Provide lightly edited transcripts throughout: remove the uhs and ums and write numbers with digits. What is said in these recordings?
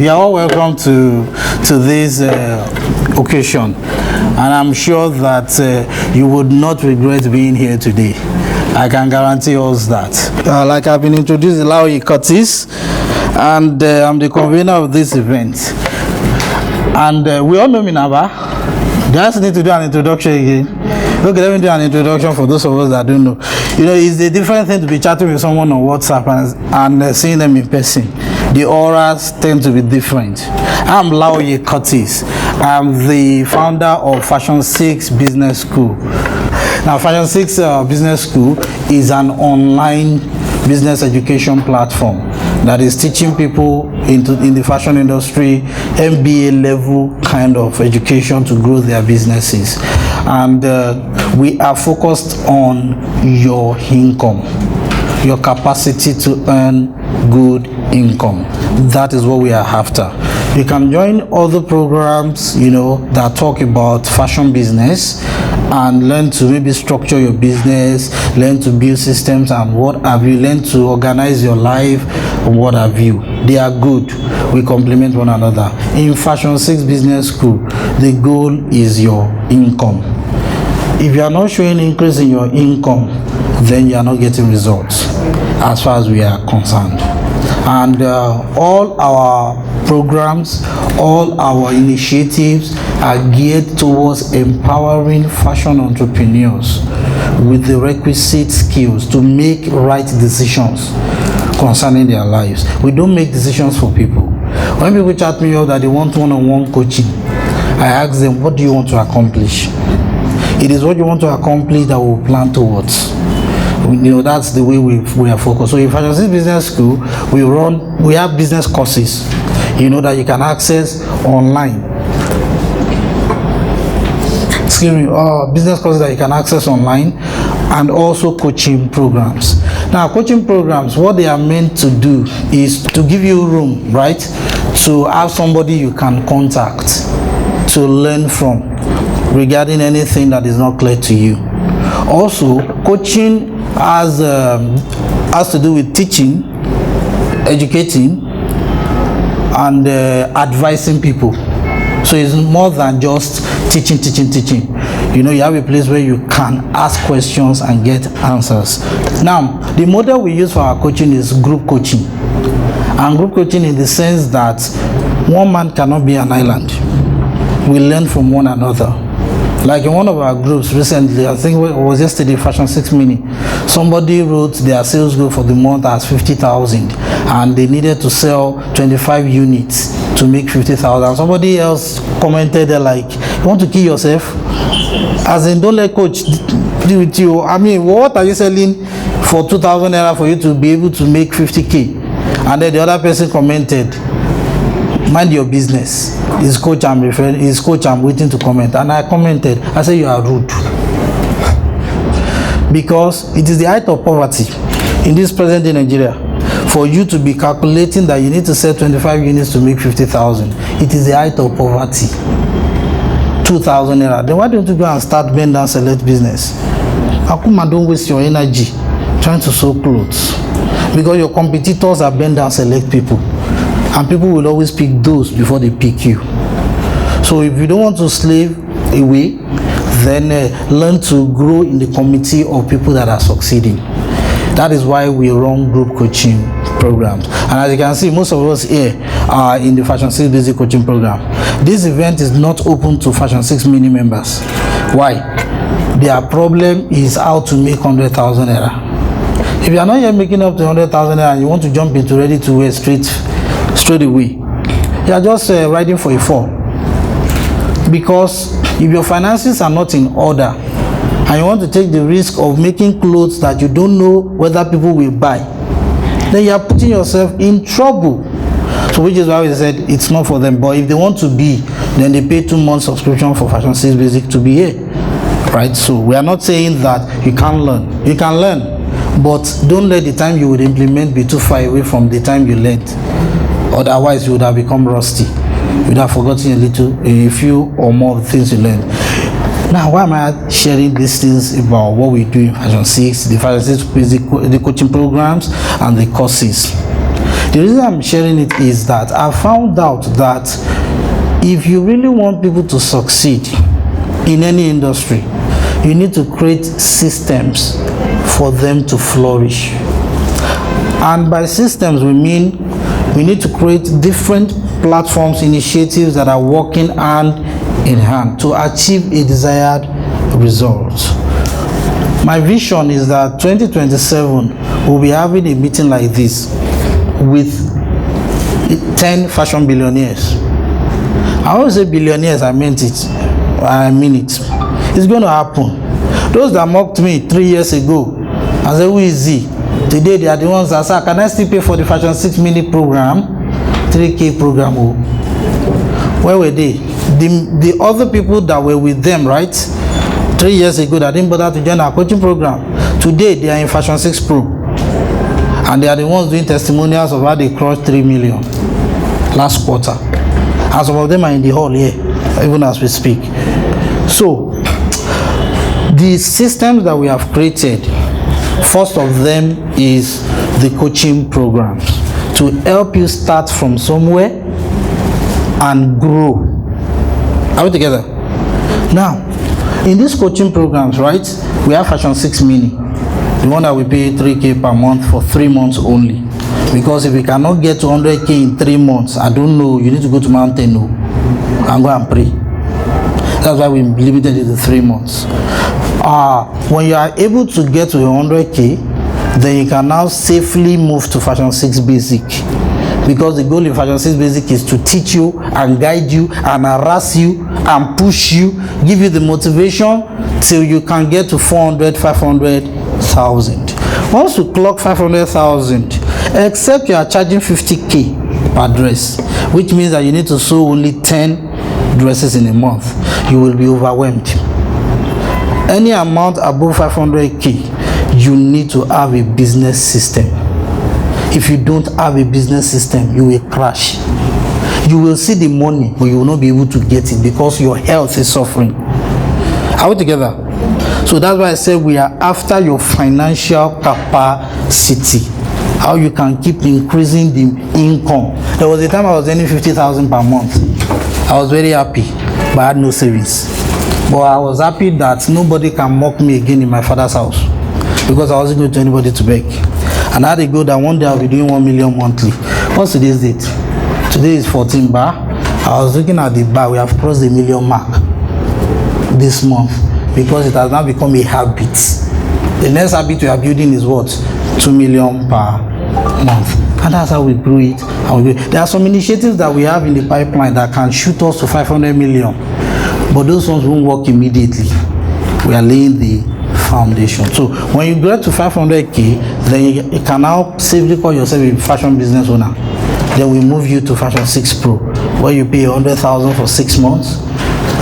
You are all welcome to this occasion, and I'm sure that you would not regret being here today. I can guarantee us that. Like I've been introduced, Laoye Curtis, and I'm the convener of this event. And we all know me now, just need to do an introduction again. Okay, let me do an introduction for those of us that don't know. You know, it's a different thing to be chatting with someone on WhatsApp and seeing them in person. The auras tend to be different. I'm Laoye Curtis. I'm the founder of Fashion 6 Business School. Now, Fashion 6 Business School is an online business education platform that is teaching people in the fashion industry MBA level kind of education to grow their businesses. And we are focused on your income, your capacity to earn good income. That is what we are after. You can join other programs, you know, that talk about fashion business and learn to maybe structure your business, learn to build systems and what have you, learn to organize your life and what have you. They are good. We complement one another. In Fashion 6 Business School, the goal is your income. If you are not showing increase in your income, then you are not getting results as far as we are concerned. And all our programs, all our initiatives are geared towards empowering fashion entrepreneurs with the requisite skills to make right decisions concerning their lives. We don't make decisions for people. When people chat me up that they want one-on-one coaching, I ask them, what do you want to accomplish? It is what you want to accomplish that we'll plan towards. You know, that's the way we are focused. So in Fashion 6 Business School, we have business courses, you know, that you can access online. Excuse me, business courses that you can access online, and also coaching programs. Now, coaching programs, what they are meant to do is to give you room, right, to have somebody you can contact to learn from regarding anything that is not clear to you. Also, coaching has to do with teaching, educating, and advising people. So it's more than just teaching. You know, you have a place where you can ask questions and get answers. Now, the model we use for our coaching is group coaching. And group coaching in the sense that one man cannot be an island. We learn from one another. Like in one of our groups recently, I think it was yesterday, Fashion 6 Mini, somebody wrote their sales goal for the month as 50,000 and they needed to sell 25 units to make 50,000. Somebody else commented like, you want to kill yourself? As in, don't let coach deal with you. I mean, what are you selling for 2,000 naira for you to be able to make 50K? And then the other person commented, mind your business. His coach I'm waiting to comment. And I commented, I said, you are rude. Because it is the height of poverty in this present day Nigeria for you to be calculating that you need to sell 25 units to make 50,000. It is the height of poverty. 2,000 naira. Then why don't you go and start bend down select business? Akuma, don't waste your energy trying to sew clothes. Because your competitors are bend down select people. And people will always pick those before they pick you. So if you don't want to slave away, then learn to grow in the community of people that are succeeding. That is why we run group coaching programs. And as you can see, most of us here are in the Fashion 6 Basic Coaching Program. This event is not open to Fashion 6 Mini members. Why? Their problem is how to make 100,000 naira. If you are not yet making up to 100,000 naira and you want to jump into ready to wear straight away, you are just riding for a fall. Because if your finances are not in order and you want to take the risk of making clothes that you don't know whether people will buy, then you are putting yourself in trouble. So which is why we said it's not for them. But if they want to be, then they pay 2 months subscription for Fashion 6 Basic to be here, right? So we are not saying that you can't learn. You can learn, but don't let the time you would implement be too far away from the time you learned. Otherwise, you would have become rusty. You would have forgotten a few or more things you learned. Now, why am I sharing these things about what we do in Fashion 6, the Fashion 6 basic, the coaching programs and the courses? The reason I'm sharing it is that I found out that if you really want people to succeed in any industry, you need to create systems for them to flourish. And by systems, we mean we need to create different platforms, initiatives that are working hand in hand to achieve a desired result. My vision is that 2027 we'll be having a meeting like this with 10 fashion billionaires. I always say billionaires, I meant it. I mean it. It's going to happen. Those that mocked me 3 years ago, I said, who is he? Today they are the ones that say, can I still pay for the Fashion 6 mini program? 3K program. Oh. Where were they? The other people that were with them, right? 3 years ago that didn't bother to join our coaching program. Today they are in Fashion 6 Pro. And they are the ones doing testimonials of how they crossed 3 million last quarter. And some of them are in the hall here, even as we speak. So, the systems that we have created, first of them is the coaching programs to help you start from somewhere and grow. Are we together? Now, in these coaching programs, right, we have Fashion 6 Mini, the one that we pay 3K per month for 3 months only. Because if you cannot get to 100K in 3 months, I don't know, you need to go to mountain no, and go and pray. That's why we limited it to 3 months. When you are able to get to 100K, then you can now safely move to Fashion 6 Basic. Because the goal in Fashion 6 Basic is to teach you and guide you and harass you and push you, give you the motivation till you can get to 400, 500,000. Once you clock 500,000, except you are charging 50K per dress, which means that you need to sew only 10 dresses in a month, you will be overwhelmed. Any amount above 500K, you need to have a business system. If you don't have a business system, you will crash. You will see the money, but you will not be able to get it because your health is suffering. Are we together? So that's why I said we are after your financial capacity. How you can keep increasing the income. There was a time I was earning 50,000 per month. I was very happy, but I had no savings. But I was happy that nobody can mock me again in my father's house because I wasn't going to anybody to beg. And I had a goal that one day I'll be doing 1 million monthly. What's today's date? Today is 14 bar. I was looking at the bar. We have crossed the 1 million mark this month because it has now become a habit. The next habit we are building is what? 2 million per month. And that's how we grew it. There are some initiatives that we have in the pipeline that can shoot us to 500 million. But those ones won't work immediately. We are laying the foundation. So when you get to 500K, then you can now safely call yourself a fashion business owner. Then we move you to Fashion 6 Pro, where you pay 100,000 for 6 months.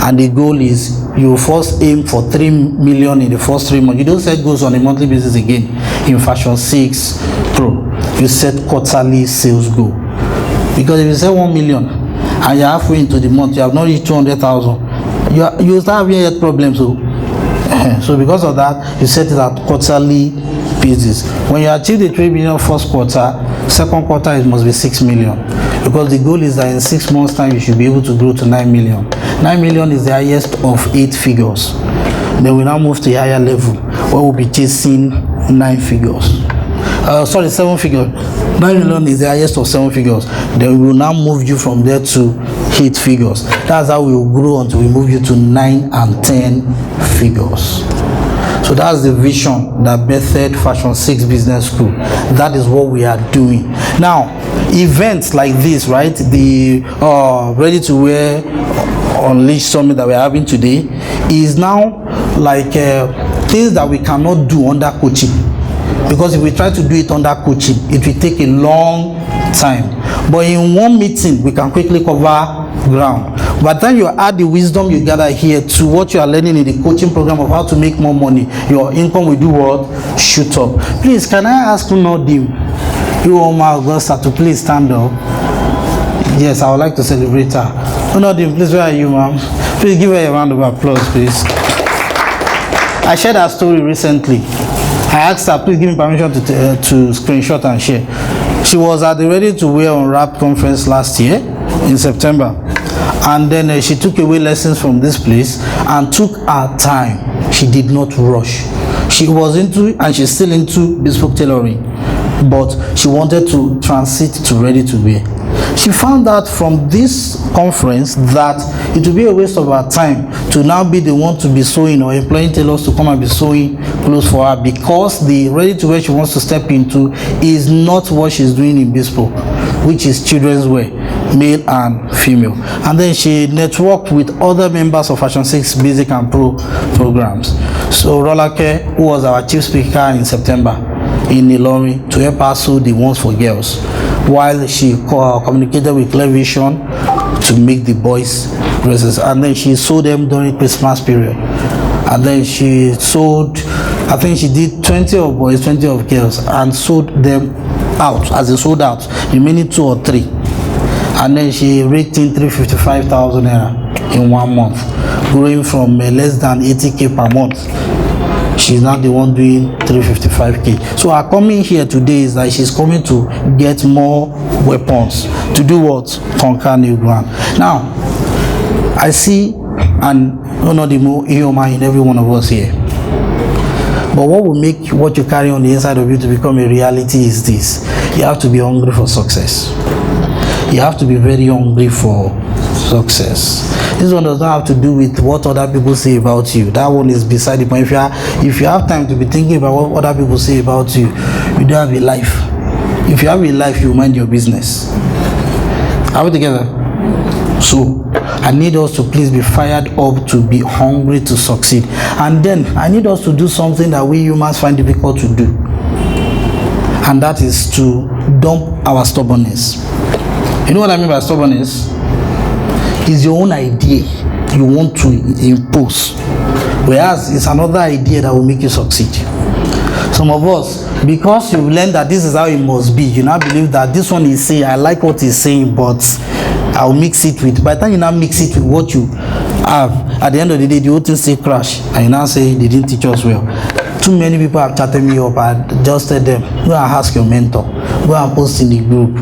And the goal is you first aim for 3 million in the first 3 months. You don't set goals on a monthly basis again in Fashion 6 Pro. You set quarterly sales goal. Because if you set 1 million and you're halfway into the month, you have not reached 200,000, you start having health problems. So because of that, you set it at quarterly basis. When you achieve the 3 million first quarter, second quarter it must be 6 million. Because the goal is that in 6 months time you should be able to grow to 9 million. 9 million is the highest of 8 figures. Then we now move to a higher level where we'll be chasing 9 figures. 7 figures. 9 million is the highest of 7 figures. Then we will now move you from there to 8 figures. That's how we will grow until we move you to 9 and 10 figures. So that's the vision that birthed Fashion 6 Business School. That is what we are doing. Now, events like this, right? The Ready to Wear Unleashed Summit that we're having today is now like things that we cannot do under coaching. Because if we try to do it under coaching, it will take a long time. But in one meeting, we can quickly cover ground. By the time you add the wisdom you gather here to what you are learning in the coaching program of how to make more money, your income will do what? Shoot up. Please, can I ask Unodim, you Omar Augusta, to please stand up? Yes, I would like to celebrate her. Unodim, please, where are you, ma'am? Please give her a round of applause, please. I shared her story recently. I asked her, please give me permission to screenshot and share. She was at the Ready to Wear Unwrapped conference last year in September, and then she took away lessons from this place and took her time. She did not rush. She was into, and she's still into, bespoke tailoring, but she wanted to transit to Ready to Wear. She found out from this conference that it would be a waste of her time to now be the one to be sewing or employing tailors to come and be sewing clothes for her, because the Ready to Wear she wants to step into is not what she's doing in bespoke, which is children's wear, male and female. And then she networked with other members of Fashion 6 Basic and Pro programs. So Rolake, who was our chief speaker in September in Ilorin, to help her sew the ones for girls, while she communicated with Clear Vision to make the boys dresses, and then she sold them during Christmas period. And then she sold, I think she did 20 of boys, 20 of girls, and sold them out, as they sold out, remaining 2 or 3. And then she raked in 355,000 naira in 1 month, growing from less than 80k per month. She's not the one doing 355k. So her coming here today is that she's coming to get more weapons to do what? Conquer new ground. Now, I see an Onodimo Ioma in every one of us here. But what will make what you carry on the inside of you to become a reality is this: you have to be hungry for success. You have to be very hungry for success. This one does not have to do with what other people say about you. That one is beside the point. If you have time to be thinking about what other people say about you, you don't have a life. If you have a life, you mind your business. Are we together? So I need us to please be fired up, to be hungry to succeed. And then I need us to do something that we humans find difficult to do, and that is to dump our stubbornness. You know what I mean by stubbornness? Is your own idea you want to impose, whereas it's another idea that will make you succeed. Some of us, because you learn that this is how it must be, you now believe that this one is saying, I like what he's saying, but I'll mix it with. By the time you now mix it with what you have, at the end of the day, the whole thing still crash, and you now say they didn't teach us well. Too many people have chatted me up. I just tell them, go and ask your mentor, go and post in the group,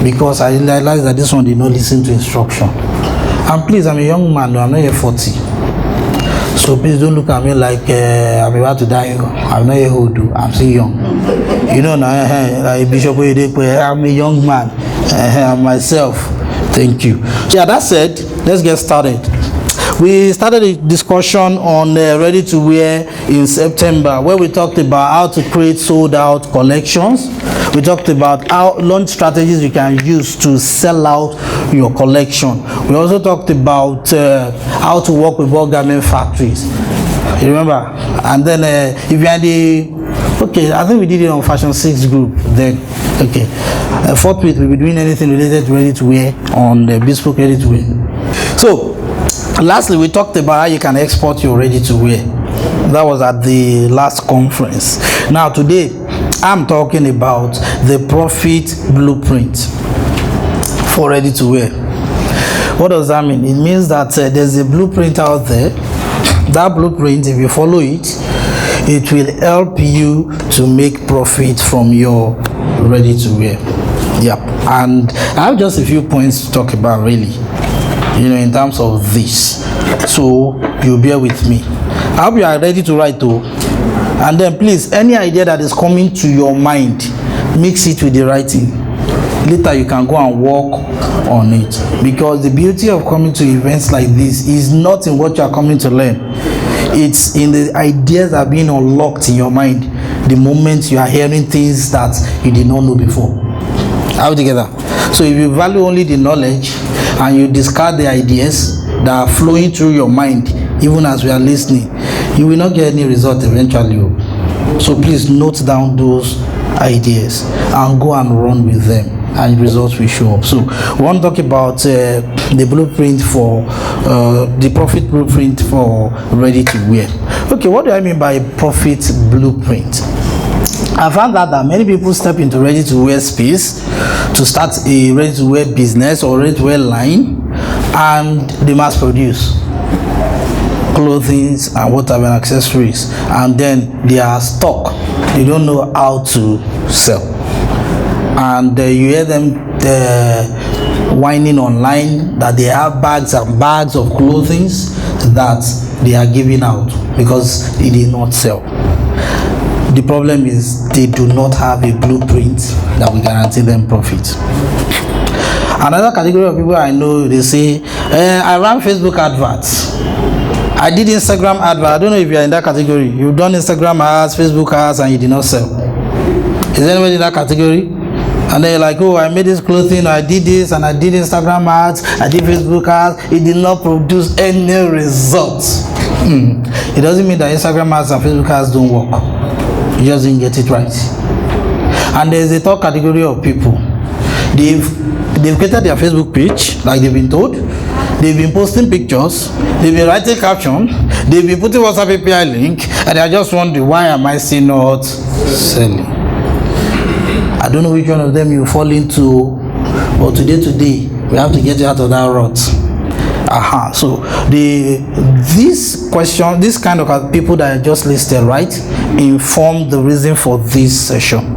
because I realized that this one did not listen to instruction. And please, I'm a young man, I'm not yet 40. So please don't look at me like I'm about to die. I'm not yet old, I'm still young. You know, like Bishop, I'm a young man. I'm myself. Thank you. So yeah, that said, let's get started. We started a discussion on Ready to Wear in September, where we talked about how to create sold out collections. We talked about how launch strategies you can use to sell out your collection. We also talked about how to work with bulk garment factories. You remember? And then if you're in the, okay, I think we did it on Fashion 6 group then. Okay. Forthwith, we'll be doing anything related to Ready to Wear on the bespoke Ready to Wear. So, lastly, we talked about how you can export your Ready to Wear. That was at the last conference. Now today, I'm talking about the profit blueprint for Ready to Wear. What does that mean? It means that there's a blueprint out there. That blueprint, if you follow it, it will help you to make profit from your Ready to Wear. Yep. And I have just a few points to talk about, really, you know, in terms of this. So you bear with me. I hope you are ready to write though. And then please, any idea that is coming to your mind, mix it with the writing. Later you can go and work on it, because the beauty of coming to events like this is not in what you are coming to learn. It's in the ideas that are being unlocked in your mind the moment you are hearing things that you did not know before. Are we together? So if you value only the knowledge and you discard the ideas that are flowing through your mind even as we are listening, you will not get any result eventually. So please note down those ideas and go and run with them, and results will show up. So we want to talk about the blueprint for the profit blueprint for Ready to Wear. Okay, what do I mean by profit blueprint? I found out that many people step into Ready to Wear space to start a Ready to Wear business or Ready to Wear line, and they mass produce clothing and whatever accessories, and then they are stuck. They don't know how to sell. and you hear them whining online that they have bags and bags of clothing that they are giving out because it did not sell. The problem is they do not have a blueprint that will guarantee them profit. Another category of people I know, they say, I ran Facebook adverts, I did Instagram advert. I don't know if you are in that category. You've done Instagram ads, Facebook ads, and you did not sell. Is there anybody in that category? And then you're like, oh, I made this clothing, I did this, and I did Instagram ads, I did Facebook ads, it did not produce any results. It doesn't mean that Instagram ads and Facebook ads don't work. You just didn't get it right. And there's a third category of people. They've created their Facebook page, like they've been told. They've been posting pictures, they've been writing caption, they've been putting WhatsApp API link, and they are just wondering, why am I still not selling? I don't know which one of them you fall into, but today, we have to get you out of that rut. So this kind of people that I just listed, right, inform the reason for this session.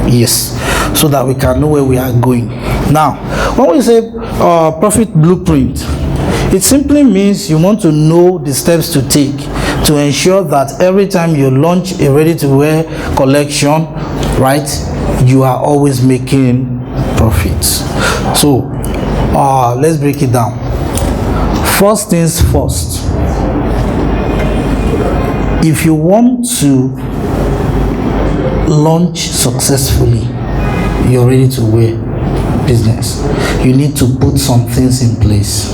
Yes, so that we can know where we are going. Now, when we say profit blueprint, it simply means you want to know the steps to take to ensure that every time you launch a ready-to-wear collection, right, you are always making profits. So let's break it down. First things first, if you want to launch successfully your ready-to-wear business, you need to put some things in place.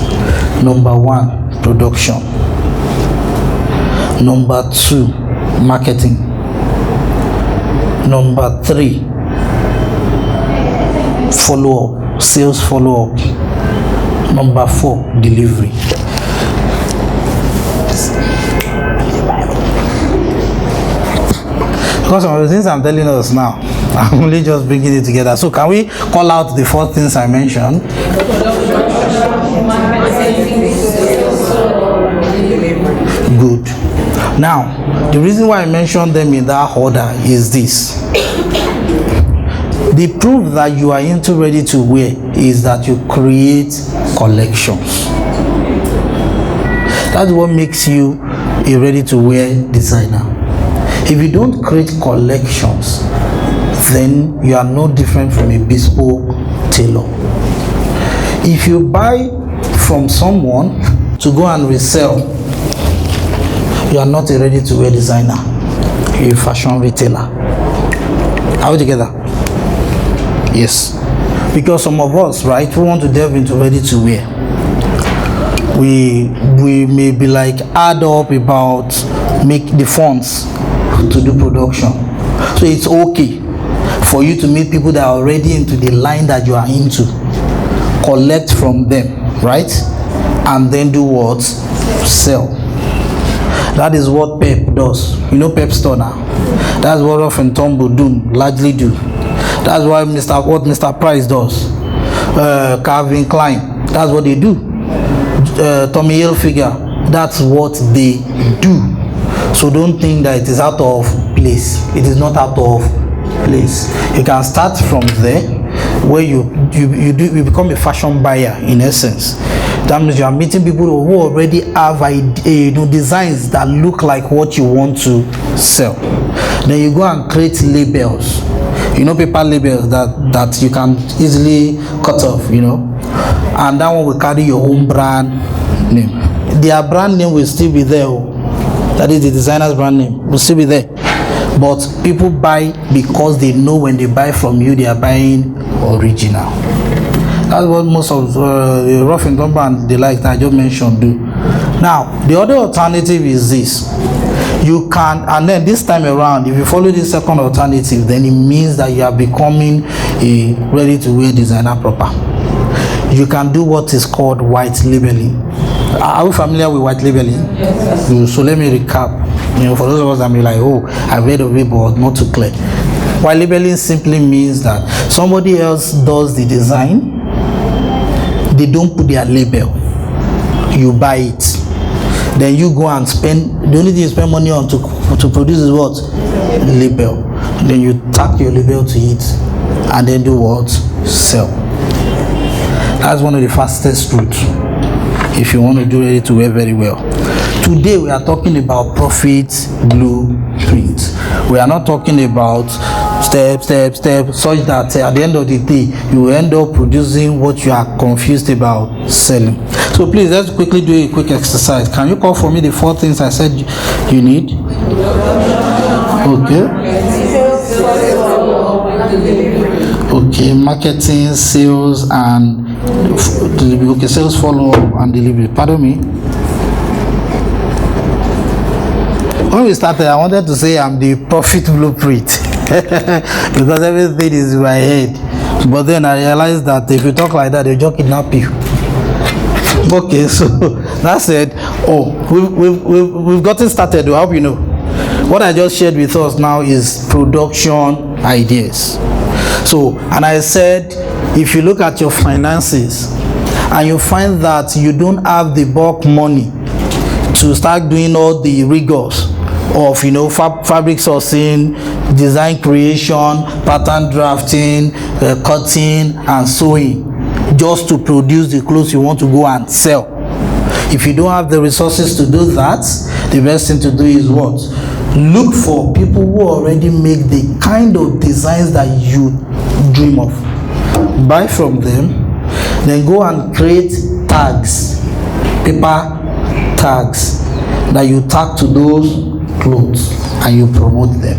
Number one, production. Number two, marketing. Number three, follow-up, sales follow-up. Number four, delivery. Because of the things I'm telling us now, I'm only just bringing it together. So can we call out the four things I mentioned? Good. Now, the reason why I mentioned them in that order is this. The proof that you are into ready to wear is that you create collections. That's what makes you a ready to wear designer. If you don't create collections, then you are no different from a bespoke tailor. If you buy from someone to go and resell, you are not a ready to wear designer, you're a fashion retailer. Are we together? Yes. Because some of us, right, we want to delve into ready to wear. We may be like add up about make the funds to do production. So it's okay for you to meet people that are already into the line that you are into, collect from them, right, and then do what? Sell. That is what Pep does. You know Pep store now. That's what Rough and Tumble largely do. That's what Mr. Price does. Calvin Klein, that's what they do. Tommy Hilfiger, that's what they do. So don't think that it is out of place. It is not out of place. You can start from there, where you become a fashion buyer in essence. That means you are meeting people who already have designs that look like what you want to sell. Then you go and create labels. Paper labels that you can easily cut off, and that one will carry your own brand name. Their brand name will still be there. That is the designer's brand name will still be there. But people buy because they know when they buy from you, they are buying original. That's what most of the Rough and Tumble and the like that I just mentioned do. Now, the other alternative is this. You can, and then this time around, if you follow this second alternative, then it means that you are becoming a ready-to-wear designer proper. You can do what is called white labeling. Are we familiar with white labeling? Yes. So let me recap. For those of us that may be like, oh, I've read of it, but not too clear. White labeling simply means that somebody else does the design, they don't put their label, you buy it. Then you go and spend, the only thing you spend money on to produce is what? Label. Then you tack your label to it. and then do what? Sell. That's one of the fastest routes if you want to do it to wear very well. Today we are talking about profit blueprint. We are not talking about step, such that at the end of the day you will end up producing what you are confused about selling. So please, let's quickly do a quick exercise. Can you call for me the 4 things I said you need? Okay, marketing, sales, and delivery. Okay, sales, follow-up, and delivery. Pardon me. When we started, I wanted to say I'm the profit blueprint because everything is in my head. But then I realized that if you talk like that, they'll just kidnap you. Okay, so that's it. Oh, we've gotten started. I hope you know. What I just shared with us now is production ideas. So, and I said, if you look at your finances and you find that you don't have the bulk money to start doing all the rigors of, you know, fabric sourcing, design creation, pattern drafting, cutting and sewing, just to produce the clothes you want to go and sell. If you don't have the resources to do that, the best thing to do is what? Look for people who already make the kind of designs that you dream of. Buy from them, then go and create tags, paper tags that you tag to those clothes, and you promote them,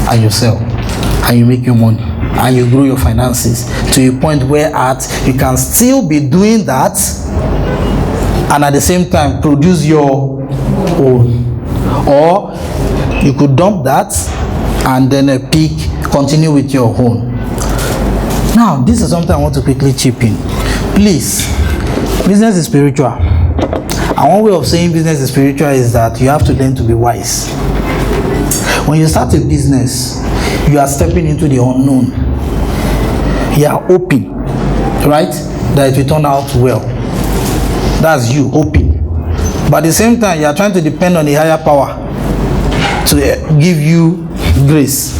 and you sell, and you make your money, and you grow your finances to a point where you can still be doing that and at the same time produce your own. Or you could dump that and then continue with your own. Now, this is something I want to quickly chip in. Please, business is spiritual. And one way of saying business is spiritual is that you have to learn to be wise. When you start a business, you are stepping into the unknown. You are hoping, right, that it will turn out well. That's you hoping. But at the same time, you are trying to depend on the higher power to give you grace.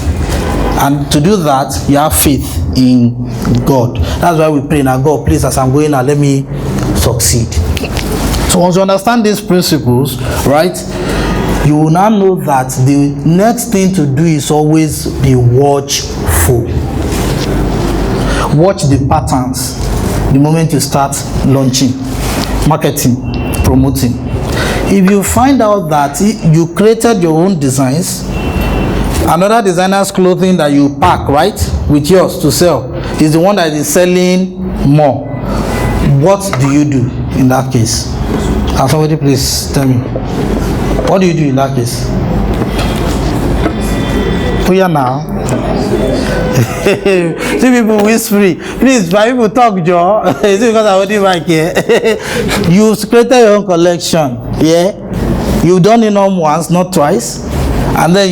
And to do that, you have faith in God. That's why we pray now, God, please, as I'm going now, let me succeed. So once you understand these principles, right, you will now know that the next thing to do is always be watchful. Watch the patterns the moment you start launching, marketing, promoting. If you find out that you created your own designs, another designer's clothing that you pack, right, with yours to sell is the one that is selling more, what do you do in that case? Can somebody please tell me? What do you do in that case? Oh yeah, now. See people whispering. Please, why people talk, Joe? Is it because I already back here? You created your own collection, yeah? You've done it not once, not twice, and then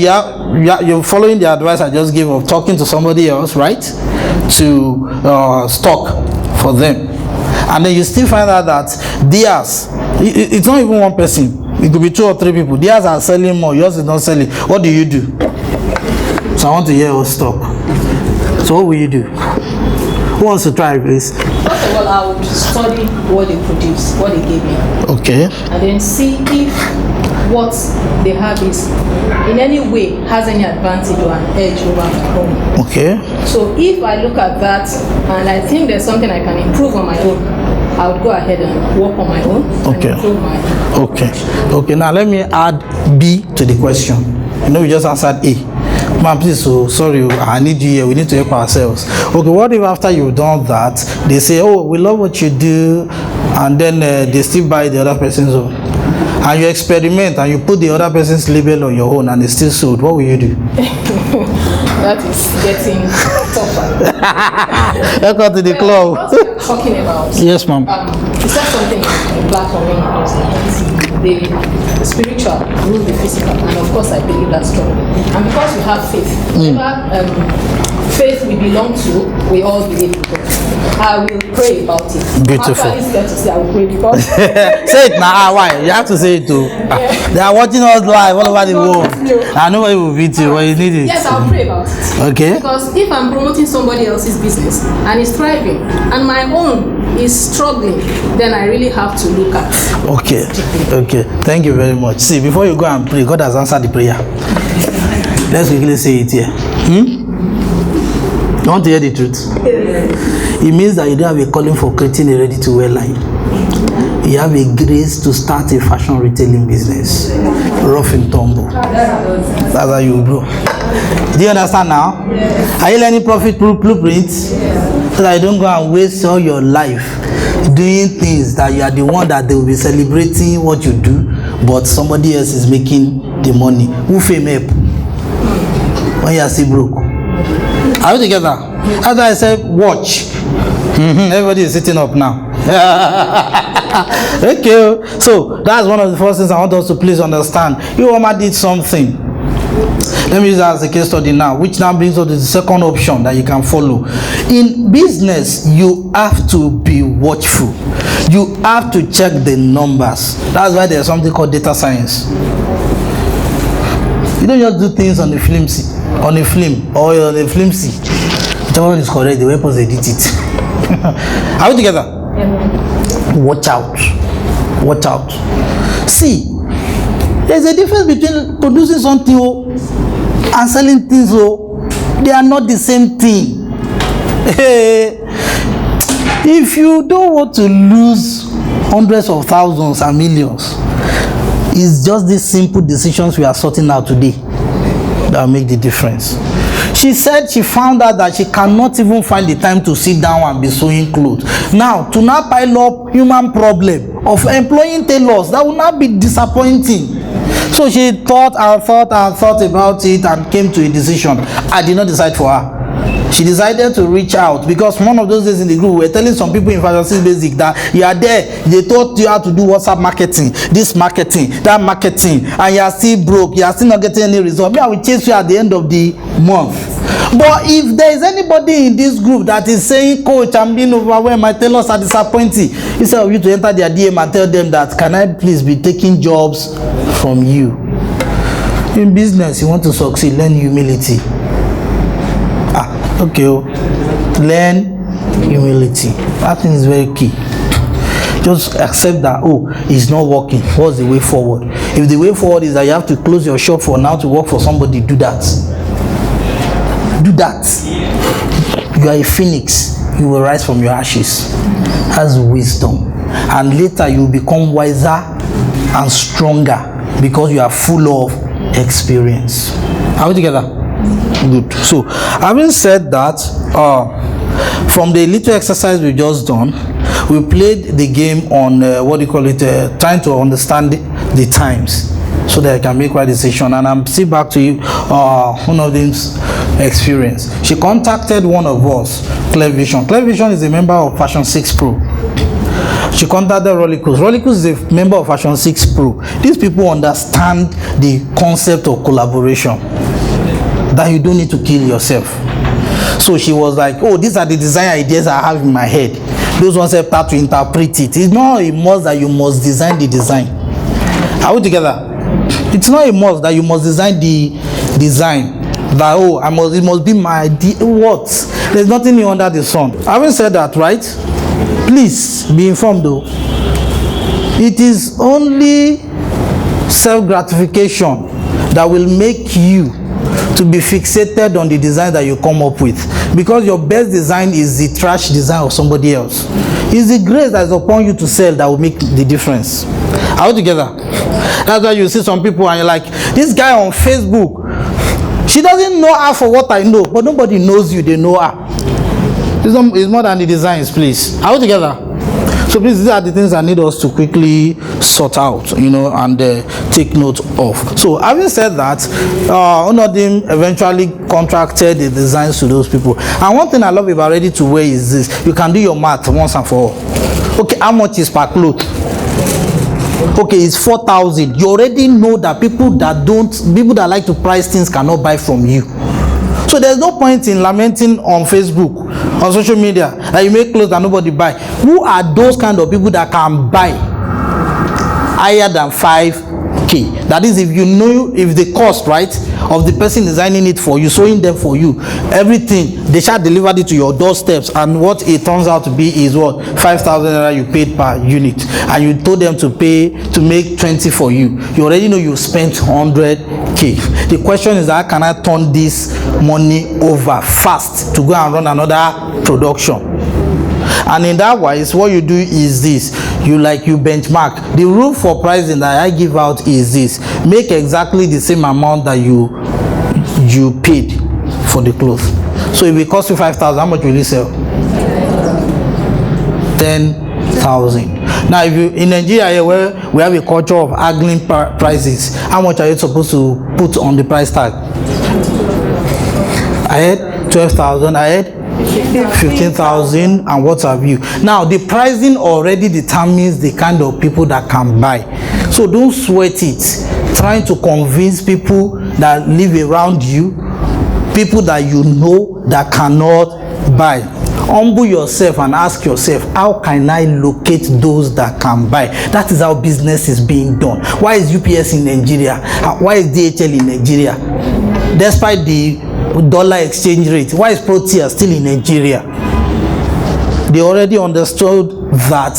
you're following the advice I just gave of talking to somebody else, right? To stock for them, and then you still find out that theirs, it's not even one person. It could be 2 or 3 people. Theirs are selling more, yours is not selling. What do you do? So I want to hear your stock. So what will you do? Who wants to try, please? First of all, I would study what they produce, what they gave me. Okay. And then see if what they have is in any way has any advantage or an edge over my own. Okay. So if I look at that and I think there's something I can improve on my own, I would go ahead and work on my own. Okay. And improve my own. Okay. Now let me add B to the question. You know, we just answered A. Man, please, so sorry, I need you here. We need to help ourselves. Okay, what if after you've done that, they say, oh, we love what you do, and then they still buy the other person's own? And you experiment and you put the other person's label on your own and it's still sold. What will you do? That is getting tougher. Welcome to the club. What we're talking about. Yes, ma'am. Is that something in black or white? The spiritual rule the physical, and of course I believe that's strong. And because we have faith, whatever faith we belong to, we all believe in God. I will pray about it. Beautiful. I'm actually scared to say I will pray because Say it now. Why? You have to say it too. They are watching us live all over the world. I know nobody will beat you, but you need it. yes, I'll pray about it. Okay. Because if I'm promoting somebody else's business and it's thriving and my own is struggling, then I really have to look at. Okay. Okay. Thank you very much. See, before you go and pray, God has answered the prayer. Let's quickly say it here. You want to hear the truth? It means that you don't have a calling for creating a ready-to-wear line. You have a grace to start a fashion retailing business. Rough and tumble. That's how you grow. Do you understand now? Are you learning profit blueprints? So that you don't go and waste all your life doing things that you are the one that they will be celebrating what you do, but somebody else is making the money. Who fame help when you are still broke? Are we together? As I said, watch. Everybody is sitting up now. Okay, so that's one of the first things I want us to please understand. You Oma did something. Let me use that as a case study now, which now brings us to the second option that you can follow. In business, you have to be watchful. You have to check the numbers. That's why there's something called data science. You don't just do things on a film or on a flimsy. Whichever one is correct, the weapons edit it. Are we together? Watch out. Watch out. See, there's a difference between producing something and selling things. They are not the same thing. If you don't want to lose hundreds of thousands and millions, it's just these simple decisions we are sorting out today that will make the difference. She said she found out that she cannot even find the time to sit down and be sewing clothes. Now, to now pile up human problem of employing tailors, that will not be disappointing. So she thought about it and came to a decision. I did not decide for her. She decided to reach out because one of those days in the group we were telling some people in Fashion Basic that you are there, they taught you how to do WhatsApp marketing, this marketing, that marketing, and you are still broke, you are still not getting any result. Me, I will chase you at the end of the month. But if there is anybody in this group that is saying, coach, I'm being overwhelmed, my tailors are disappointing, instead of you to enter their DM and tell them that, can I please be taking jobs from you? In business, you want to succeed, learn humility. Okay, learn humility. That thing is very key. Just accept that, it's not working. What's the way forward? If the way forward is that you have to close your shop for now to work for somebody, do that. Do that. You are a phoenix. You will rise from your ashes. That's wisdom. And later you will become wiser and stronger because you are full of experience. Are we together? Good. So, having said that, from the little exercise we just done, we played the game on trying to understand the times so that I can make right decision. And I'm still back to you, one of them's experience. She contacted one of us, Clear Vision. Clear Vision is a member of Fashion 6 Pro. She contacted Rolicus. Rolicus is a member of Fashion 6 Pro. These people understand the concept of collaboration, that you don't need to kill yourself. So she was like, these are the design ideas I have in my head. Those ones have to interpret it. It's not a must that you must design the design. Are we together? It's not a must that you must design the design. That, it must be my idea. What? There's nothing new under the sun. Having said that, right? Please be informed though. It is only self-gratification that will make you to be fixated on the design that you come up with, because your best design is the trash design of somebody else. It's the grace that is upon you to sell that will make the difference. Are we together? That's why you see some people and you're like, this guy on Facebook, she doesn't know her for what I know, but nobody knows you, they know her. It's more than the designs, please. Are we together? So please, these are the things I need us to quickly sort out, and take note of. So having said that, one of them eventually contracted the designs to those people. And one thing I love about Ready to Wear is this: you can do your math once and for all. Okay, how much is per cloth? Okay, it's 4,000. You already know that people that like to price things cannot buy from you. So there's no point in lamenting on Facebook on social media that you make clothes that nobody buy. Who are those kind of people that can buy higher than 5K? That is, if you know, if the cost, right, of the person designing it for you, sewing them for you, everything, they shall deliver it to your doorsteps, and what it turns out to be is what, 5,000 naira you paid per unit, and you told them to pay to make 20 for you. You already know you spent 100K. The question is, how can I turn this money over fast to go and run another production? And in that wise, what you do is this: you benchmark. The rule for pricing that I give out is this: make exactly the same amount that you paid for the clothes. So if it costs you 5,000, how much will you sell? 10,000. Now, if you in Nigeria, where we have a culture of haggling prices, how much are you supposed to put on the price tag? I had 12,000. I had 15,000, and what have you. Now, the pricing already determines the kind of people that can buy. So don't sweat it trying to convince people that live around you, people that you know that cannot buy. Humble yourself and ask yourself, how can I locate those that can buy? That is how business is being done. Why is UPS in Nigeria? Why is DHL in Nigeria? Despite the dollar exchange rate, why is Protea still in Nigeria? They already understood that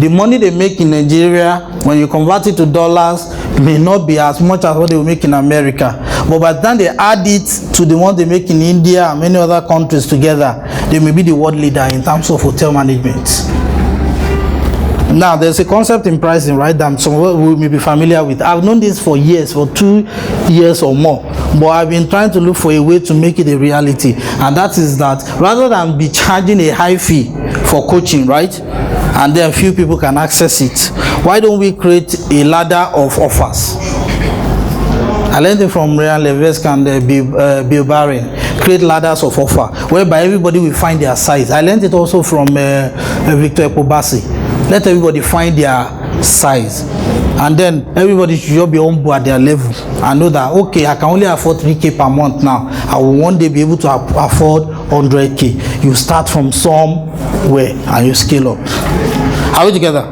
the money they make in Nigeria, when you convert it to dollars, may not be as much as what they will make in America. But by the time they add it to the one they make in India and many other countries together, they may be the world leader in terms of hotel management. Now, there's a concept in pricing, right, that some of we may be familiar with. I've known this for years, for 2 years or more, but I've been trying to look for a way to make it a reality, and that is that rather than be charging a high fee for coaching, right, and then few people can access it, why don't we create a ladder of offers? I learned it from Ryan Levesque and Bill Barron. Create ladders of offer whereby everybody will find their size. I learned it also from Victor Ekobasi. Let everybody find their size, and then everybody should just be humble at their level and know that, okay, I can only afford 3K per month now. I will one day be able to afford 100K. You start from somewhere and you scale up. Are we together?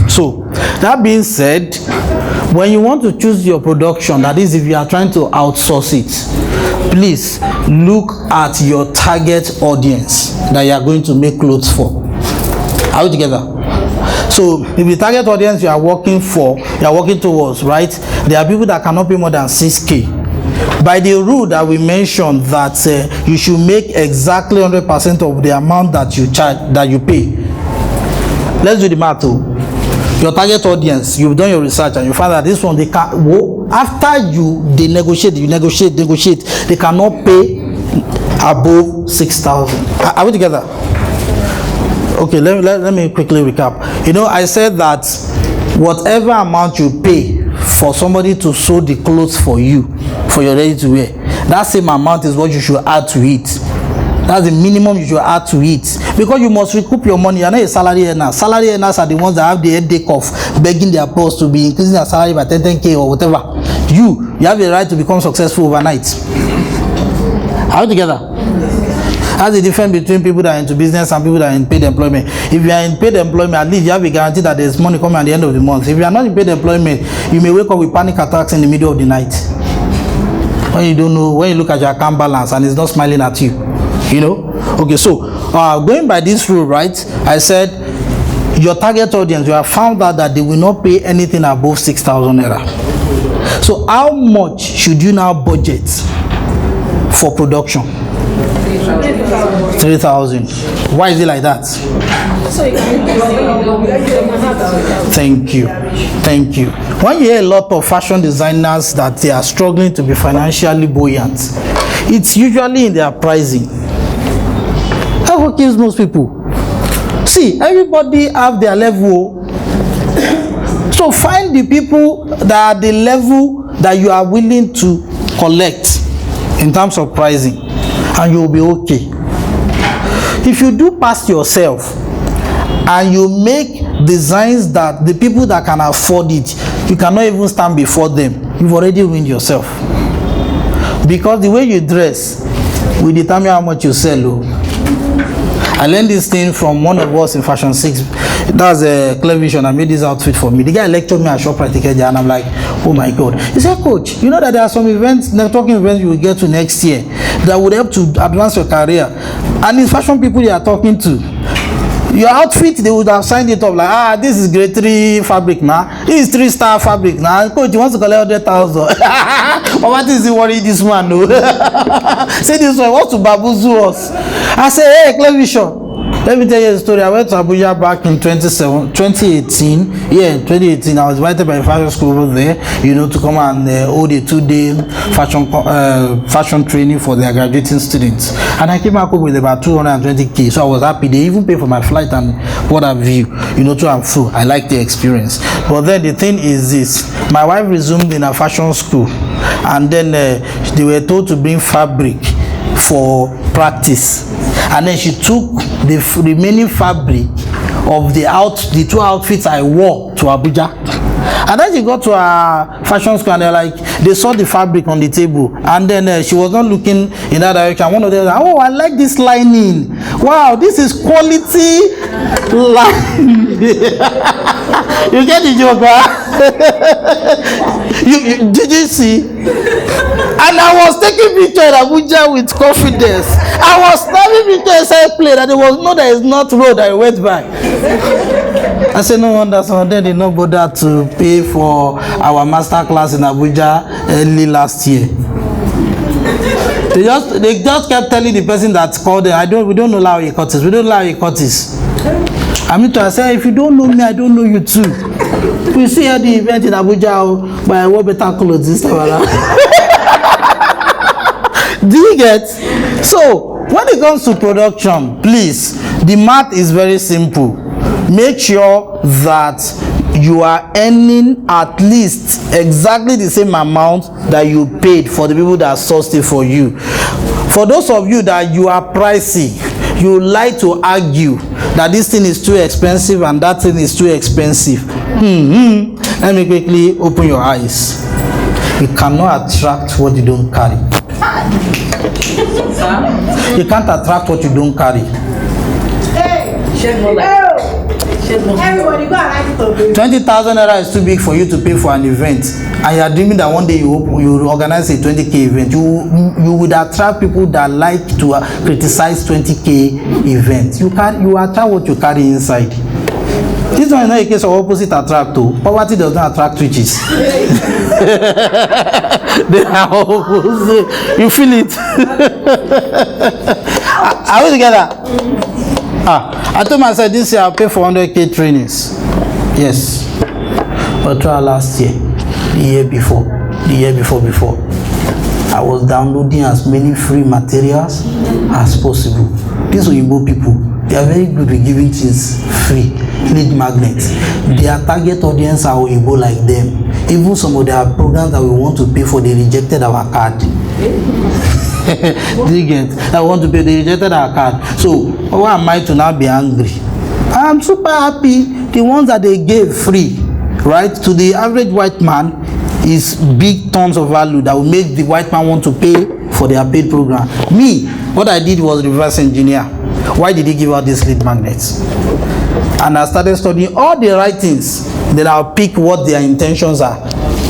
So, that being said, when you want to choose your production, that is, if you are trying to outsource it, please look at your target audience that you are going to make clothes for. Are we together? So if the target audience you are working for, you are working towards, right, there are people that cannot pay more than 6K. By the rule that we mentioned, that you should make exactly 100% of the amount that you charge, that you pay. Let's do the math. Your target audience, you've done your research and you find that this one, they can, after they negotiate, they cannot pay above 6,000. Are we together? Okay, let me quickly recap. You know, I said that whatever amount you pay for somebody to sew the clothes for you, for your ready to wear, that same amount is what you should add to it. That's the minimum you should add to it, because you must recoup your money. You're not a salary earner. Salary earners are the ones that have the headache of begging their boss to be increasing their salary by 10K or whatever. You have the right to become successful overnight. Are we together? That's the difference between people that are into business and people that are in paid employment. If you are in paid employment, at least you have a guarantee that there's money coming at the end of the month. If you are not in paid employment, you may wake up with panic attacks in the middle of the night, when you don't know, when you look at your account balance and it's not smiling at you, you know. Okay, so going by this rule, right, I said your target audience, you have found out that they will not pay anything above 6,000 naira. So how much should you now budget for production? 3,000. Why is it like that? Thank you. When you hear a lot of fashion designers that they are struggling to be financially buoyant, it's usually in their pricing. That's what kills most people. See, everybody have their level. So find the people that are the level that you are willing to collect in terms of pricing, and you'll be okay. If you do past yourself and you make designs that the people that can afford it, you cannot even stand before them, you've already ruined yourself. Because the way you dress will determine how much you sell. I learned this thing from one of us in Fashion 6. That's a Clear Vision. I made this outfit for me. The guy lectured me at ShopRite Ikeja, and I'm like, oh my God. He said, Coach, you know that there are some events, networking events you will get to next year that would help to advance your career. And it's fashion people you are talking to. Your outfit, they would have signed it up like, this is grade 3 fabric now. This is 3-star fabric now. Coach, you want to collect 100,000. But what is the worry this man? No. Say this one wants to bamboozle us. I say, hey, Clear Vision. Let me tell you a story. I went to Abuja back in 2018. Yeah, in 2018, I was invited by a fashion school over there, to come and hold a 2-day fashion training for their graduating students. And I came back home with about 220K. So I was happy. They even paid for my flight and what have you, to and fro. I liked the experience. But then the thing is this: my wife resumed in a fashion school, and then they were told to bring fabric for practice. And then she took the remaining fabric of the 2 outfits I wore to Abuja. And then she got to a fashion school, and they saw the fabric on the table, and then she was not looking in that direction. One of them said, oh, I like this lining. Wow, this is quality lining. You get the joke, huh? Did you see? And I was taking picture in Abuja with confidence. I was snapping picture inside plane, and there was there is not road. I went back. I said, no wonder some of them did not bother to pay for our master class in Abuja early last year. They just kept telling the person that called them, we don't know Laoye Curtis. We don't know Laoye Curtis. I said, if you don't know me, I don't know you too. We see at the event in Abuja, but I wear better clothes this time around. Do you get? So when it comes to production, please, the math is very simple. Make sure that you are earning at least exactly the same amount that you paid for the people that sourced it for you. For those of you that you are pricey, you like to argue that this thing is too expensive and that thing is too expensive. Let me quickly open your eyes. You cannot attract what you don't carry. You can't attract what you don't carry. Everybody go and 20,000 naira is too big for you to pay for an event, and you are dreaming that one day you organize a 20K event. You would attract people that like to criticize 20K events. You attract what you carry inside. This one is not a case of opposite attract. Poverty does not attract riches. They are opposite. You feel it? Are we together? I told myself this year I'll pay for 100K trainings. Yes. But try last year, the year before, I was downloading as many free materials as possible. These Oyinbo people, they are very good with giving things free. Lead magnets. Their target audience are Oyinbo like them. Even some of their programs that we want to pay for, they rejected our card. Do you get? I want to pay, they rejected our card. So why am I to now be angry? I'm super happy. The ones that they gave free, right, to the average white man is big tons of value that will make the white man want to pay for their paid program. Me, what I did was reverse engineer. Why did he give out these lead magnets? And I started studying all the writings. Then I'll pick what their intentions are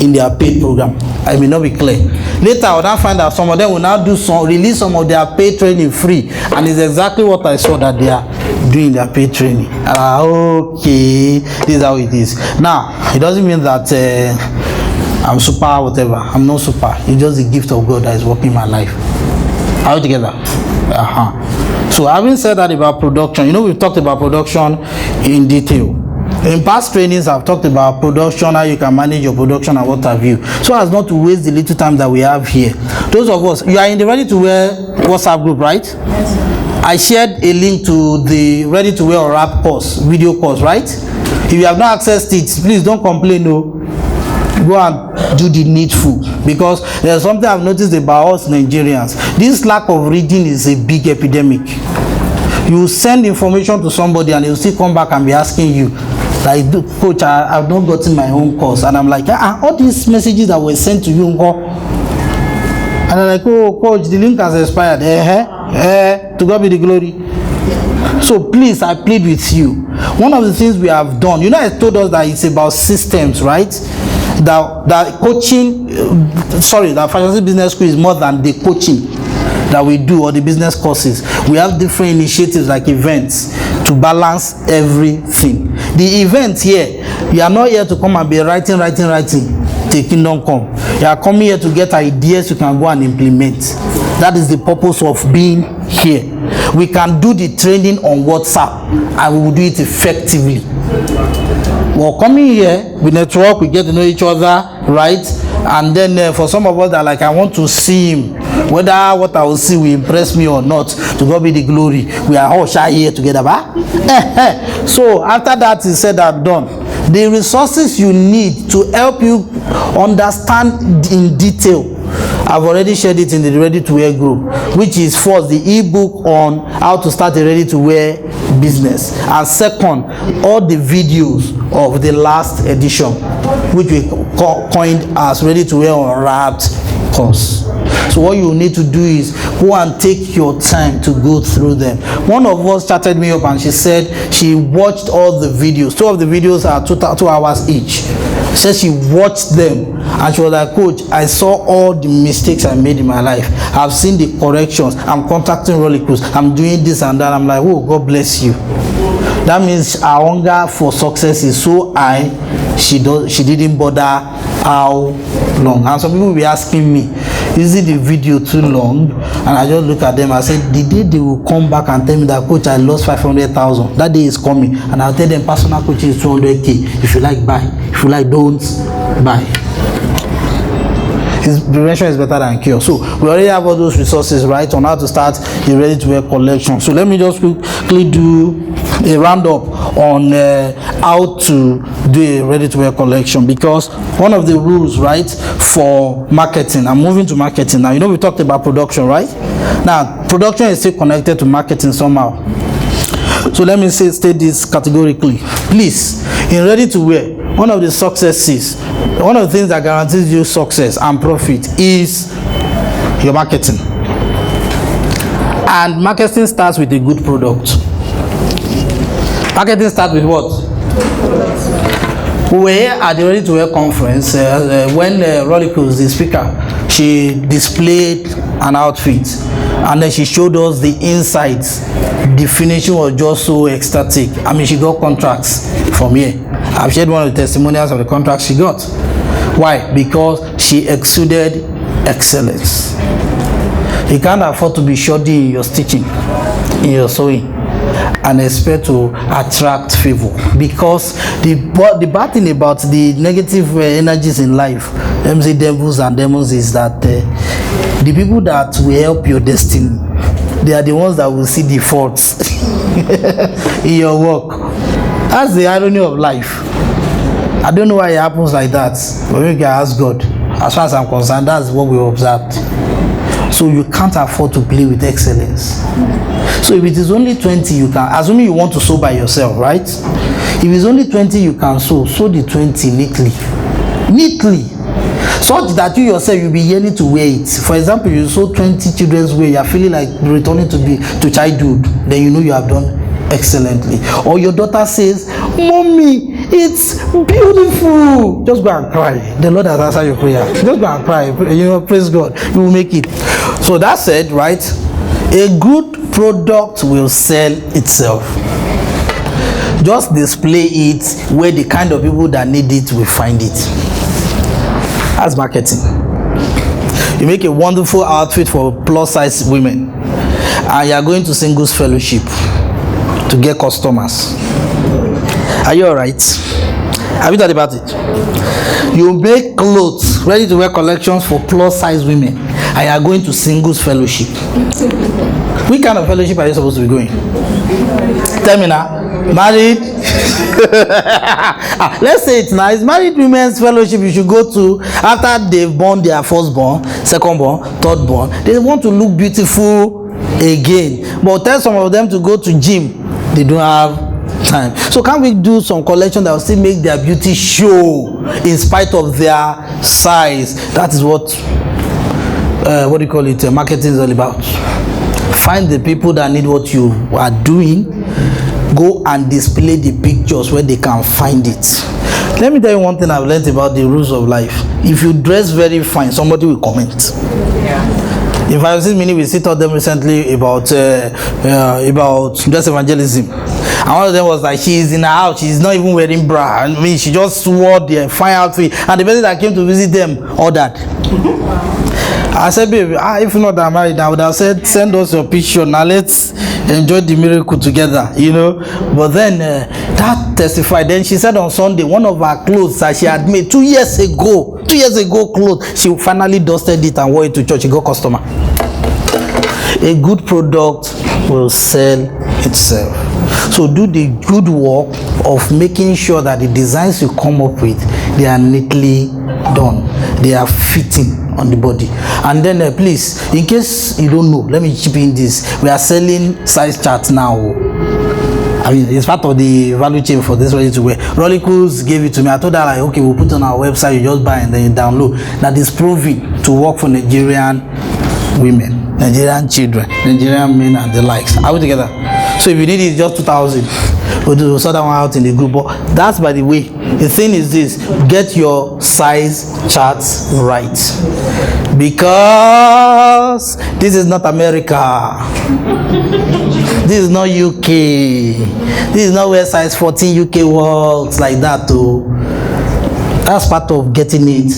in their paid program. I may not be clear. Later, I will now find out some of them will now release some of their paid training free, and it's exactly what I saw that they are doing their paid training. Okay, this is how it is. Now, it doesn't mean that I'm super whatever. I'm not super. It's just the gift of God that is working in my life. Are we together? So having said that about production, we've talked about production in detail. In past trainings, I've talked about production, how you can manage your production and what have you. So as not to waste the little time that we have here. Those of us, you are in the Ready to Wear WhatsApp group, right? Yes, sir. I shared a link to the Ready to Wear or Rap course, video course, right? If you have not accessed it, please don't complain, no. Go and do the needful, because there's something I've noticed about us Nigerians. This lack of reading is a big epidemic. You send information to somebody and they'll still come back and be asking you, like, Coach, I've not gotten my own course. And I'm like, all these messages that were sent to you, and I'm like, oh, Coach, the link has expired. To God be the glory. So please, I plead with you. One of the things we have done, you know, I told us that it's about systems, right? That coaching, that Fashion Business School is more than the coaching that we do or the business courses. We have different initiatives like events to balance everything. The event here, you are not here to come and be writing till kingdom come. You are coming here to get ideas you can go and implement. That is the purpose of being here. We can do the training on WhatsApp and we will do it effectively. We're coming here, we network, we get to know each other, right? And then for some of us that like, I want to see him, whether what I will see will impress me or not, to God be the glory. We are all shy here together, bah? So after that is said and done, the resources you need to help you understand in detail, I've already shared it in the ready to wear group, which is first the ebook on how to start a ready to wear business, and second, all the videos of the last edition, which we coined as ready to wear unwrapped course. So what you need to do is go and take your time to go through them. One of us chatted me up and she said she watched all the videos. Two of the videos are 2 hours each. Said she watched them and she was like, Coach, I saw all the mistakes I made in my life. I've seen the corrections. I'm contacting Laoye Curtis. I'm doing this and that. I'm like, oh, God bless you. That means our hunger for success is so high. She didn't bother how long. And some people will be asking me, is it the video too long? And I just look at them and say, the day they will come back and tell me that, Coach, I lost 500,000, that day is coming, and I'll tell them personal coaching is 200K. If you like, buy. If you like, don't buy. Prevention is better than cure. So we already have all those resources, right, on how to start the ready to wear collection. So let me just quickly do a roundup on how to do a ready to wear collection, because one of the rules, right, for marketing, I'm moving to marketing now. You know, we talked about production, right? Now production is still connected to marketing somehow. So let me state this categorically. Please, in ready to wear, one of the successes, one of the things that guarantees you success and profit is your marketing. And marketing starts with a good product. Marketing starts with what? We were here at the Ready to Wear conference when Laoye Curtis, the speaker, she displayed an outfit and then she showed us the insides. The finishing was just so ecstatic. I mean, she got contracts from here. I've shared one of the testimonials of the contracts she got. Why? Because she exuded excellence. You can't afford to be shoddy in your stitching, in your sewing, and expect to attract favor. Because the bad thing about the negative energies in life, MC devils and demons, is that the people that will help your destiny, they are the ones that will see the faults in your work. That's the irony of life. I don't know why it happens like that, but we can ask God. As far as I'm concerned, that's what we observed. So you can't afford to play with excellence. So if it is only 20, you can, assuming you want to sew by yourself, right? If it's only 20 you can sew the 20 neatly, such that you yourself you'll be yearning to wear it. For example, you sew 20 children's wear, you're feeling like returning to childhood, then you know you have done excellently. Or your daughter says, Mommy, it's beautiful. Just go and cry. The Lord has answered your prayer. Just go and cry. You know, praise God. You will make it. So that said, right, a good product will sell itself. Just display it where the kind of people that need it will find it. That's marketing. You make a wonderful outfit for plus size women, and you are going to singles fellowship to get customers. Are you all right? Have you thought about it? You make clothes, ready to wear collections for plus size women, and you are going to singles fellowship. Which kind of fellowship are you supposed to be going? Tell me now. Married? Let's say it's nice. Married women's fellowship you should go to after they've born their firstborn, secondborn, thirdborn. They want to look beautiful again. But tell some of them to go to gym. They don't have time. So can't we do some collection that will still make their beauty show in spite of their size? That is what do you call it? Marketing is all about. find the people that need what you are doing, go and display the pictures where they can find it. Let me tell you one thing I've learned about the rules of life. If you dress very fine, somebody will comment. In 5-6 minutes, we taught them recently about dress evangelism. And one of them was like, she's in her house, she's not even wearing bra. I mean, she just wore the fine outfit. And the person that came to visit them ordered. I said, baby, if not that married, I would have said, send us your picture. Now let's enjoy the miracle together, you know. But then that testified. Then she said on Sunday, one of her clothes that she had made 2 years ago clothes, she finally dusted it and wore it to church. She got customer. A good product will sell itself. So do the good work of making sure that the designs you come up with, they are neatly done. They are fitting on the body. And then please, in case you don't know, let me chip in this. We are selling size charts now. I mean, it's part of the value chain for this ready to wear. Rollicles gave it to me. I told her, like, okay, we'll put on our website, you just buy and then you download. That is proven to work for Nigerian women, Nigerian children, Nigerian men and the likes. Are we together? So if you need it, just 2,000. We'll sort that one out in the group. But that's by the way. The thing is this: get your size charts right, because this is not America. This is not UK. This is not where size 14 UK works like that too. That's part of getting it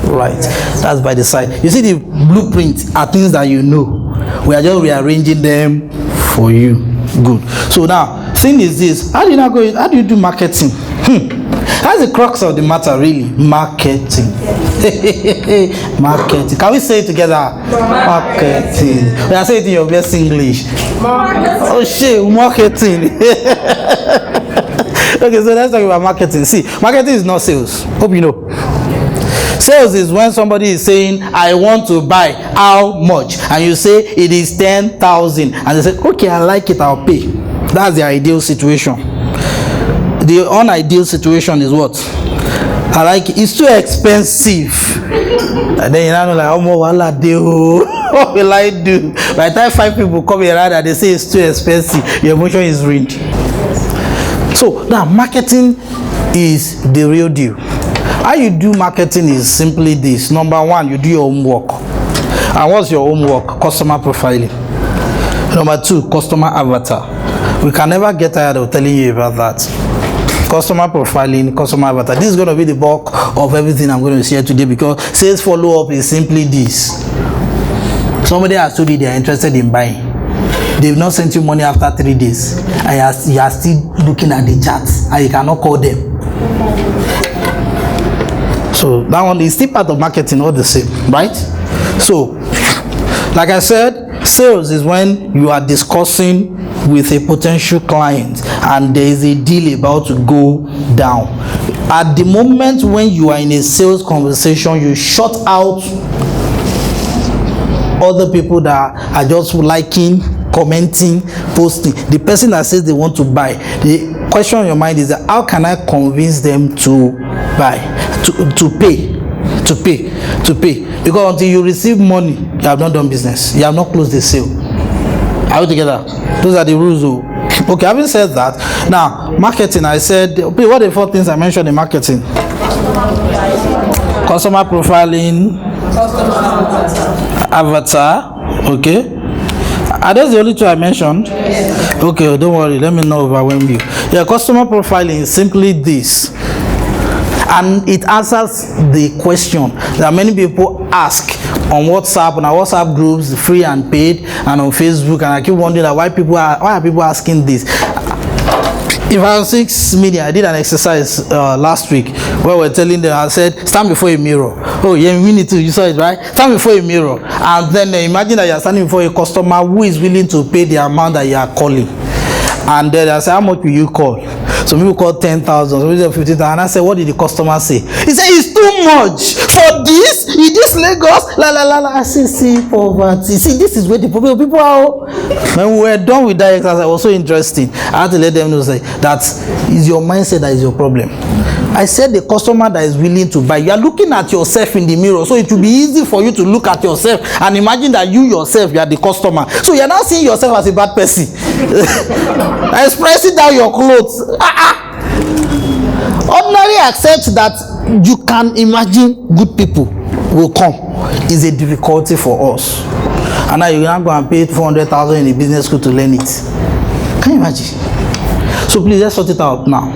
right. That's by the side. You see, the blueprint are things that you know. We are just rearranging them for you. Good. So now, thing is this: how do you do marketing? That's the crux of the matter, really. Marketing. Marketing. Can we say it together? Marketing. We are saying it in your best English. Marketing. Oh shit, marketing. Okay, so let's talk about marketing. See, marketing is not sales. Hope you know. Sales is when somebody is saying, I want to buy, how much? And you say it is 10,000. And they say, okay, I like it, I'll pay. That's the ideal situation. The unideal situation is what? I like it. It's too expensive. And then you know, like, oh, what will I do? By the time 5 people come around and they say it's too expensive, your emotion is ruined. So now marketing is the real deal. How you do marketing is simply this. Number one, you do your homework. And what's your homework? Customer profiling. Number 2, customer avatar. We can never get tired of telling you about that. Customer profiling, customer avatar. This is going to be the bulk of everything I'm going to share today, because sales follow-up is simply this. Somebody has told you they are interested in buying. They've not sent you money after 3 days. And you are still looking at the charts and you cannot call them. So that one is still part of marketing, all the same, right? So, like I said, sales is when you are discussing with a potential client and there is a deal about to go down. At the moment when you are in a sales conversation, you shut out other people that are just liking, commenting, posting. The person that says they want to buy, the question in your mind is that how can I convince them to buy, to pay? Because until you receive money, you have not done business. You have not closed the sale. Are we together? Those are the rules. Okay, having said that, now marketing, I said, what are the 4 things I mentioned in marketing? Customer profiling, avatar. Okay, are those the only 2 I mentioned? Okay, don't worry, let me not overwhelm you. Yeah, customer profiling is simply this, and it answers the question that many people ask on WhatsApp, on our WhatsApp groups, free and paid, and on Facebook. And I keep wondering why are people asking this. In 5-6 media, I did an exercise last week where we're telling them, I said, stand before a mirror. Oh yeah, we need to, you saw it, right? Stand before a mirror, and then imagine that you're standing before a customer who is willing to pay the amount that you are calling. And then I said, how much will you call? Some people call 10,000, some people 15,000. And I said, what did the customer say? He said, it's too much for this, in this Lagos, la la la la. I said, see, poverty. See, this is where the people are. When we were done with that exercise, it was so interesting. I had to let them know, say, that is your mindset that is your problem. I said the customer that is willing to buy. You are looking at yourself in the mirror, so it will be easy for you to look at yourself and imagine that you yourself, you are the customer. So you are not seeing yourself as a bad person. Expressing down your clothes. Ordinarily accept that you can imagine good people will come is a difficulty for us. And now you're not going to pay 400,000 in a business school to learn it. Can you imagine? So please, let's sort it out now.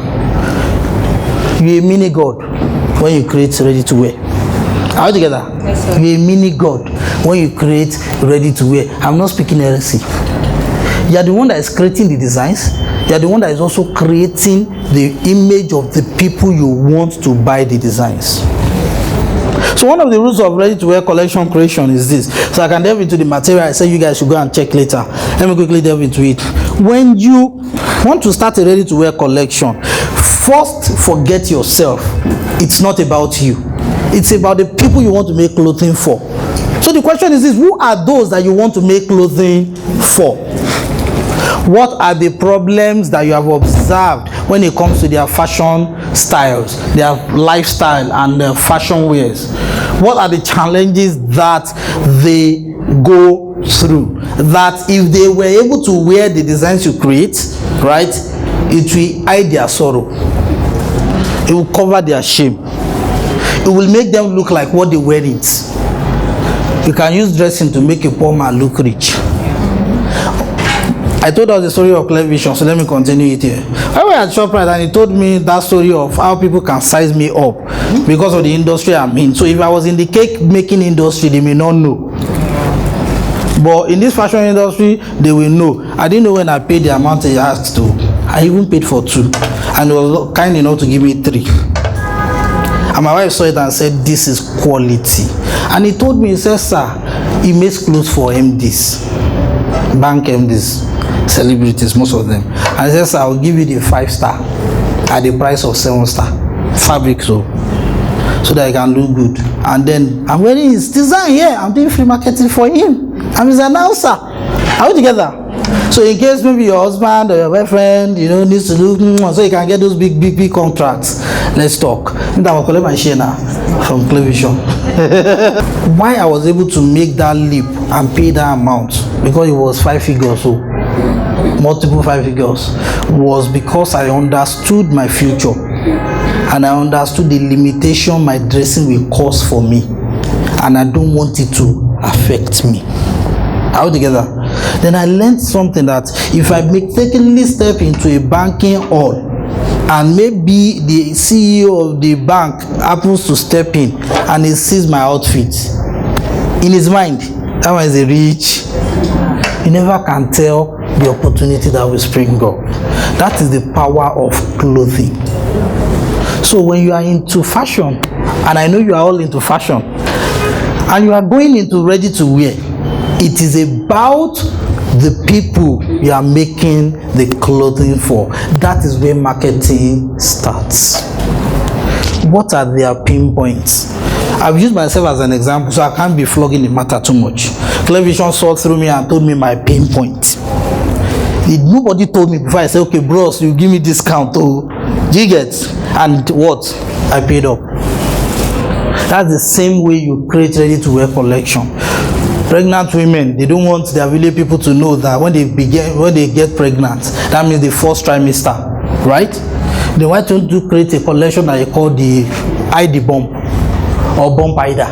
You're a mini God when you create ready to wear. Are we together? Yes, sir. You're a mini God when you create ready to wear. I'm not speaking heresy. You are the one that is creating the designs. You are the one that is also creating the image of the people you want to buy the designs. So one of the rules of ready-to-wear collection creation is this. So I can delve into the material. I said you guys should go and check later. Let me quickly delve into it. When you want to start a ready-to-wear collection, first forget yourself. It's not about you. It's about the people you want to make clothing for. So the question is this: who are those that you want to make clothing for? What are the problems that you have observed when it comes to their fashion styles, their lifestyle, and their fashion wears? What are the challenges that they go through? That if they were able to wear the designs you create, right, it will hide their sorrow. It will cover their shame. It will make them look like what they wear it. You can use dressing to make a poor man look rich. I told us the story of Clear Vision, so let me continue it here. I was at ShopRite and he told me that story of how people can size me up because of the industry I'm in. So if I was in the cake making industry, they may not know. But in this fashion industry, they will know. I didn't know when I paid the amount he asked to. I even paid for 2. And he was kind enough to give me 3. And my wife saw it and said, this is quality. And he told me, he said, sir, he makes clothes for MDs, bank MDs, celebrities, most of them. And he says, I will give you the 5-star at the price of 7-star fabric, so that I can look good. And then I'm wearing his design here. I'm doing free marketing for him. I'm his announcer. Are we together? So in case maybe your husband or your boyfriend, needs to look, so you can get those big contracts. Let's talk. I will collect my share now from Clevision. Why I was able to make that leap and pay that amount, because it was 5 figures, so multiple 5 figures, was because I understood my future and I understood the limitation my dressing will cause for me, and I don't want it to affect me. Are we together? Then I learned something, that if I mistakenly step into a banking hall and maybe the CEO of the bank happens to step in and he sees my outfit, in his mind, that one is a rich. You never can tell the opportunity that will spring up. That is the power of clothing. So when you are into fashion, and I know you are all into fashion, and you are going into ready to wear, it is about the people you are making the clothing for. That is where marketing starts. What are their pinpoints? I've used myself as an example, so I can't be flogging the matter too much. Clevision saw through me and told me my pinpoint. Nobody told me before. I said, okay, bros, you give me discount. Oh, you get? And what? I paid up. That's the same way you create ready-to-wear collection. Pregnant women, they don't want their village people to know that when they get pregnant, that means the first trimester, right? Then why don't you create a collection that you call the ID bump or bump either?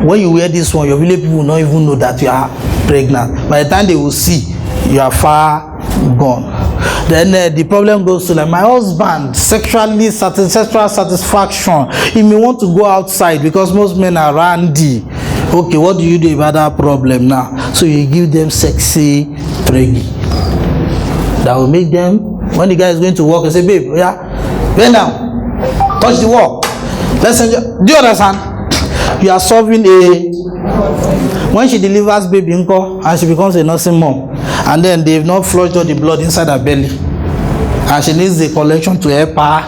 When you wear this one, your village people will not even know that you are pregnant. By the time they will see, you are far gone. Then the problem goes to, like, my husband, sexual satisfaction. He may want to go outside because most men are randy. Okay, what do you do about that problem now? So you give them sexy preggy. That will make them, when the guy is going to work, you say, babe, yeah, bend down, touch the wall. Let's enjoy. Do you understand? You are solving when she delivers baby and she becomes a nursing mom, and then they've not flushed all the blood inside her belly, and she needs the collection to help her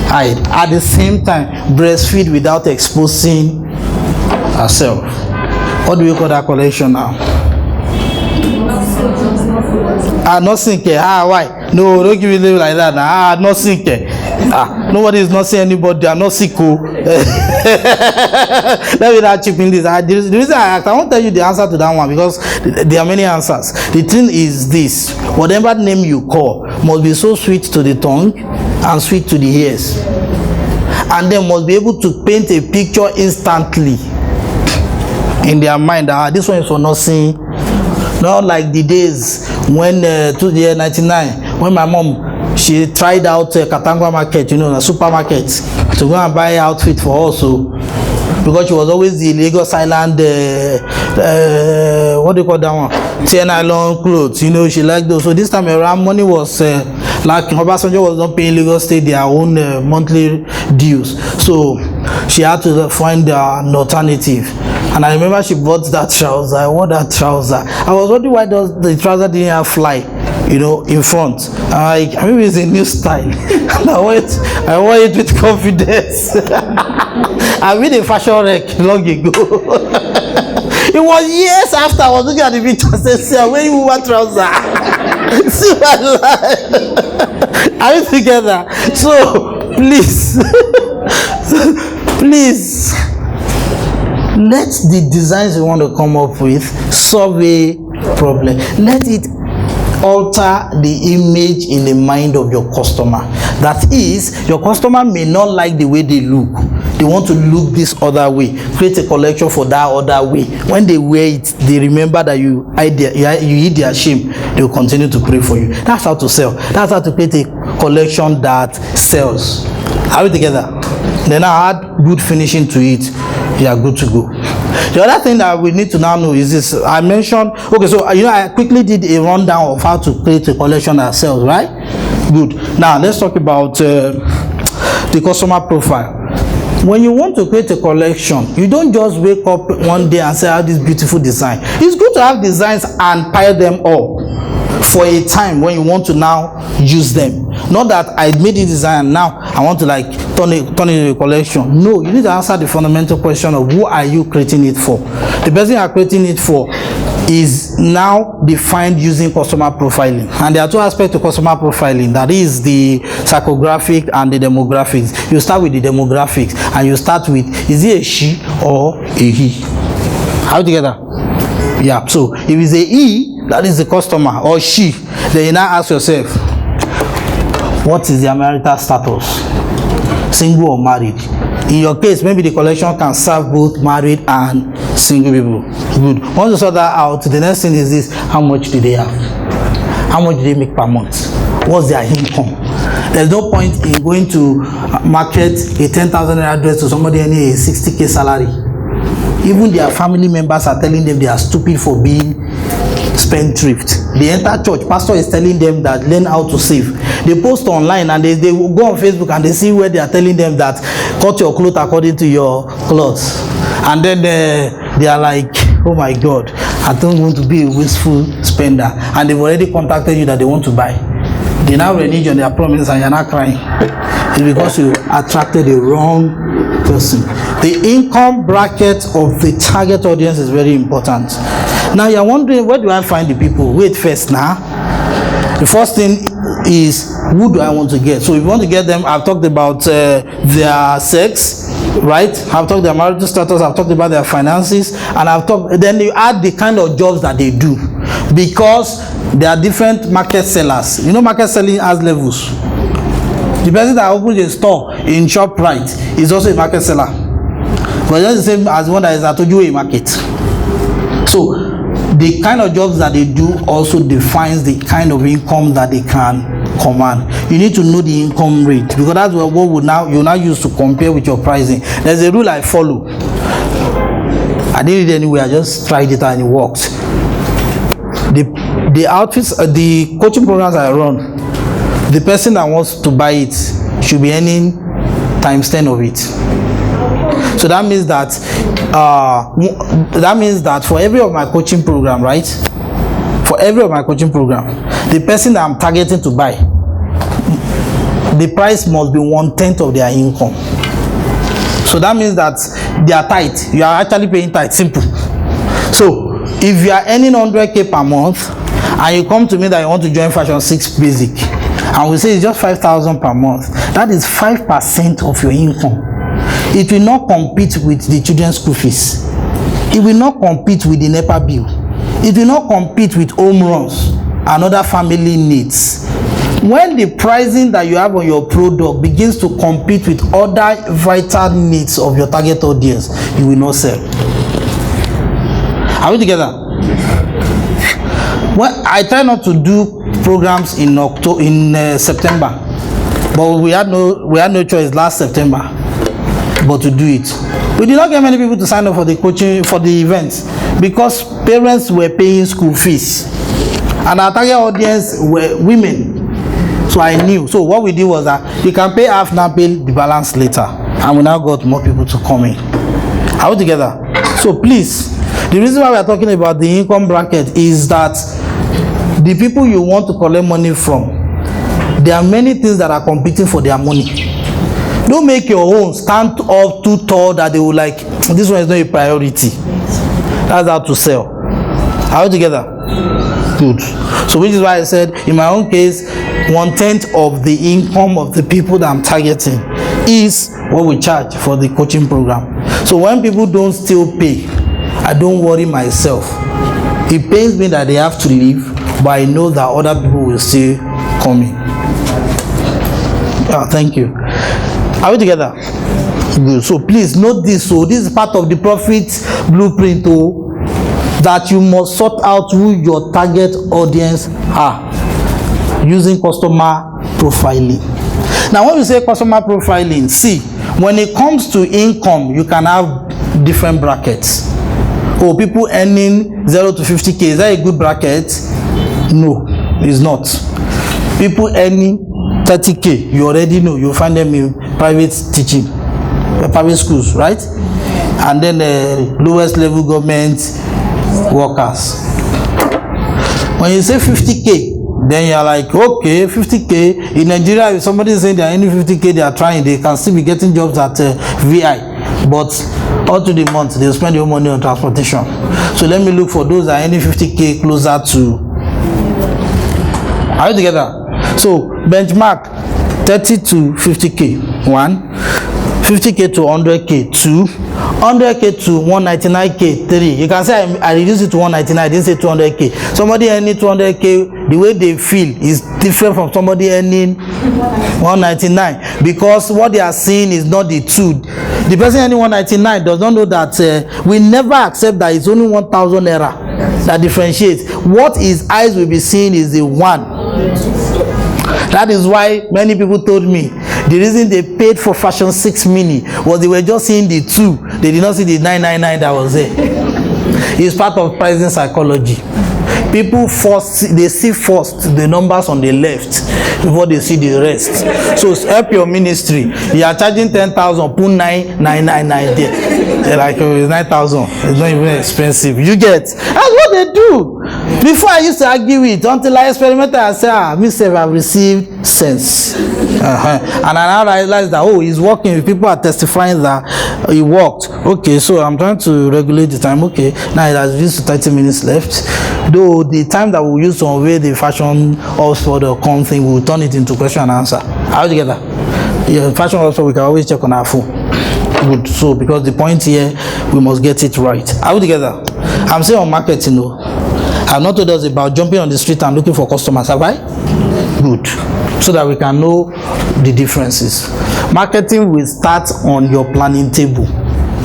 hide. At the same time, breastfeed without exposing herself. What do we call that collection now? Nursing care. Why? No, don't give me name like that now. Nursing care. Nobody is not seeing anybody. I'm not sick. Let me not chip in this. The reason I asked, I won't tell you the answer to that one because there are many answers. The thing is this: whatever name you call must be so sweet to the tongue and sweet to the ears, and they must be able to paint a picture instantly in their mind that this one is for nothing. Not like the days when 1999 when my mom she tried out Katangwa market, a supermarket, to go and buy outfit for us. So because she was always the Lagos Island what do you call that one, nylon clothes, she liked those. So this time around money was like Obasanjo was not paying Lagos State their own monthly dues, so she had to find an alternative. And I remember she bought that trouser. I wore that trouser. I was wondering why the trouser didn't have fly, in front. I maybe it's a new style. And I wore it with confidence. I made a fashion wreck long ago. It was years after I was looking at the picture and said, "See, I'm wearing woman trouser." See my life. Are we together? So please, please. Let the designs you want to come up with solve a problem. Let it alter the image in the mind of your customer. That is, your customer may not like the way they look. They want to look this other way. Create a collection for that other way. When they wear it, they remember that you eat their shame. They will continue to pray for you. That's how to sell. That's how to create a collection that sells. Are we together? Then I add good finishing to it. You are good to go. The other thing that we need to now know is this. I mentioned, okay, so I quickly did a rundown of how to create a collection that sells, right? Good. Now let's talk about the customer profile. When you want to create a collection, you don't just wake up one day and say, "I have this beautiful design." It's good to have designs and pile them up for a time when you want to now use them. Not that I made the design and now I want to turn it into a collection. No, you need to answer the fundamental question of who are you creating it for. The person you are creating it for is now defined using customer profiling. And there are two aspects to customer profiling. That is the psychographic and the demographics. You start with the demographics and you start with, is it a she or a he? How together? Yeah, so if it's a he, that is the customer, or she, then you now ask yourself, what is their marital status? Single or married? In your case, maybe the collection can serve both married and single people. Good. Once you sort that out, the next thing is this: how much do they have? How much do they make per month? What's their income? There's no point in going to market a 10,000 naira dress to somebody earning a 60k salary. Even their family members are telling them they are stupid for being spendthrift. They enter church, pastor is telling them that learn how to save. They post online and they go on Facebook and they see where they are telling them that cut your clothes according to your clothes. And then they are like, oh my God, I don't want to be a wasteful spender. And they've already contacted you that they want to buy. They now renege on their promise and you're not crying. It's because you attracted the wrong person. The income bracket of the target audience is very important. Now you're wondering, where do I find the people? Wait first now. The first thing is, who do I want to get? So if you want to get them, I've talked about their sex, right? I've talked their marital status, I've talked about their finances, and then you add the kind of jobs that they do. Because there are different market sellers. Market selling has levels. The person that opens a store in ShopRite is also a market seller. But just the same as one that is at Ojuwe market. So the kind of jobs that they do also defines the kind of income that they can command. You need to know the income rate, because that's what you now use to compare with your pricing. There's a rule I follow. I didn't read it anywhere, I just tried it and it worked. The outfits, the coaching programs I run, the person that wants to buy it should be earning times 10 of it. So that means that for every of my coaching program, right? For every of my coaching program, the person that I'm targeting to buy, the price must be 1/10 of their income. So that means that they are tight. You are actually paying tight. Simple. So if you are earning 100k per month and you come to me that you want to join Fashion 6 Basic, and we say it's just 5,000 per month, That is 5% of your income. It will not compete with the children's school fees. It will not compete with the NEPA bill. It will not compete with home runs and other family needs. When the pricing that you have on your product begins to compete with other vital needs of your target audience, you will not sell. Are we together? Well, I try not to do programs in September, but we had no choice last September but to do it. We did not get many people to sign up for the coaching, for the events, because parents were paying school fees and our target audience were women. So I knew. So what we did was that you can pay half now, pay the balance later, and we now got more people to come in. Are we together? So please, the reason why we are talking about the income bracket is that the people you want to collect money from, there are many things that are competing for their money. Don't make your own stand up too tall that they will like, this one is not a priority. That's how to sell. Are we together? Good. So which is why I said, in my own case, 1/10 of the income of the people that I'm targeting is what we charge for the coaching program. So when people don't still pay, I don't worry myself. It pains me that they have to leave, but I know that other people will still come in. Thank you. Are we together? Good. So please note this. So this is part of the profit blueprint, that you must sort out who your target audience are using customer profiling. Now when we say customer profiling, see, when it comes to income, you can have different brackets. People earning 0 to 50k, is that a good bracket? No, it's not. People earning 30k, you already know, you'll find them in private teaching, private schools, right? And then the lowest level government workers. When you say 50k, then you're like, okay, 50k. In Nigeria, if somebody is saying they are earning 50k, they are trying, they can still be getting jobs at VI. But all through the month, they'll spend your money on transportation. So let me look for those that are earning 50k closer to. Are you together? So benchmark 30 to 50k, 1, 50k to 100k, 2, 100k to 199k, 3. You can say I reduced it to 199, I didn't say 200k. Somebody earning 200k, the way they feel is different from somebody earning 199, because what they are seeing is not the truth. The person earning 199 does not know that we never accept that it's only 1,000 naira that differentiates. What his eyes will be seeing is the 1. That is why many people told me the reason they paid for Fashion 6 Mini was they were just seeing the 2. They did not see the 999 that was there. It's part of pricing psychology. People they see first the numbers on the left before they see the rest. So help your ministry. You are charging 10,000, put 9,999 there. They're like, oh, it's 9,000. It's not even expensive. You get? That's what they do. Before I used to argue it until I experimented. I said, myself, I've received sense. And I now realized that, it's working. People are testifying that it worked. Okay, so I'm trying to regulate the time. Okay, now it has reached 30 minutes left. Though the time that we use to unveil the fashion Oxford or com thing, we'll turn it into question and answer. Are we together? Yeah, fashion Oxford, we can always check on our phone. Good. So because the point here, we must get it right. Are we together? I'm saying on marketing, I've not told us about jumping on the street and looking for customers, have I? Good. So that we can know the differences. Marketing will start on your planning table.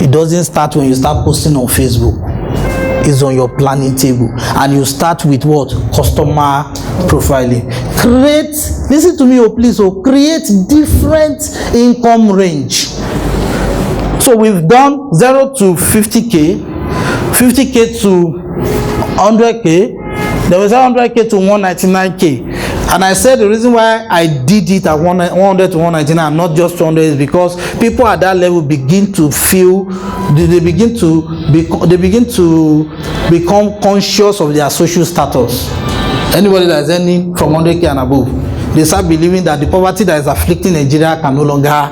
It doesn't start when you start posting on Facebook. It's on your planning table. And you start with what? Customer profiling. Listen to me, please, create different income range. So we've done 0 to 50k, 50k to 100k, there was 100k to 199k. And I said the reason why I did it at 100 to 199 and not just 200 is because people at that level begin to feel, they begin to become conscious of their social status. Anybody that is earning from 100k and above, they start believing that the poverty that is afflicting Nigeria can no longer.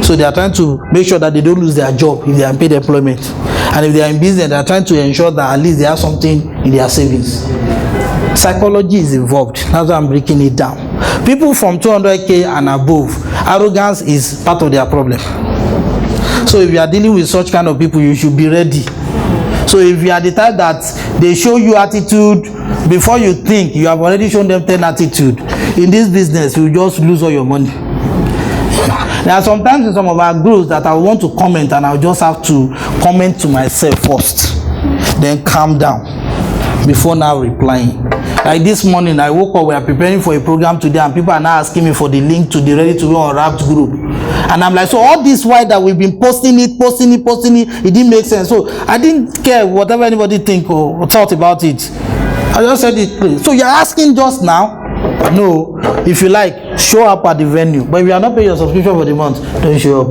So they are trying to make sure that they don't lose their job if they are in paid employment. And if they are in business, they are trying to ensure that at least they have something in their savings. Psychology is involved. That's why I'm breaking it down. People from 200k and above Arrogance is part of their problem. So if you are dealing with such kind of people, you should be ready. So if you are the type that they show you attitude before you think, you have already shown them 10 attitude. In this business, you just lose all your money. There are sometimes in some of our groups that I want to comment and I'll just have to comment to myself first, then calm down before now replying. Like this morning, I woke up, we are preparing for a program today, and people are now asking me for the link to the Ready to Go Unwrapped group. And I'm like, so all this while that we've been posting it, it didn't make sense. So I didn't care whatever anybody think or thought about it. I just said it. So you're asking just now? No. If you like, show up at the venue. But if you are not paying your subscription for the month, don't show up.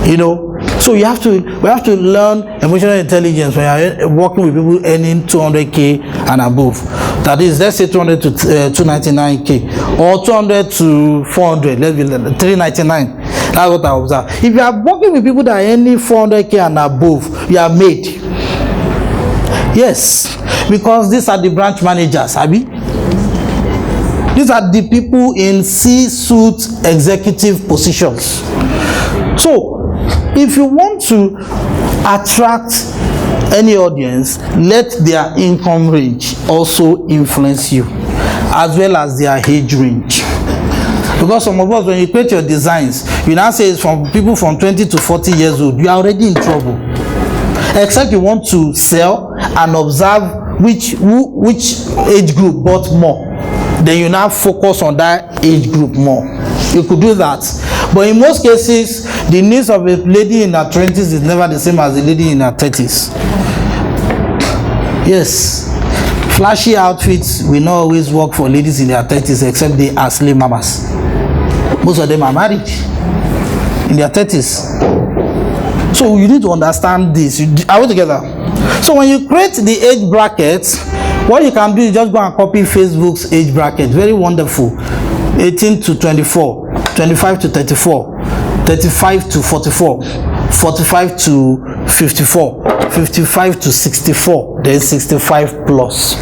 You know. So we have to learn emotional intelligence when you're working with people earning 200k and above. That is, let's say 200 to 299k or 200 to 400. Let's be 399. That's what I observe. If you are working with people that are earning 400k and above, you are made. Yes, because these are the branch managers, Abi. These are the people in C-suite executive positions. So if you want to attract any audience, let their income range also influence you, as well as their age range. Because some of us, when you create your designs, you now say it's from people from 20 to 40 years old, you are already in trouble. Except you want to sell and observe which age group bought more. Then you now focus on that age group more. You could do that. But in most cases, the needs of a lady in her 20s is never the same as a lady in her 30s. Yes, flashy outfits will not always work for ladies in their 30s, except they are slave mamas. Most of them are married in their 30s. So you need to understand this. Are we together? So when you create the age brackets, what you can do is just go and copy Facebook's age bracket. Very wonderful. 18 to 24, 25 to 34, 35 to 44, 45 to 54, 55 to 64, then 65 plus.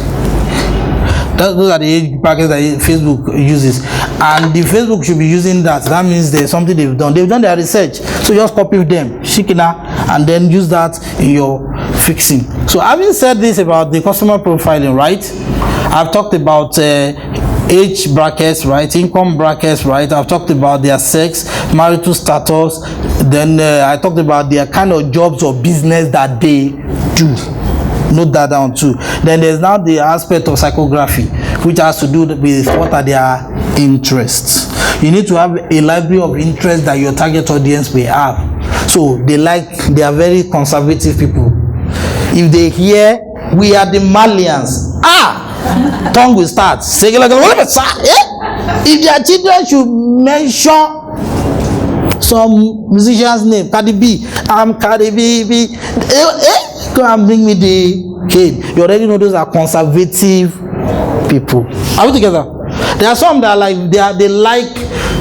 Those are the age brackets that Facebook uses, and the Facebook should be using that. That means there's something they've done. They've done their research, so just copy them, Shikina, and then use that in your fixing. So having said this about the customer profiling, right? I've talked about age brackets, right? Income brackets, right? I've talked about their sex, marital status. Then I talked about their kind of jobs or business that they do. Note that down too. Then there's now the aspect of psychography, which has to do with what are their interests. You need to have a library of interests that your target audience may have. So they are very conservative people. If they hear we are the Malians, tongue will start. If their children should mention some musician's name, Cardi B, I'm Cardi B, go and bring me the kid. You already know those are conservative people. Are we together? There are some that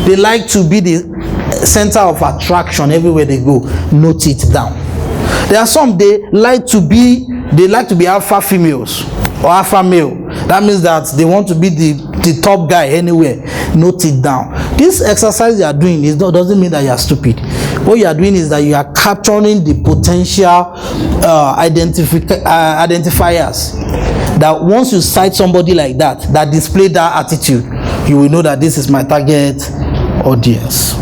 they like to be the center of attraction everywhere they go. Note it down. There are some they like to be alpha females or alpha male. That means that they want to be the top guy anywhere. Note it down. This exercise you are doing doesn't mean that you are stupid. What you are doing is that you are capturing the potential identifiers. That once you cite somebody like that display that attitude, you will know that this is my target audience.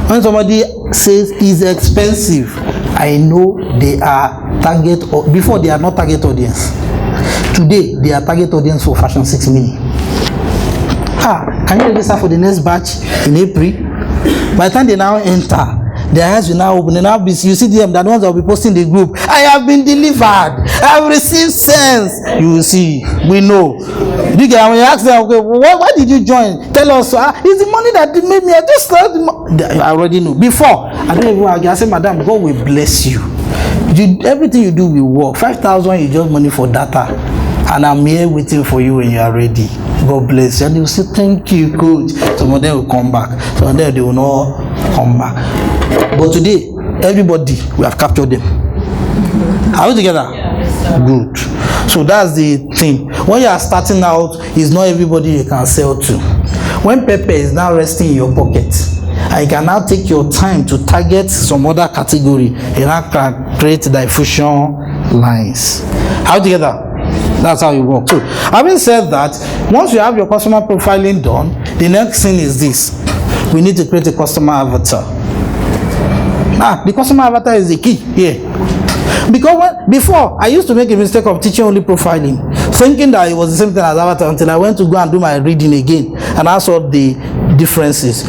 When somebody says it's expensive, I know they are target, or before they are not target audience. Today they are target audience for Fashion 6 Mini. Can you register for the next batch in April? By the time they now enter, their eyes will now open. You see them, that ones that will be posting the group. I have been delivered. I have received sense. You will see. We know. When you ask them, okay, why did you join? Tell us. It's the money that made me. I just thought. I already know. Before, I don't even. I say, Madam, God will bless you. Everything you do will work. 5,000 is just money for data, and I'm here waiting for you when you are ready. God bless you. And they will say, thank you, coach. Some of them will come back. Some of them they will not come back. But today, everybody, we have captured them. Are we together? Yeah. Good. So that's the thing. When you are starting out, it's not everybody you can sell to. When pepper is now resting in your pocket, and you can now take your time to target some other category, you now can create diffusion lines. How together? That's how it works. So, having said that, once you have your customer profiling done, the next thing is this: we need to create a customer avatar. The customer avatar is the key here. Because before, I used to make a mistake of teaching only profiling, thinking that it was the same thing as avatar, until I went to go and do my reading again, and I saw the differences.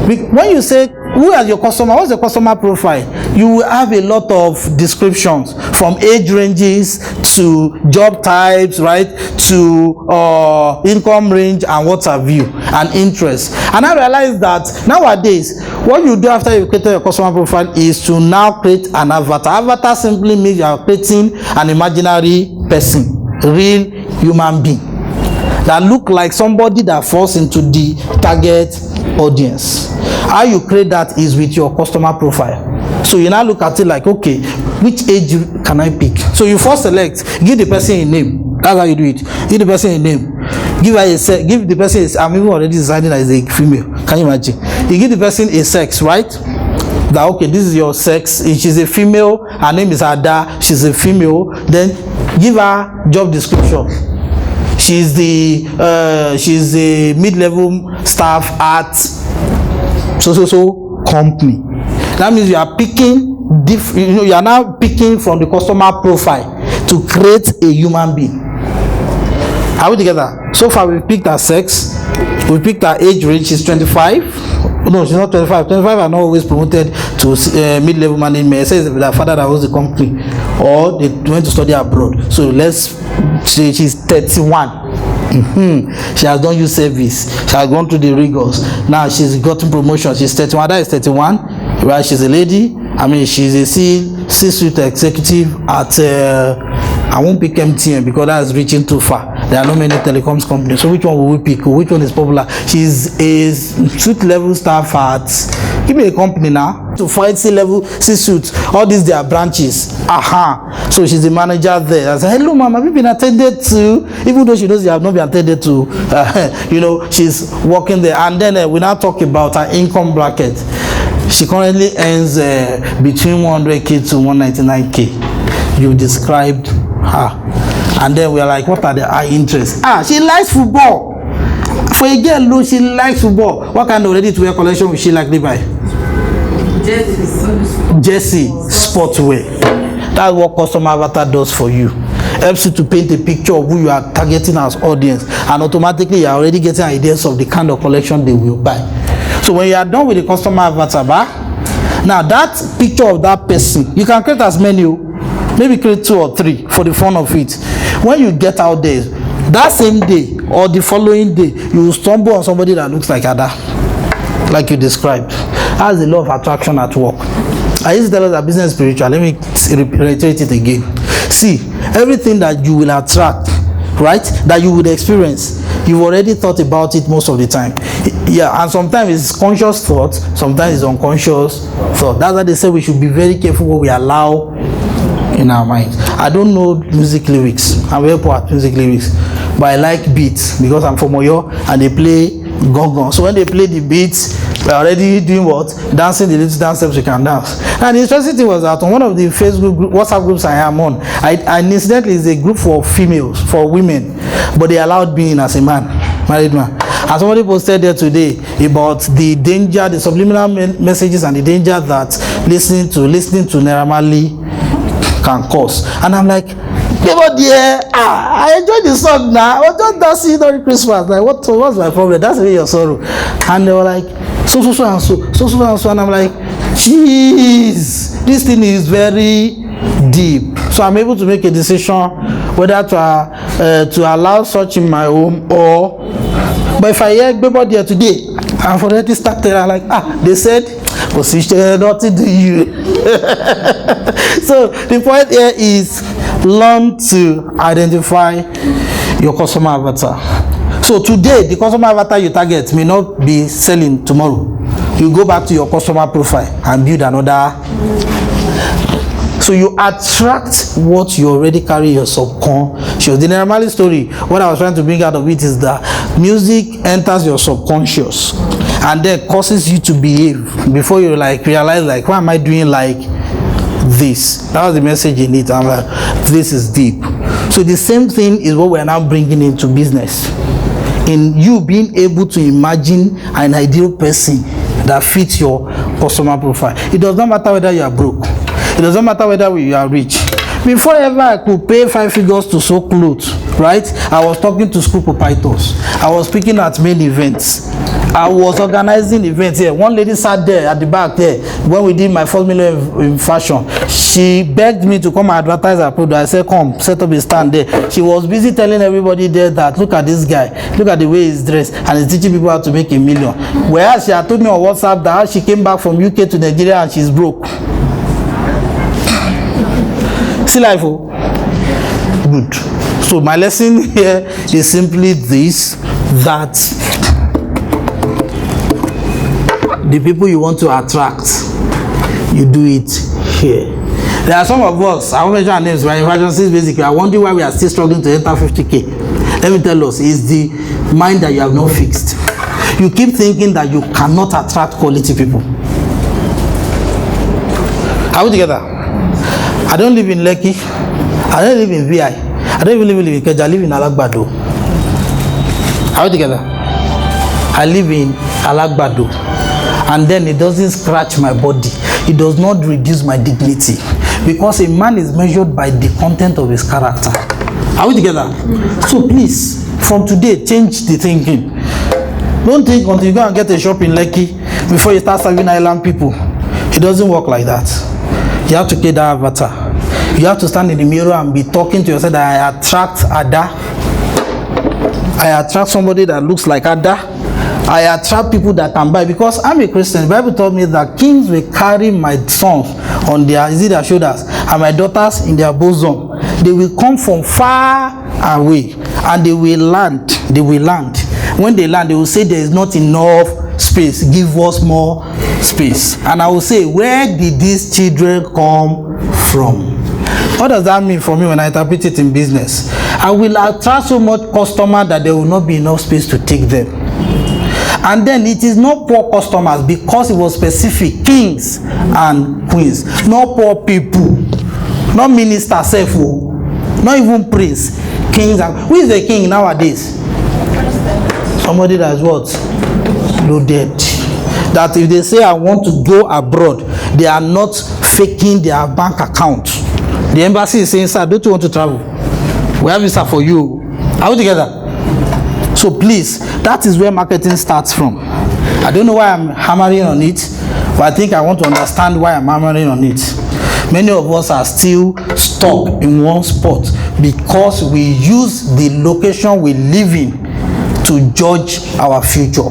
When you say, who is your customer, what's the customer profile, you will have a lot of descriptions, from age ranges to job types, right, to income range and what have you, and interest. And I realized that nowadays, what you do after you created your customer profile is to now create an avatar. Avatar simply means you are creating an imaginary person, real human being, that look like somebody that falls into the target audience. How you create that is with your customer profile. So you now look at it like, okay, which age can I pick? So you first select, give the person a name. That's how you do it. Give the person a name. Give the person a, I'm even already deciding that it's a female. Can you imagine? You give the person a sex, right? That, okay, this is your sex. She's a female. Her name is Ada. She's a female. Then give her job description. She's the mid-level staff at so company. That means you are picking you are now picking from the customer profile to create a human being. Are we together? So far we picked her sex, we picked her age range. She's 25. No, she's not 25. 25 are not always promoted to mid-level management. It says the father that owns the company, or they went to study abroad. So let's say she's 31. She has done youth service. She has gone through the rigors. Now she's gotten promotion. She's 31. That is 31. Right? She's a lady. I mean, she's a C-suite executive at I won't pick MTN because that's reaching too far. There are not many telecoms companies. So which one will we pick? Which one is popular? She's a suite level staff at, give me a company now, to find C-level, C-suite. All these, their branches. So she's the manager there. I said, hello ma'am, have you been attended to? Even though she knows you have not been attended to, she's working there. And then we now talk about her income bracket. She currently earns between 100K to 199K. You described her. And then we are like, what are the high interests? She likes football. For a girl, she likes football. What kind of ready-to-wear collection would she likely buy? Jersey, sportswear. That's what customer avatar does for you. Helps you to paint a picture of who you are targeting as audience, and automatically you are already getting ideas of the kind of collection they will buy. So when you are done with the customer avatar, now that picture of that person, you can create as many, maybe create 2 or 3 for the fun of it. When you get out there, that same day or the following day, you will stumble on somebody that looks like Ada, like you described. That's the law of attraction at work. I used to tell us that business is spiritual. Let me reiterate it again. See, everything that you will attract, right, that you would experience, you've already thought about it most of the time. Yeah, and sometimes it's conscious thought, sometimes it's unconscious thought. That's why they say we should be very careful what we allow in our minds. I don't know music lyrics. I'm very poor at music lyrics, but I like beats because I'm from Oyo and they play gong. So when they play the beats, we're already doing what? Dancing the little dance steps you can dance. And the interesting thing was that on one of the Facebook WhatsApp groups I am on, and incidentally it's a group for females, for women, but they allowed me in as a man, married man. And somebody posted there today about the danger, the subliminal messages and the danger that listening to Naira Marley can cause. And I'm like, I enjoyed the song now. I was just dancing during Christmas. Like, what's my problem? That's really your sorrow. And they were like, so and so. And I'm like, jeez, this thing is very deep. So I'm able to make a decision whether to allow such in my home or. But if I hear everybody here today, I've already started. I'm like, they said, position nothing to you. So the point here is learn to identify your customer avatar. So today, the customer avatar you target may not be selling tomorrow. You go back to your customer profile and build another. So you attract what you already carry in your subconscious. The Naira Marley story, what I was trying to bring out of it is that Music enters your subconscious and then causes you to behave before you like realize like, why am I doing like this? That was the message in it. I'm like, this is deep. So the same thing is what we're now bringing into business. In you being able to imagine an ideal person that fits your customer profile. It does not matter whether you are broke. It doesn't matter whether you are rich. Before ever I could pay 5 figures to sew clothes, right? I was talking to school proprietors. I was speaking at main events. I was organizing events here. One lady sat there at the back there when we did my first million in fashion. She begged me to come and advertise her product. I said, come, set up a stand there. She was busy telling everybody there that, look at this guy, look at the way he's dressed, and he's teaching people how to make $1 million. Whereas she had told me on WhatsApp that she came back from UK to Nigeria and she's broke. See life, oh? Good. So my lesson here is simply this, that the people you want to attract, you do it here. There are some of us, I won't mention our names, right? Emergencies basically. I wonder why we are still struggling to enter 50K. Let me tell us, it's the mind that you have not fixed. You keep thinking that you cannot attract quality people. Are we together? I don't live in Lekki. I don't live in VI. I don't even live in Keja. I live in Alagbado. Are we together? I live in Alagbado. And then it doesn't scratch my body. It does not reduce my dignity. Because a man is measured by the content of his character. Are we together? So please, from today, change the thinking. Don't think until you go and get a shop in Lekki before you start serving island people. It doesn't work like that. You have to create that avatar. You have to stand in the mirror and be talking to yourself that I attract Ada. I attract somebody that looks like Ada. I attract people that can buy, because I'm a Christian. The Bible told me that kings will carry my sons on their shoulders and my daughters in their bosom. They will come from far away and they will land. They will land. When they land, they will say there is not enough space. Give us more space. And I will say, where did these children come from? What does that mean for me when I interpret it in business? I will attract so much customer that there will not be enough space to take them. And then it is not poor customers, because it was specific, kings and queens, not poor people, not minister self, not even prince, kings and who is the king nowadays? Somebody that is what? Loaded. That if they say I want to go abroad, they are not faking their bank account. The embassy is saying, sir, don't you want to travel? We have visa for you. Are we together? So please, that is where marketing starts from. I don't know why I'm hammering on it, but I think I want to understand why I'm hammering on it. Many of us are still stuck in one spot because we use the location we live in to judge our future,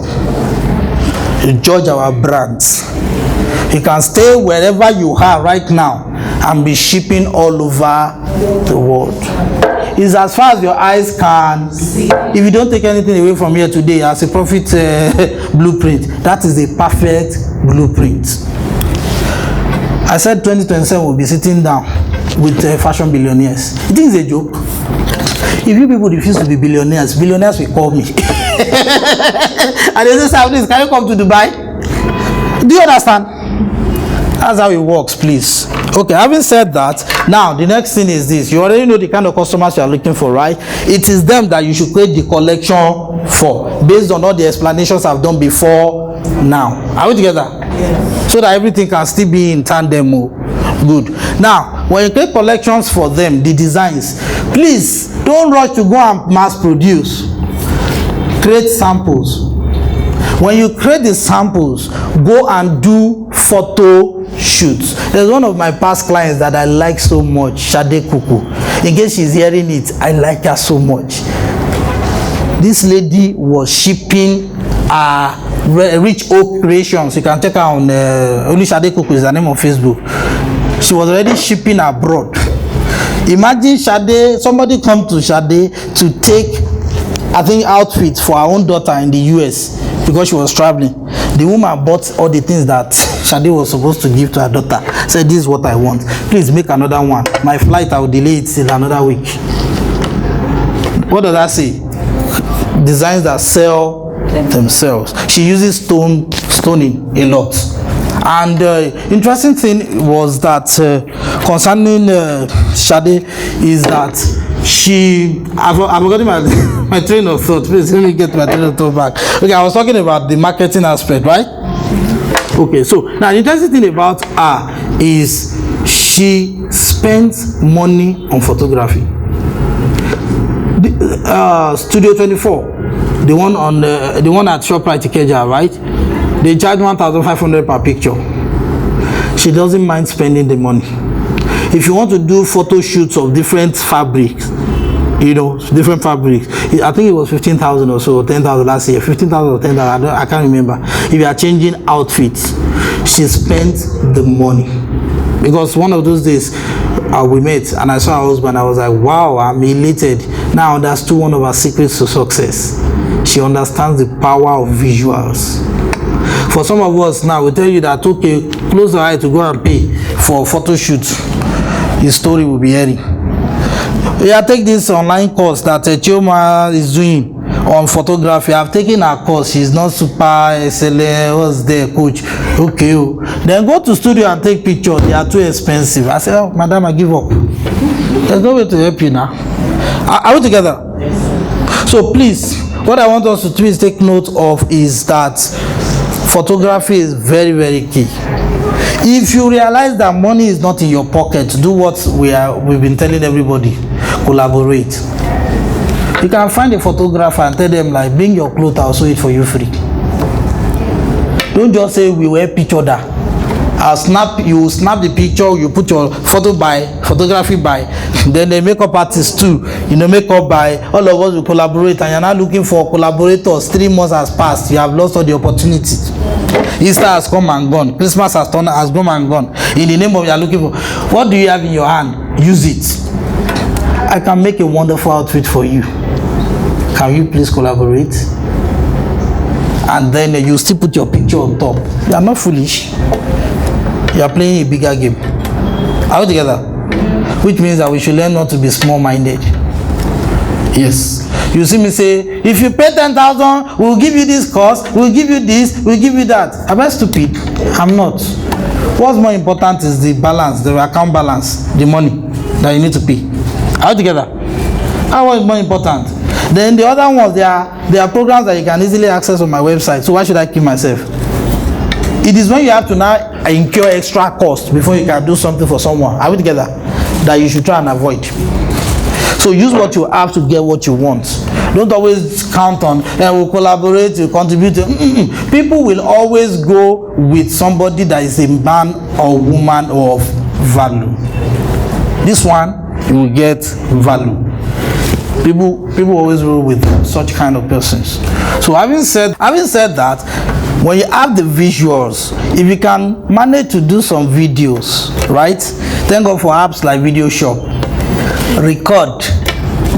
to judge our brands. You can stay wherever you are right now and be shipping all over the world. It's as far as your eyes can see. If you don't take anything away from here today as a profit blueprint, that is a perfect blueprint. I said 2027 will be sitting down with fashion billionaires. You think it's a joke? If you people refuse to be billionaires, billionaires will call me. And they say, "Sir, please, can you come to Dubai?" Do you understand? That's how it works, please. Okay, having said that, now the next thing is this. You already know the kind of customers you are looking for, right? It is them that you should create the collection for, based on all the explanations I've done before now. Are we together? Yes. So that everything can still be in tandem. Good. Now, when you create collections for them, the designs, please don't rush to go and mass produce. Create samples. When you create the samples, go and do photo shoots. There's one of my past clients that I like so much, Shade Kuku. In case she's hearing it, I like her so much. This lady was shipping Rich Oak Creations. You can check her on only Shade Kuku is the name of Facebook. She was already shipping abroad. Imagine Shade, somebody come to Shade to take, I think, outfits for her own daughter in the US because she was traveling. The woman bought all the things that Shade was supposed to give to her daughter. Said, this is what I want. Please make another one. My flight, I will delay it till another week. What does that say? designs that sell themselves. She uses stoning a lot. And interesting thing was that concerning Sade is that I've forgotten my train of thought. Please let me get my train of thought back. Okay, I was talking about the marketing aspect, right? Okay, so now the interesting thing about her is she spends money on photography. Studio 24, the one at ShopRite Ikeja, right? They charge 1,500 per picture. She doesn't mind spending the money. If you want to do photo shoots of different fabrics, different fabrics, I think it was 15,000 or so, 10,000 last year, 15,000 or 10,000, I can't remember. If you are changing outfits, she spends the money. Because one of those days we met and I saw her husband, I was like, wow, I'm elated. Now I understood one of her secrets to success. She understands the power of visuals. For some of us now, we tell you that, okay, close your eye to go and pay for a photo shoot. His story will be hearing. Yeah, take this online course that Chioma is doing on photography. I've taken her course. She's not super excellent. What's there, coach? Okay. Then go to studio and take pictures. They are too expensive. I said, oh, madam, I give up. There's no way to help you now. Are we together? Yes. So please, what I want us to please take note of is that photography is very, very key. If you realize that money is not in your pocket, do what we've been telling everybody: collaborate. You can find a photographer and tell them, like, bring your clothes, I'll sew it for you free. Don't just say we wear picture that. You snap the picture, you put your photography by, then the makeup artist too, makeup by, all of us will collaborate, and you're not looking for collaborators. 3 months has passed, you have lost all the opportunities. Easter has come and gone, Christmas has come and gone. In the name of you're looking for, what do you have in your hand? Use it. I can make a wonderful outfit for you. Can you please collaborate? And then you still put your picture on top. You are not foolish. You are playing a bigger game. Are we together? Which means that we should learn not to be small-minded. Yes. You see me say, if you pay 10,000, we'll give you this course, we'll give you this, we'll give you that. Am I stupid? I'm not. What's more important is the balance, the account balance, the money that you need to pay. Are we together? What is more important? Then the other ones, there are programs that you can easily access on my website. So why should I keep myself? It is when you have to now incur extra cost before you can do something for someone. Are we together? That you should try and avoid. So use what you have to get what you want. Don't always count on, we'll collaborate, we'll contribute. People will always go with somebody that is a man or woman of value. This one, you will get value. People always roll with such kind of persons. So having said that, when you have the visuals, if you can manage to do some videos, right? Thank God for apps like Video Shop. Record.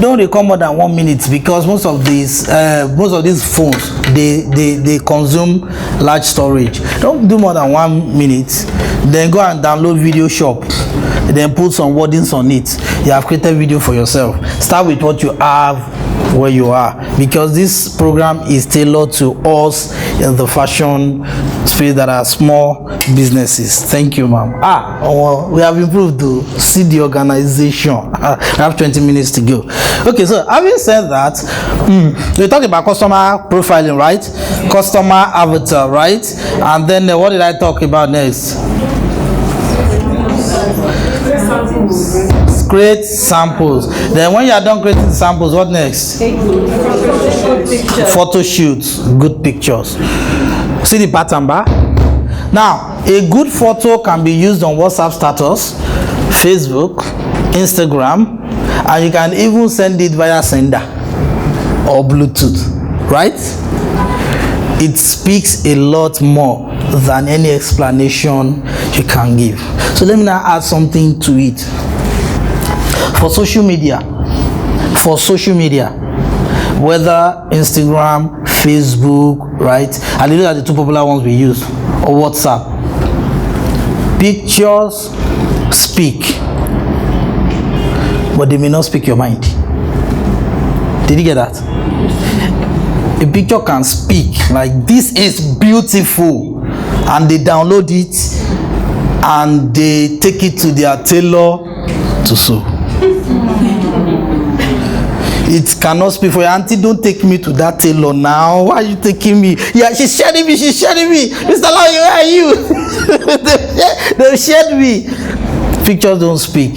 Don't record more than 1 minute, because most of these phones they consume large storage. Don't do more than 1 minute. Then go and download Video Shop. Then put some wordings on it. You have created video for yourself. Start with what you have where you are, because this program is tailored to us in the fashion space that are small businesses. Thank you, ma'am. We have improved to see the organization. I have 20 minutes to go. Okay, so having said that, we talked about customer profiling, right? Customer avatar, right? And then what did I talk about next? Create samples. Then when you are done creating samples, what next? Photo shoots, good pictures. See the pattern bar? Now, a good photo can be used on WhatsApp status, Facebook, Instagram, and you can even send it via sender or Bluetooth, right? It speaks a lot more than any explanation you can give. So let me now add something to it. For social media, whether Instagram, Facebook, right? And these are the two popular ones we use, or WhatsApp. Pictures speak, but they may not speak your mind. Did you get that? A picture can speak, like this is beautiful, and they download it and they take it to their tailor to sew. It cannot speak for your auntie. Don't take me to that tailor now. Why are you taking me? Yeah, she's sharing me. Mr. Laoye, where are you? They shared me. Pictures don't speak.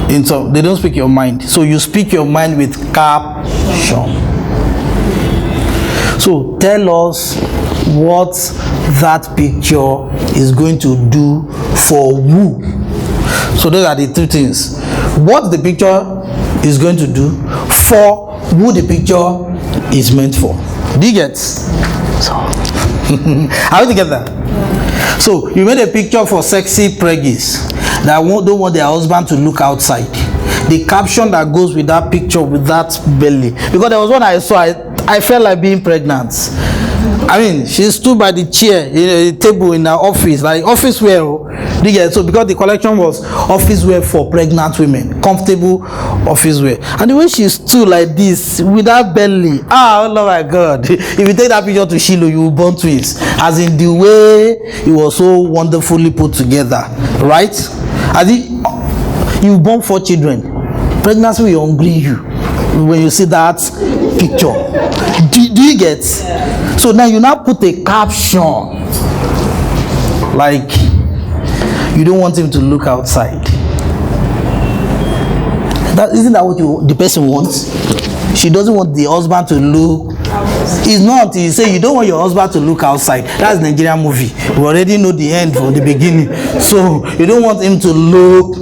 They don't speak your mind. So you speak your mind with caption. So tell us what that picture is going to do for who. So those are the two things. What the picture is going to do for who the picture is meant for. Do you get? So are we together? So you made a picture for sexy preggies that don't want their husband to look outside. The caption that goes with that picture, with that belly, because there was one I saw, I felt like being pregnant. I mean, she stood by the chair, the table in her office, like office wear. So because the collection was office wear for pregnant women, comfortable office wear, and the way she stood like this with that belly, oh my God! If you take that picture to Shiloh, you will born twins. As in the way it was so wonderfully put together, right? As you born 4 children, pregnancy will hungry you when you see that picture. Do you get? So now you now put a caption like you don't want him to look outside. Isn't that what the person wants? She doesn't want the husband to look. It's not until you say you don't want your husband to look outside. That's Nigerian movie. We already know the end from the beginning. So you don't want him to look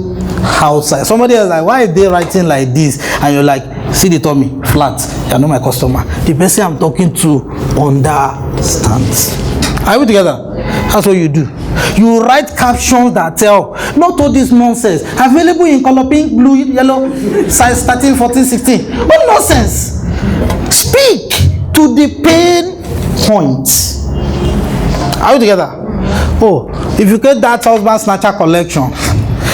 outside. Somebody else like, why are they writing like this? And you're like, see the tummy flat. You're not my customer. The person I'm talking to understands. Are we together? That's what you do. You write captions that tell, not all this nonsense. Available in color pink, blue, yellow, size 13, 14, 16. What nonsense? Speak to the pain point. Are we together? Oh, if you get that husband snatcher collection,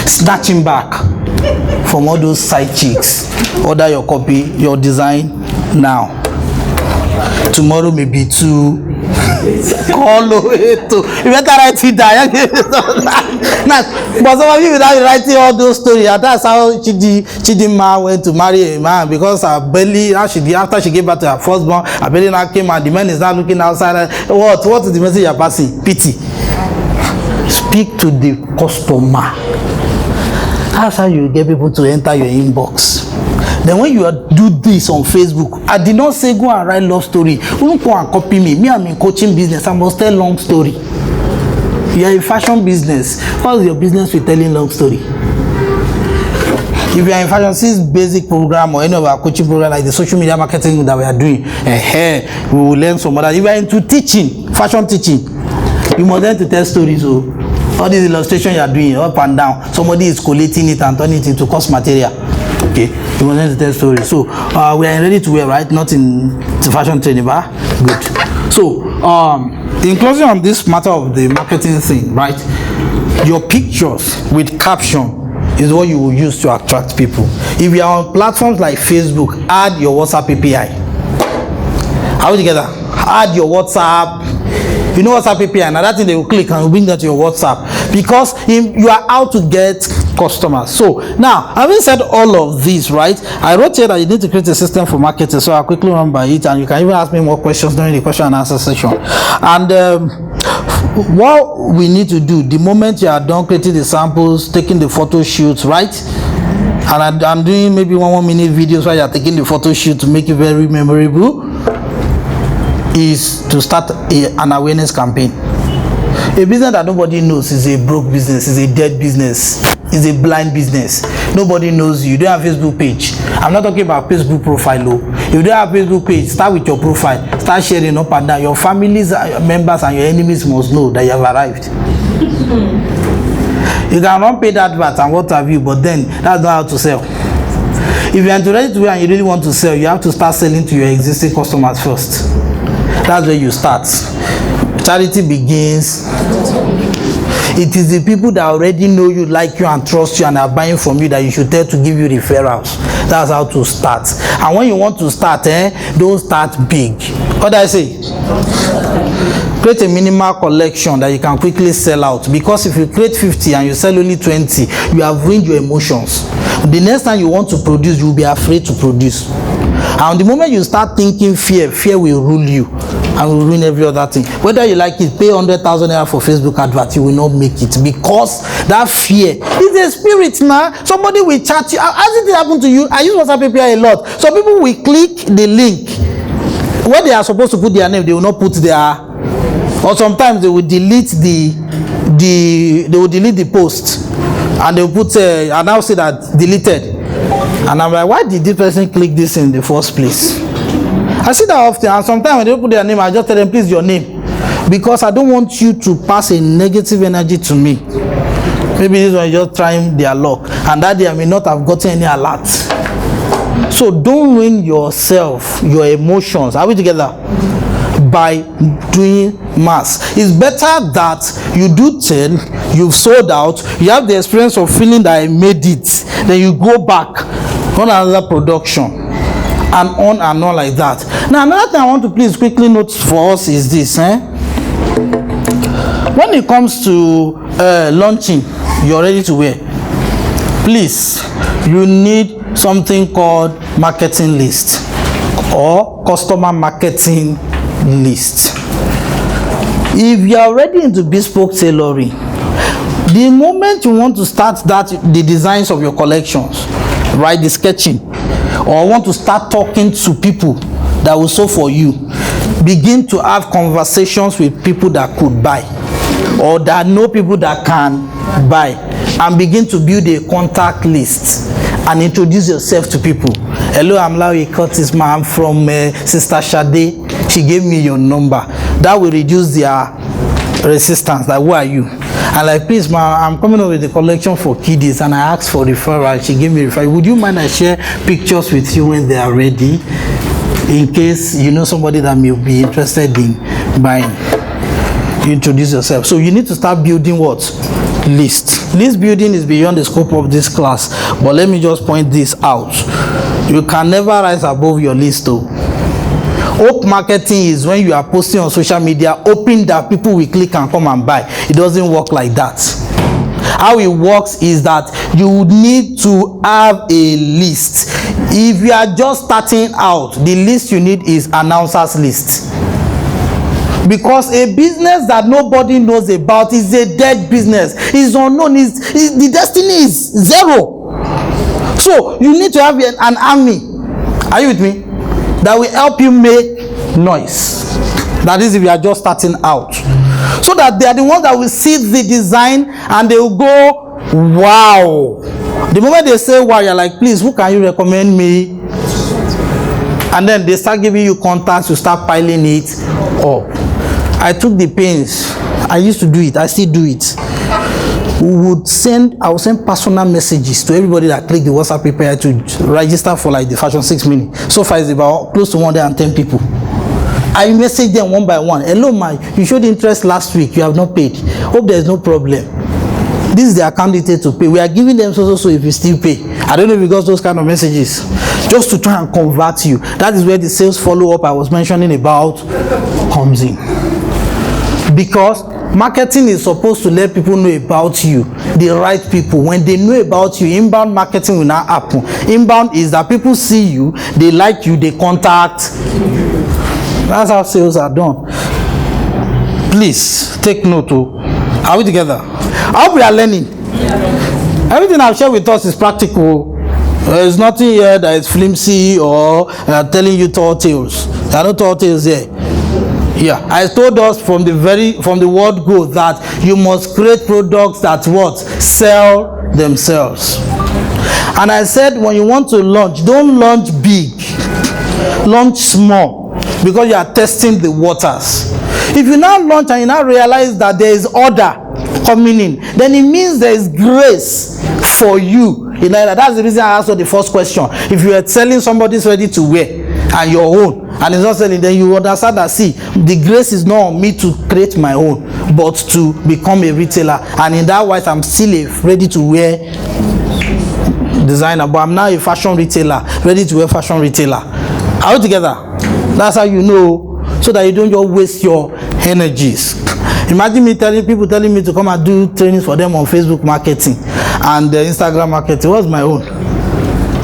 snatch him back from all those side chicks. Order your copy, your design now. Tomorrow may be too. Call it to. You better write it down. But some of you without writing all those stories, and that's how Chidinma went to marry a man, because her belly, after she gave birth to her firstborn, her belly now came and the man is now looking outside. What is the message you're passing? Pity. Speak to the customer. That's how you get people to enter your inbox. Then when you do this on Facebook, I did not say go and write love story. Don't go and copy me. Me, I'm in coaching business. I must tell long story. You are in fashion business. What's your business with telling long story? If you are in fashion, since basic program or any of our coaching program, like the social media marketing that we are doing, we will learn some other. If you are into teaching, fashion teaching, you must learn to tell stories. So all these illustrations you are doing up and down, somebody is collating it and turning it into course material. Okay, you want to tell story. So we are ready to wear, right? Not in fashion training, but good. So in closing on this matter of the marketing thing, right? Your pictures with caption is what you will use to attract people. If you are on platforms like Facebook, add your WhatsApp API. Are we together? Add your WhatsApp. You know WhatsApp API, and that thing they will click and will bring that to your WhatsApp, because you are out to get customers. So now, having said all of this, right, I wrote here that you need to create a system for marketing, so I'll quickly run by it, and you can even ask me more questions during the question and answer session. And what we need to do, the moment you are done creating the samples, taking the photo shoots, right, and I'm doing maybe 1 minute videos while you are taking the photo shoot to make it very memorable, is to start an awareness campaign. A business that nobody knows is a broke business, is a dead business, is a blind business. Nobody knows you. You don't have Facebook page. I'm not talking about Facebook profile. If you don't have Facebook page, start with your profile. Start sharing up and down. Your family's members and your enemies must know that you have arrived. You can run paid adverts and what have you, but then that's not how to sell. If you are ready to and you really want to sell, you have to start selling to your existing customers first. That's where you start. Charity begins. It is the people that already know you, like you, and trust you, and are buying from you that you should tell to give you referrals. That's how to start. And when you want to start, don't start big. What do I say? Create a minimal collection that you can quickly sell out, because if you create 50 and you sell only 20, you have ruined your emotions. The next time you want to produce, you will be afraid to produce. And the moment you start thinking fear will rule you and will ruin every other thing. Whether you like it, pay 100,000 naira for Facebook advert, you will not make it, because that fear is a spirit now. Somebody will chat you. Has it happened to you? I use WhatsApp API a lot. So people will click the link. When they are supposed to put their name, they will not put their, or sometimes they will delete the post, and they will put and now say that deleted. And I'm like, why did this person click this in the first place? I see that often, and sometimes when they put their name, I just tell them, please, your name, because I don't want you to pass a negative energy to me. Maybe this one is just trying their luck, and that day I may not have gotten any alert. So don't ruin yourself, your emotions. Are we together? By doing mass. It's better that you do 10, you've sold out, you have the experience of feeling that I made it, then you go back on another production, and on like that. Now another thing I want to please quickly note for us is this. When it comes to launching, you're ready to wear, please, you need something called marketing list or customer marketing list. If you are already into bespoke tailoring, the moment you want to start the designs of your collections, right, the sketching, or want to start talking to people that will sew for you, begin to have conversations with people that could buy or that know people that can buy, and begin to build a contact list and introduce yourself to people. Hello, I'm Laoye Curtis, I'm from Sister Shade. She gave me your number. That will reduce their resistance. Like, who are you? And like, please, I'm coming up with a collection for kiddies, and I asked for referral. She gave me referral. Would you mind I share pictures with you when they are ready, in case you know somebody that may be interested in buying? You introduce yourself. So you need to start building what? List. List building is beyond the scope of this class, but let me just point this out. You can never rise above your list though. Hope marketing is when you are posting on social media hoping that people will click and come and buy. It doesn't work like that. How it works is that you would need to have a list. If you are just starting out, the list you need is announcers list. Because a business that nobody knows about is a dead business. It's unknown. The destiny is zero. So you need to have an army. Are you with me? That will help you make noise. That is, if you are just starting out. So that they are the ones that will see the design and they will go, wow. The moment they say wow, you're like, please, who can you recommend me? And then they start giving you contacts, you start piling it up. I took the pains. I used to do it. I still do it. I would send personal messages to everybody that clicked the WhatsApp API to register for like the Fashion 6 mini. So far it's about close to 110 people. I message them one by one. Hello, you showed interest last week. You have not paid. Hope there is no problem. This is the account detail to pay. We are giving them so if you still pay. I don't know if you got those kind of messages. Just to try and convert you. That is where the sales follow-up I was mentioning about comes in. Because marketing is supposed to let people know about you, the right people. When they know about you, inbound marketing will not happen. Inbound is that people see you, they like you, they contact. That's how sales are done. Please take note. Are we together? I hope we are learning. Everything I've shared with us is practical. There's nothing here that is flimsy or telling you tall tales. There are no tall tales here. Yeah, I told us from the word go that you must create products that what? Sell themselves. And I said when you want to launch, don't launch big. Launch small, because you are testing the waters. If you now launch and you now realize that there is order coming in, then it means there is grace for you. You know, that's the reason I asked you the first question. If you are selling somebody's ready to wear and your own, and it's not selling, then you understand that, see, the grace is not on me to create my own. but to become a retailer. And in that wise, I'm still a ready-to-wear designer, but I'm now a fashion retailer, ready-to-wear fashion retailer. Are we together? That's how you know, so that you don't just waste your energies. Imagine me telling me to come and do trainings for them on Facebook marketing and Instagram marketing. What's my own?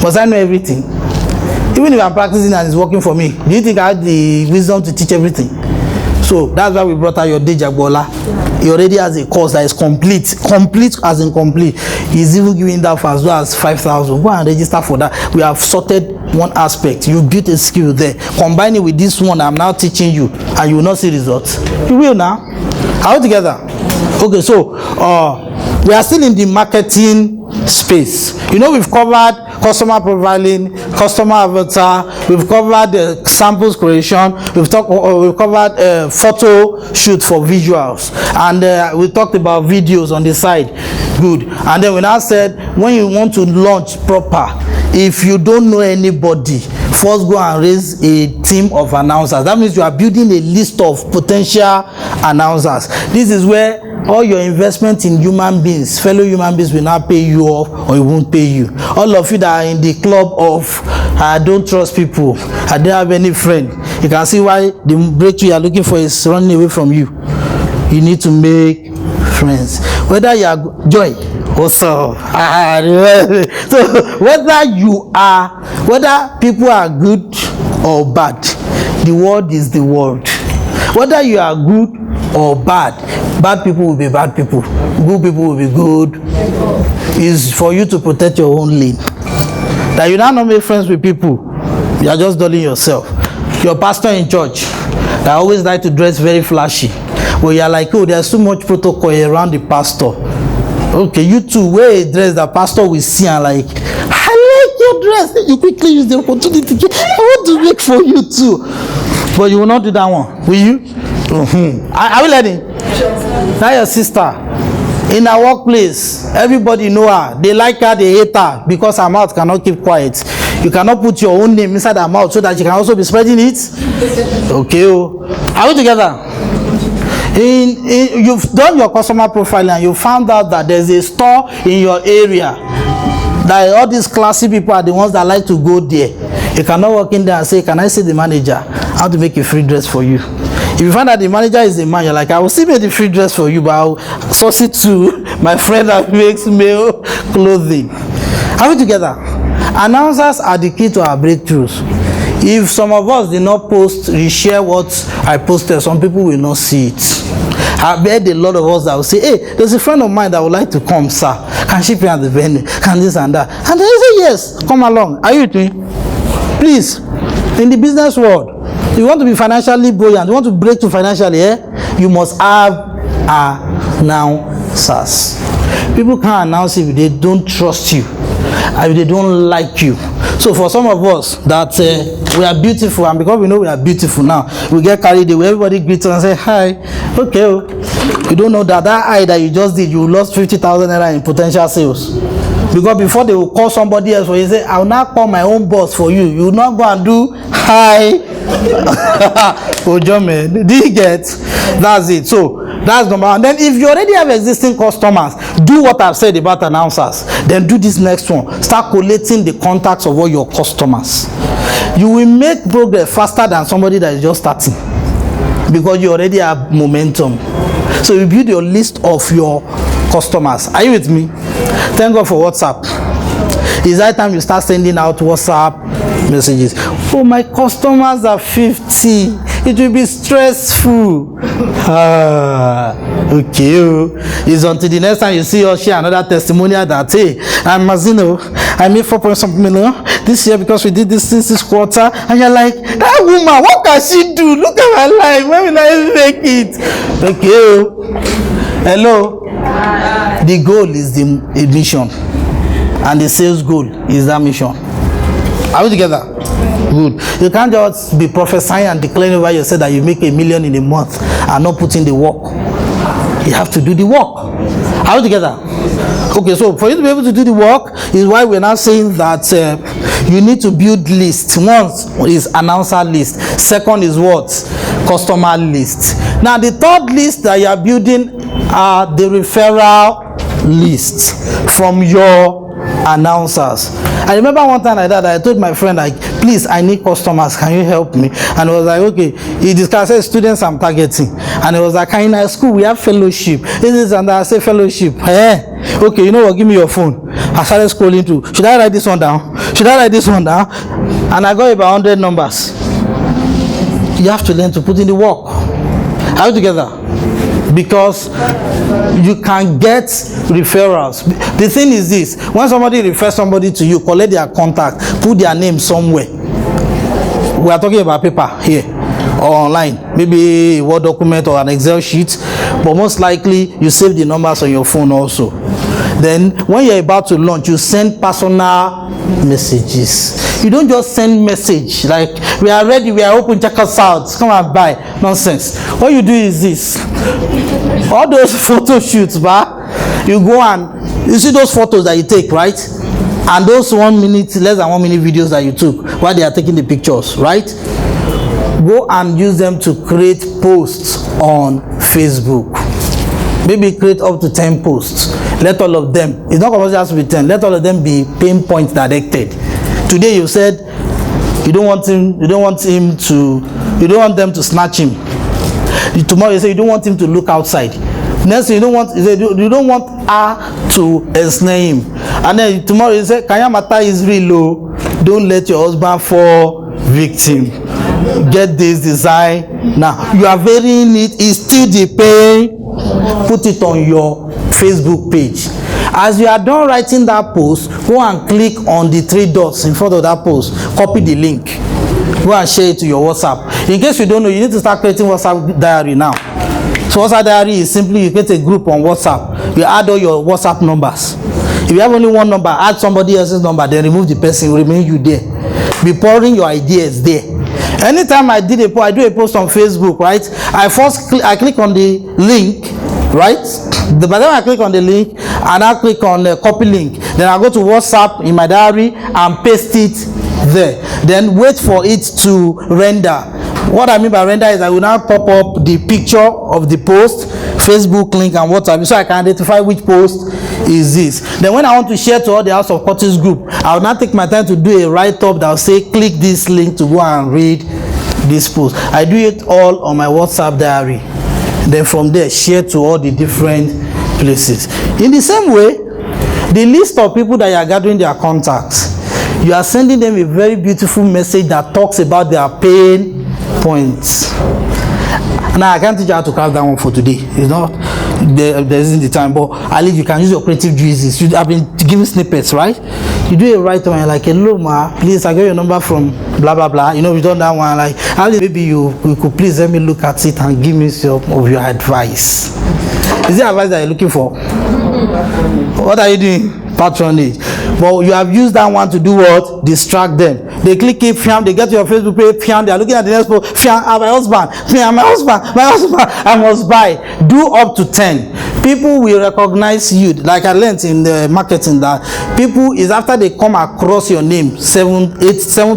Must I know everything? Even if I'm practicing and it's working for me, do you think I have the wisdom to teach everything? So that's why we brought out your Dejagbola. He already has a course that is complete as in complete. He's even giving that for as well as 5,000. Go and register for that. We have sorted one aspect. You've built a skill there. Combine it with this one I'm now teaching you, and you will not see results. You will now. Are we together? Okay, so we are still in the marketing space. You know, we've covered customer profiling, customer avatar, we've covered the samples creation, we've covered photo shoot for visuals, and we talked about videos on the side. Good. And then we now said, when you want to launch proper, if you don't know anybody, first go and raise a team of announcers. That means you are building a list of potential announcers. This is where all your investment in human beings, fellow human beings, will not pay you off, or it won't pay you. All of you that are in the club of I don't trust people, I don't have any friend, you can see why the breakthrough you are looking for is running away from you. You need to make friends. Whether you are Joy, also so whether people are good or bad, the world is the world. Whether you are good or bad people will be bad people, good people will be good. Is for you to protect your own lane. That you now not make friends with people, you are just dulling yourself. Your pastor in church that always like to dress very flashy, but you are like, oh, there's so much protocol around the pastor. Okay, you too wear a dress that pastor will see and like, I like your dress. You quickly use the opportunity. I want to make for you too, but you will not do that one, will you? Are we learning? Now your sister in her workplace, everybody know her, they like her, they hate her, because her mouth cannot keep quiet. You cannot put your own name inside her mouth so that you can also be spreading it. Okay, are we together? You've done your customer profile and you found out that there's a store in your area that all these classy people are the ones that like to go there. You cannot walk in there and say, can I see the manager? I want to make a free dress for you. If you find that the manager is a man, you're like, I will still make the free dress for you, but I'll source it to my friend that makes male clothing. Are we together? Announcers are the key to our breakthroughs. If some of us did not reshare what I posted, some people will not see it. I've heard a lot of us that will say, hey, there's a friend of mine that would like to come, sir. Can she pay at the venue? Can this and that? And they say, yes, come along. Are you with me? Please, in the business world, if you want to be financially buoyant, you want to break through financially, you must have announcers. People can't announce if they don't trust you, if they don't like you. So for some of us that we are beautiful, and because we know we are beautiful now, we get carried away. Everybody greets us and say hi. Okay, you don't know that eye that you just did, you lost 50,000 naira in potential sales. Because before they will call somebody else for you, say, I will not call my own boss for you. You will not go and do hi. Oh, John, man, do you get? That's it. So that's number one. Then if you already have existing customers, do what I've said about announcers. Then do this next one. Start collating the contacts of all your customers. You will make progress faster than somebody that is just starting, because you already have momentum. So you build your list of your customers. Are you with me? Thank God for WhatsApp. It's that time you start sending out WhatsApp messages. Oh, my customers are 50. It will be stressful. Okay. It's until the next time you see or share another testimonial that, hey, I'm Mazino. I made 4.something million this year because we did this quarter. And you're like, that woman, what can she do? Look at my life. When will I make it? Okay. Hello. The goal is the mission, and the sales goal is that mission. Are we together? Good. You can't just be prophesying and declaring over yourself that you make $1 million in a month and not putting the work. You have to do the work. Are we together? Okay, so for you to be able to do the work is why we're now saying that you need to build lists. One is announcer list. Second is what? customer list. Now the third list that you are building are the referral list from your announcers. I remember one time like that, I told my friend, like, please, I need customers, can you help me? And he was like, okay. He discussed students I'm targeting, and he was like, in our school we have fellowship. This is, and I say fellowship. Okay, you know what, give me your phone. I started scrolling through. Should I write this one down? Should I write this one down? And I got about 100 numbers. You have to learn to put in the work. Are we together? Because you can get referrals. The thing is this: when somebody refers somebody to you, collect their contact, put their name somewhere. We are talking about paper here or online, maybe a Word document or an Excel sheet, but most likely you save the numbers on your phone also. Then when you're about to launch, you send personal messages. You don't just send message like, we are ready, we are open, check us out, come and buy. Nonsense. What you do is this: all those photo shoots, you go and you see those photos that you take, right? And those 1 minute, less than 1 minute videos that you took while they are taking the pictures, right? Go and use them to create posts on Facebook. Maybe create up to 10 posts. Let all of them, it's not compulsory has to be 10, let all of them be pinpoint directed. Today you said you don't want them to snatch him. Tomorrow you say you don't want him to look outside. Next thing you don't want her to ensnare him. And then tomorrow you say Kayamata is real low. Don't let your husband fall victim. Get this design. Now you are varying it, it's still the pain. Put it on your Facebook page. As you are done writing that post, go and click on the 3 dots in front of that post. Copy the link. Go and share it to your WhatsApp. In case you don't know, you need to start creating WhatsApp diary now. So WhatsApp diary is simply you create a group on WhatsApp. You add all your WhatsApp numbers. If you have only one number, add somebody else's number, then remove the person, remain you there. Be pouring your ideas there. Anytime I do a post on Facebook, right? I click on the link, right? By the time I click on the link and I click on the copy link, then I go to WhatsApp in my diary and paste it there. Then wait for it to render. What I mean by render is I will now pop up the picture of the post, Facebook link, and WhatsApp, so I can identify which post is this. Then when I want to share to all the House of Curtis group, I will now take my time to do a write-up that will say click this link to go and read this post. I do it all on my WhatsApp diary. Then from there, share to all the different places. In the same way, the list of people that you are gathering their contacts, you are sending them a very beautiful message that talks about their pain points. Now I can't teach you how to craft that one for today. It's not there isn't the time, but at least you can use your creative juices. You have been giving snippets, right? You do it right when you're like, hello ma, please, I got your number from blah blah blah. You know, we done that one, like, maybe you could please let me look at it and give me some of your advice. Is it advice that you're looking for? What are you doing? Patronage. But you have used that one to do what? Distract them. They click it, fiam, they get to your Facebook page, fiam, they are looking at the next post, fiam, my husband, fiam, my husband, I must buy. Do up to 10. People will recognize you. Like I learned in the marketing that people is after they come across your name 7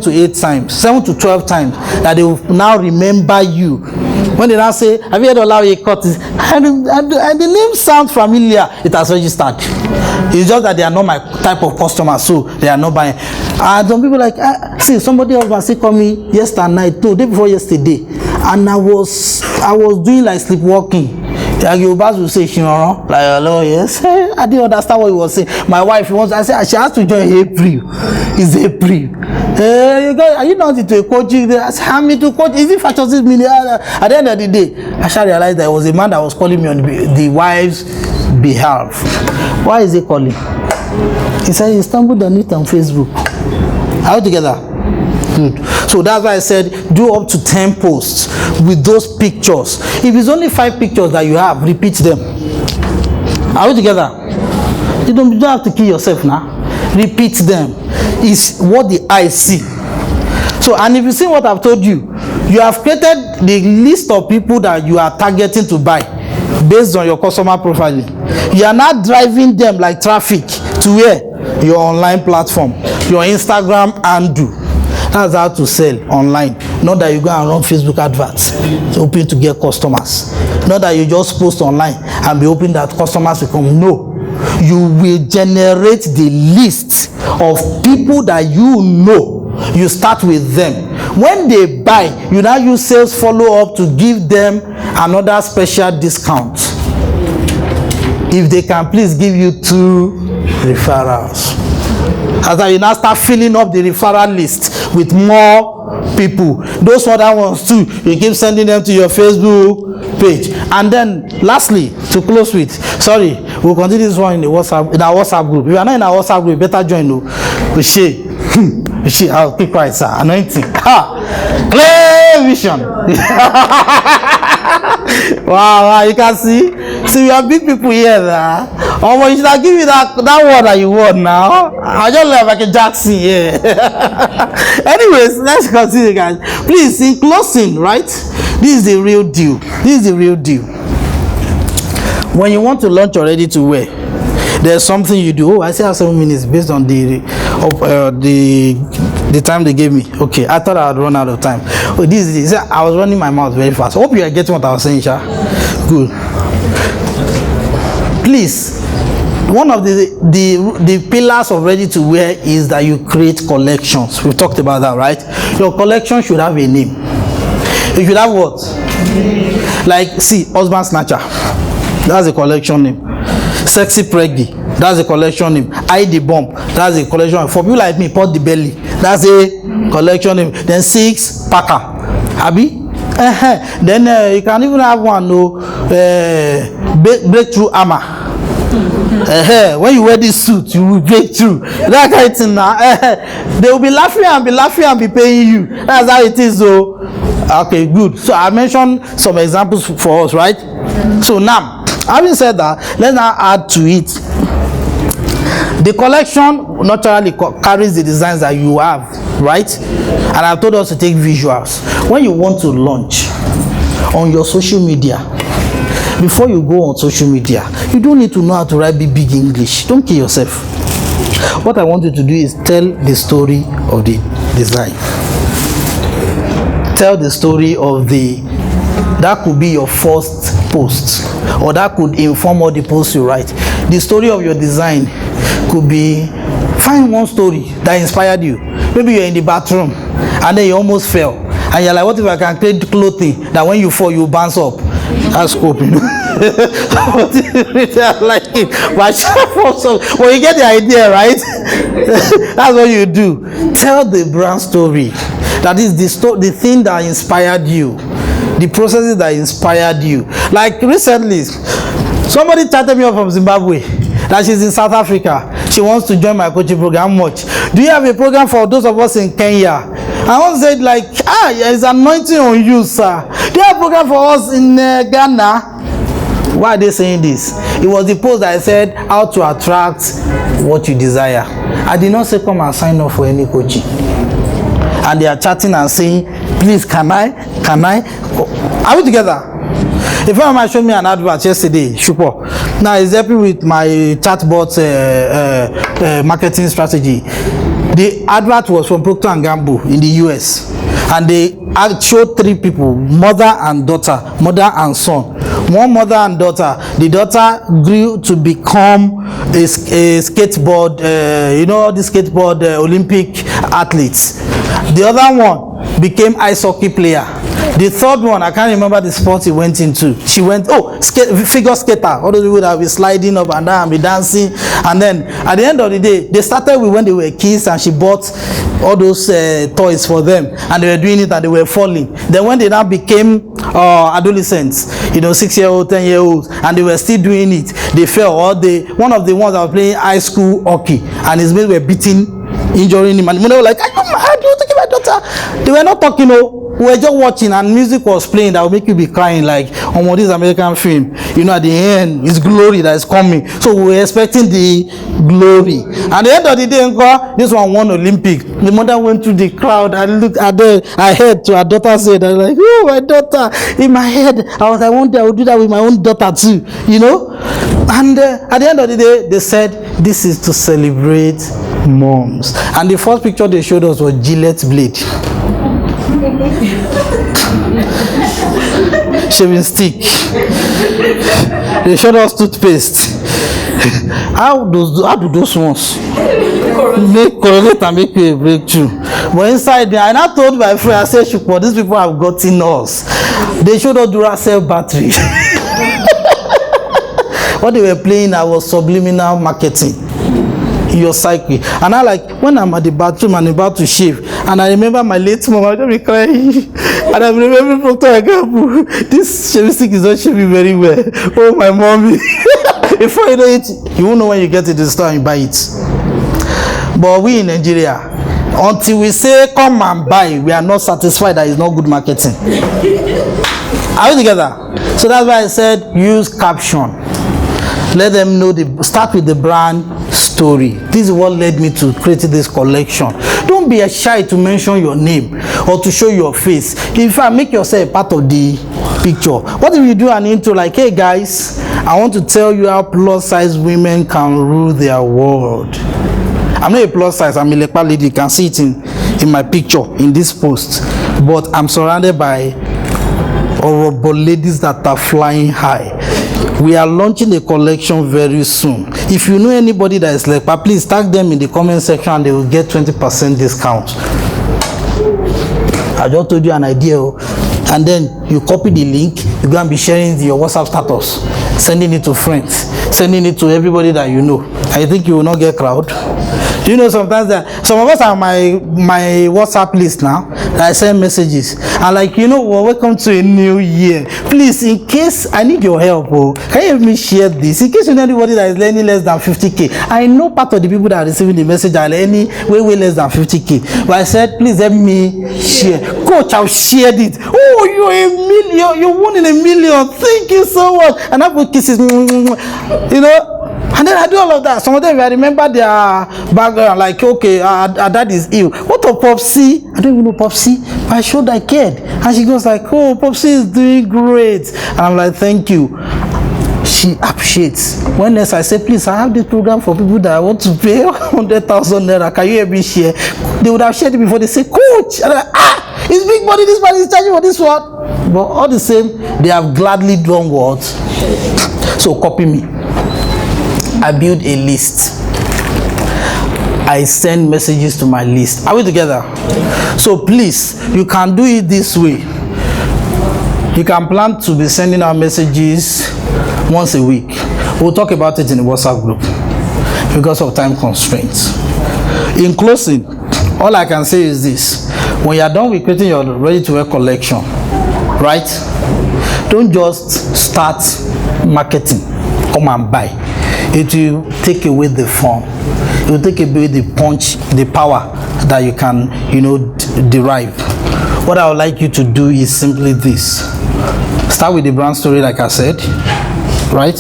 to 8 times, 7 to 12 times, that they will now remember you. When they now say, have you heard of Laoye Curtis? And the name sounds familiar. It has registered. It's just that they are not my type of customer, so they are not buying. And some people like, see, somebody else called me yesterday night, no, day before yesterday, and I was doing like sleepwalking. Like your boss will say, like, hello, yes. I didn't understand what he was saying. My wife wants, I said, she has to join April. It's April. Are you not into a coaching? I said, I'm into coaching. Is it factors this minute? At the end of the day, I shall realize there was a man that was calling me on the wife's behalf. Why is he calling? He said he stumbled on it on Facebook. Are we together? Good. So that's why I said do up to 10 posts with those pictures. If it's only 5 pictures that you have, repeat them. Are we together? You don't have to kill yourself now. Repeat them. It's what the eyes see. So, and if you see what I've told you, you have created the list of people that you are targeting to buy based on your customer profiling. You are not driving them like traffic to where? Your online platform, your Instagram handle. That's how to sell online. Not that you go and run Facebook adverts, hoping to get customers. Not that you just post online and be hoping that customers will come. No. You will generate the list of people that you know. You start with them. When they buy, you now use sales follow-up to give them another special discount. If they can please give you 2 referrals. After you now start filling up the referral list with more people. Those other ones too, you keep sending them to your Facebook page. And then lastly, to close with, sorry, we'll continue this one in our WhatsApp group. If you are not in our WhatsApp group, better join. I'll keep quiet, sir. Anointing. Clear vision. Wow, you can see we are big people here now. Oh, you should have given me that word that you want now. I just like a Jackson here. Anyways, let's continue, guys. Please, in closing, right? This is the real deal. This is the real deal. When you want to launch your ready to wear, there's something you do. Oh, I still have 7 minutes based on the time they gave me. Okay, I thought I would run out of time. Oh, this I was running my mouth very fast. Hope you are getting what I was saying, Sha. Good. Please, one of the pillars of ready to wear is that you create collections. We've talked about that, right? Your collection should have a name. You should have what? Like, see, husband snatcher. That's a collection name. Sexy preggy. That's a collection name. Hide the bomb. That's a collection name. For people like me, pot the belly. That's a collection name. Then 6 packer. Abi? Then you can even have one breakthrough armor. When you wear this suit, you will break through. That kind of thing now. They will be laughing and be paying you. That's how it is. So, okay, good. So I mentioned some examples for us, right? So now, having said that, let's now add to it. The collection naturally carries the designs that you have, right? And I've told us to take visuals. When you want to launch on your social media, before you go on social media, you don't need to know how to write big English. Don't kill yourself. What I want you to do is tell the story of the design. Tell the story of that could be your first post, or that could inform all the posts you write. The story of your design could be, find one story that inspired you. Maybe you're in the bathroom and then you almost fell, and you're like, what if I can create clothing that when you fall you bounce up? That's scope, you know. Like it, but well, you get the idea, right? That's what you do. Tell the brand story. That is the thing that inspired you, the processes that inspired you. Like recently, somebody chatted me up from Zimbabwe that she's in South Africa. She wants to join my coaching program. How much? Do you have a program for those of us in Kenya? I once said like, it's anointing on you, sir. Do you have a program for us in Ghana? Why are they saying this? It was the post that I said how to attract what you desire. I did not say come and sign up for any coaching. And they are chatting and saying, please, can I? Are we together? A friend of mine showed me an advert yesterday, Shupo. Now he's helping with my chatbot marketing strategy. The advert was from Procter & Gamble in the US. And they showed 3 people, mother and daughter, mother and son. One mother and daughter. The daughter grew to become a skateboard, the skateboard Olympic athletes. The other one became ice hockey player. The third one, I can't remember the sport he went into. She went, figure skater. All those people that be sliding up and down and be dancing. And then at the end of the day, they started with when they were kids and she bought all those toys for them. And they were doing it and they were falling. Then when they now became adolescents, 6-year-old, 10-year-olds, and they were still doing it, they fell. Or one of the ones that were playing high school hockey and his mates were injuring him. And they were like, are you mad? You're taking my daughter. They were not talking, we were just watching and music was playing that would make you be crying like, this American film. At the end, it's glory that is coming. So we were expecting the glory. At the end of the day, this one won Olympic. The mother went through the crowd and looked at her head to her daughter said, I was like, oh, my daughter. In my head, I was like, one day I will do that with my own daughter too, And at the end of the day, they said, this is to celebrate moms. And the first picture they showed us was Gillette blade. Shaving stick. They showed us toothpaste. How do those ones make correlate and make you a breakthrough? But inside there, I now told my friend, I said, Shukwo, these people have gotten us. They showed us Duracell battery. What they were playing, I was subliminal marketing. Your psyche. And I like, when I'm at the bathroom and about to shave, and I remember my late mom, I'll be crying. And I remember Proctor Agapu, this shaving stick is not shaving very well. Oh, my mommy. Before you know it, you won't know when you get to the store and you buy it. But we in Nigeria, until we say come and buy, we are not satisfied that it's not good marketing. Are we together? So that's why I said use caption. Let them know, start with the brand story. This is what led me to creating this collection. Don't be shy to mention your name or to show your face. In fact, make yourself part of the picture. What if you do an intro like, hey guys, I want to tell you how plus size women can rule their world. I'm not a plus size, I'm a lepa lady. You can see it in my picture in this post. But I'm surrounded by horrible ladies that are flying high. We are launching a collection very soon. If you know anybody that is lepa, please tag them in the comment section and they will get 20% discount. I just told you an idea. And then you copy the link, you're going to be sharing your WhatsApp status, sending it to friends, sending it to everybody that you know. I think you will not get crowd. Do you know sometimes that some of us are my WhatsApp list now that I send messages and like, you know, well, welcome to a new year. Please, in case I need your help, can you help me share this? In case you know anybody that is learning less than 50k, I know part of the people that are receiving the message are learning way less than 50k. But I said, please help me share. Coach, I've shared it. Oh, you're a million. You're 1 in a million. Thank you so much. And I put kisses. You know. And then I do all of that. Some of them, I remember their background, like, okay, our dad is ill. What of Popsy? I don't even know Popsy, but I showed I cared. And she goes like, oh, Popsy is doing great. And I'm like, thank you. She appreciates. When next I say, please, I have this program for people that I want to pay 100,000 naira. Can you help me share? They would have shared it before. They say, coach. And I'm like, it's big money. This money is charging for this one. But all the same, they have gladly done what? So copy me. I build a list. I send messages to my list. Are we together? So please, you can do it this way. You can plan to be sending out messages once a week. We'll talk about it in the WhatsApp group because of time constraints. In closing, all I can say is this. When you are done with creating your ready-to-wear collection, right? Don't just start marketing. Come and buy. It will take away the fun. It will take away the punch, the power that you can, derive. What I would like you to do is simply this. Start with the brand story, like I said, right?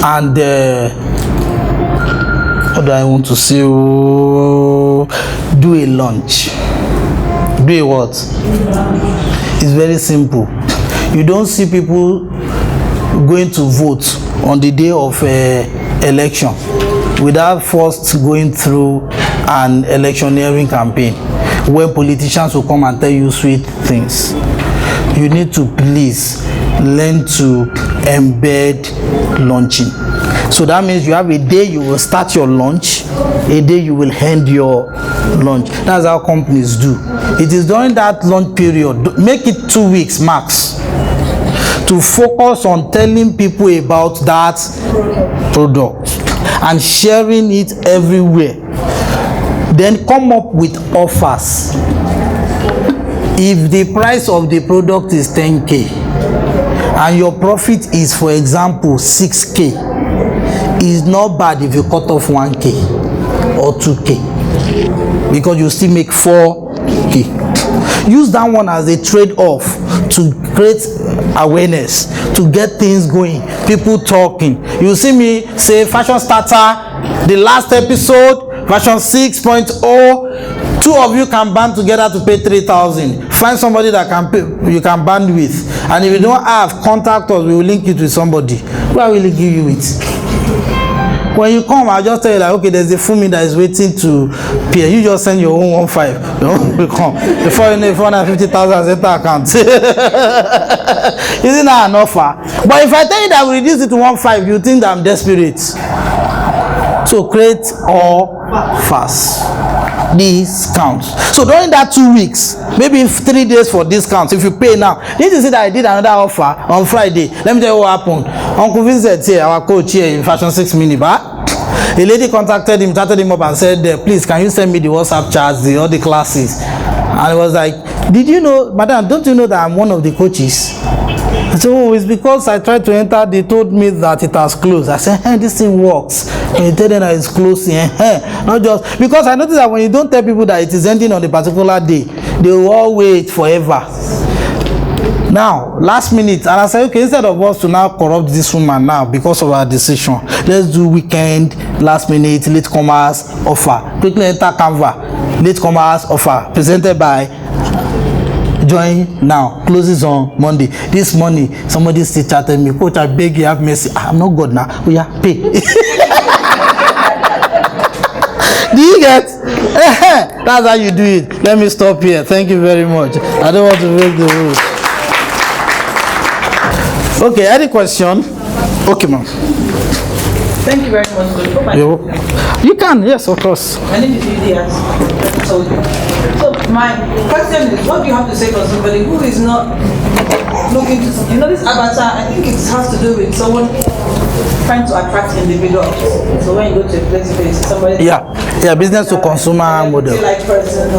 And what do I want to say? Do a launch. Do a what? It's very simple. You don't see people going to vote on the day of election without first going through an electioneering campaign where politicians will come and tell you sweet things. You need to please learn to embed launching. So that means you have a day you will start your launch, a day you will end your launch. That's how companies do. It is during that launch period, make it 2 weeks max, to focus on telling people about that product and sharing it everywhere. Then come up with offers. If the price of the product is 10k and your profit is, for example, 6k, it's not bad if you cut off 1k or 2k because you still make 4k. Use that one as a trade-off to create awareness, to get things going, people talking. You see me say fashion starter, the last episode, version 6.0, 2 of you can band together to pay 3,000. Find somebody that can pay, you can band with. And if you don't have, contact us, we will link you to somebody. Where will we give you it? When you come, I'll just tell you like, okay, there's a full that is waiting to pay. You just send your own 15. You know, we come. Before you know, 450,000 enter account. Isn't that an offer? But if I tell you that we reduce it to 15, you think that I'm desperate. So create or fast discounts. So during that 2 weeks, maybe 3 days for discounts, if you pay now, did you see that I did another offer on Friday? Let me tell you what happened. Uncle Vincent here, our coach here in Fashion 6 Minibar, a lady contacted him, chatted him up and said, please, can you send me the WhatsApp charts, all the classes? And he was like, did you know, madam, don't you know that I'm one of the coaches? I said, oh, it's because I tried to enter, they told me that it has closed. I said, hey, this thing works. When you tell them that it's closing, not just, because I noticed that when you don't tell people that it is ending on a particular day, they will all wait forever. Now, last minute, and I said, okay, instead of us to now corrupt this woman now because of our decision, let's do weekend, last minute, latecomers offer. Quickly enter Canva, latecomers offer, presented by Join now, closes on Monday. This morning, somebody still chatted me, coach, I beg you, have mercy. I'm not God now. We are pay. Do you get? That's how you do it. Let me stop here. Thank you very much. I don't want to break the rules. Okay, any question? Okay, ma'am. Thank you very much. You can, yes, of course. I need to do the So my question is, what do you have to say for somebody who is not looking to, you know, this avatar, I think it has to do with someone trying to attract individuals. So when you go to a place, somebody... Yeah, business to consumer model. Like person,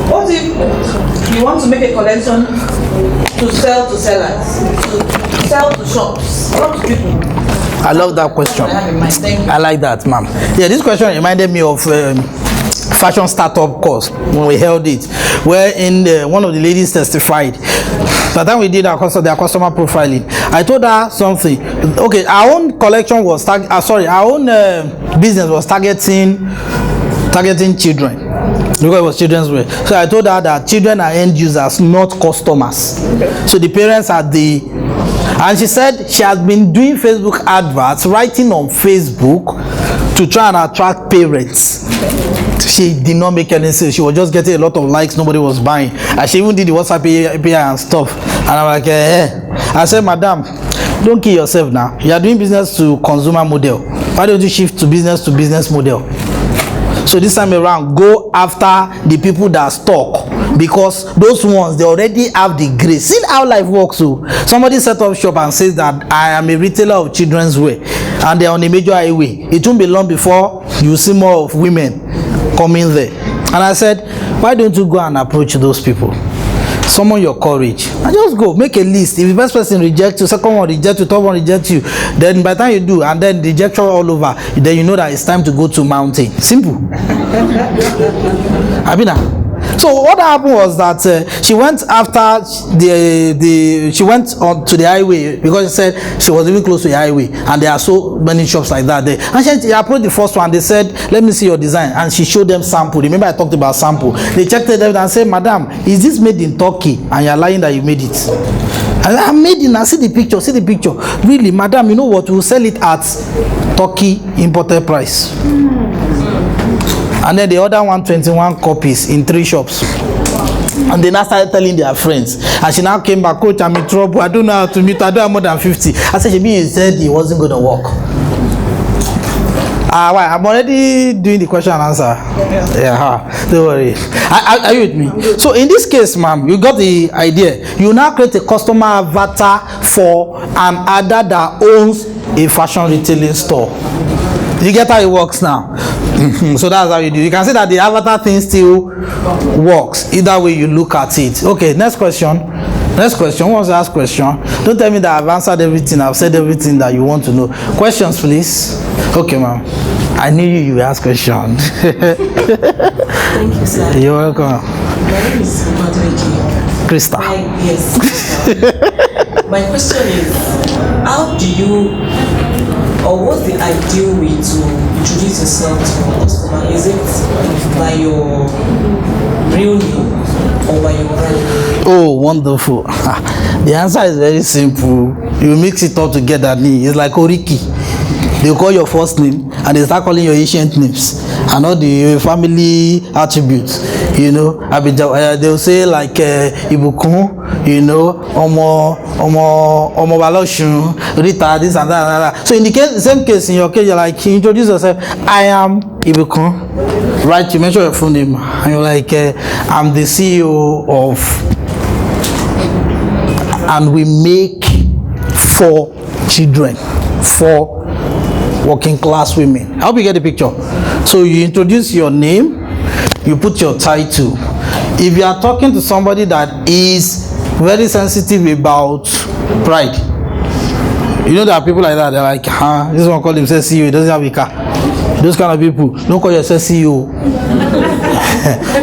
what if you want to make a collection to sell to sellers, to sell to shops, what do people... I love that question. I like that, ma'am. Yeah, this question reminded me of fashion startup course when we held it, where in one of the ladies testified. By the time we did their customer profiling, I told her something. Okay, our own collection was our own business was targeting children. Because it was children's wear. So I told her that children are end users, not customers. Okay. So the parents are and she said she has been doing Facebook adverts, writing on Facebook to try and attract parents. Okay. She did not make any sense. She was just getting a lot of likes, nobody was buying. And she even did the WhatsApp API and stuff. And I'm like, I said, madam, don't kill yourself now. You are doing business to consumer model. Why don't you shift to business model? So this time around, go after the people that stock, because those ones, they already have the grace. See how life works. So somebody set up shop and says that I am a retailer of children's wear, and they're on a major highway. It won't be long before you see more of women coming there. And I said, why don't you go and approach those people? Summon your courage and just go make a list. If the first person rejects you, second one rejects you, third one rejects you, then by the time you do, and then rejection all over, then you know that it's time to go to mountain. Simple. Abina. So what happened was that she went after she went on to the highway, because she said she was living close to the highway and there are so many shops like that there. And she approached the first one. They said, let me see your design, and she showed them sample. Remember I talked about sample. They checked it out and said, madam, is this made in Turkey? And you're lying that you made it. And I made it. Now see the picture. Really, madam, you know what, we'll sell it at Turkey imported price. And then the other 121 copies in 3 shops. And they now started telling their friends. And she now came back, coach, I'm in trouble. I don't know how to meet. I don't have more than 50. I said, he said he wasn't going to work. Why? I'm already doing the question and answer. Yeah, don't worry. Are you with me? So in this case, ma'am, you got the idea. You now create a customer avatar for an adult that owns a fashion retailing store. You get how it works now? So that's how you do. You can see that the avatar thing still works. Either way you look at it. Okay, next question. Who wants to ask question? Don't tell me that I've answered everything. I've said everything that you want to know. Questions, please. Okay, ma'am. I knew you will ask question. Thank you, sir. You're welcome. My name is Krista. Yes. My question is, how do you, or what's the ideal way to introduce yourself to a customer? Is it by your real name or by your brand? Oh, wonderful. The answer is very simple. You mix it all together. It's like Oriki. They call your first name and they start calling your ancient names and all the family attributes. You know, they'll say like Ibukun, you know, Omo Baloshun, Rita, this and that. So in the same case, in your case, you're like, you introduce yourself, I am Ibukun, right? You mention your full name, and you're like, I'm the CEO of, and we make 4 children, 4 working class women. I hope you get the picture. So you introduce your name, you put your title. If you are talking to somebody that is very sensitive about pride, you know there are people like that. They're like, this one call himself CEO, he doesn't have a car. Those kind of people, don't call yourself CEO.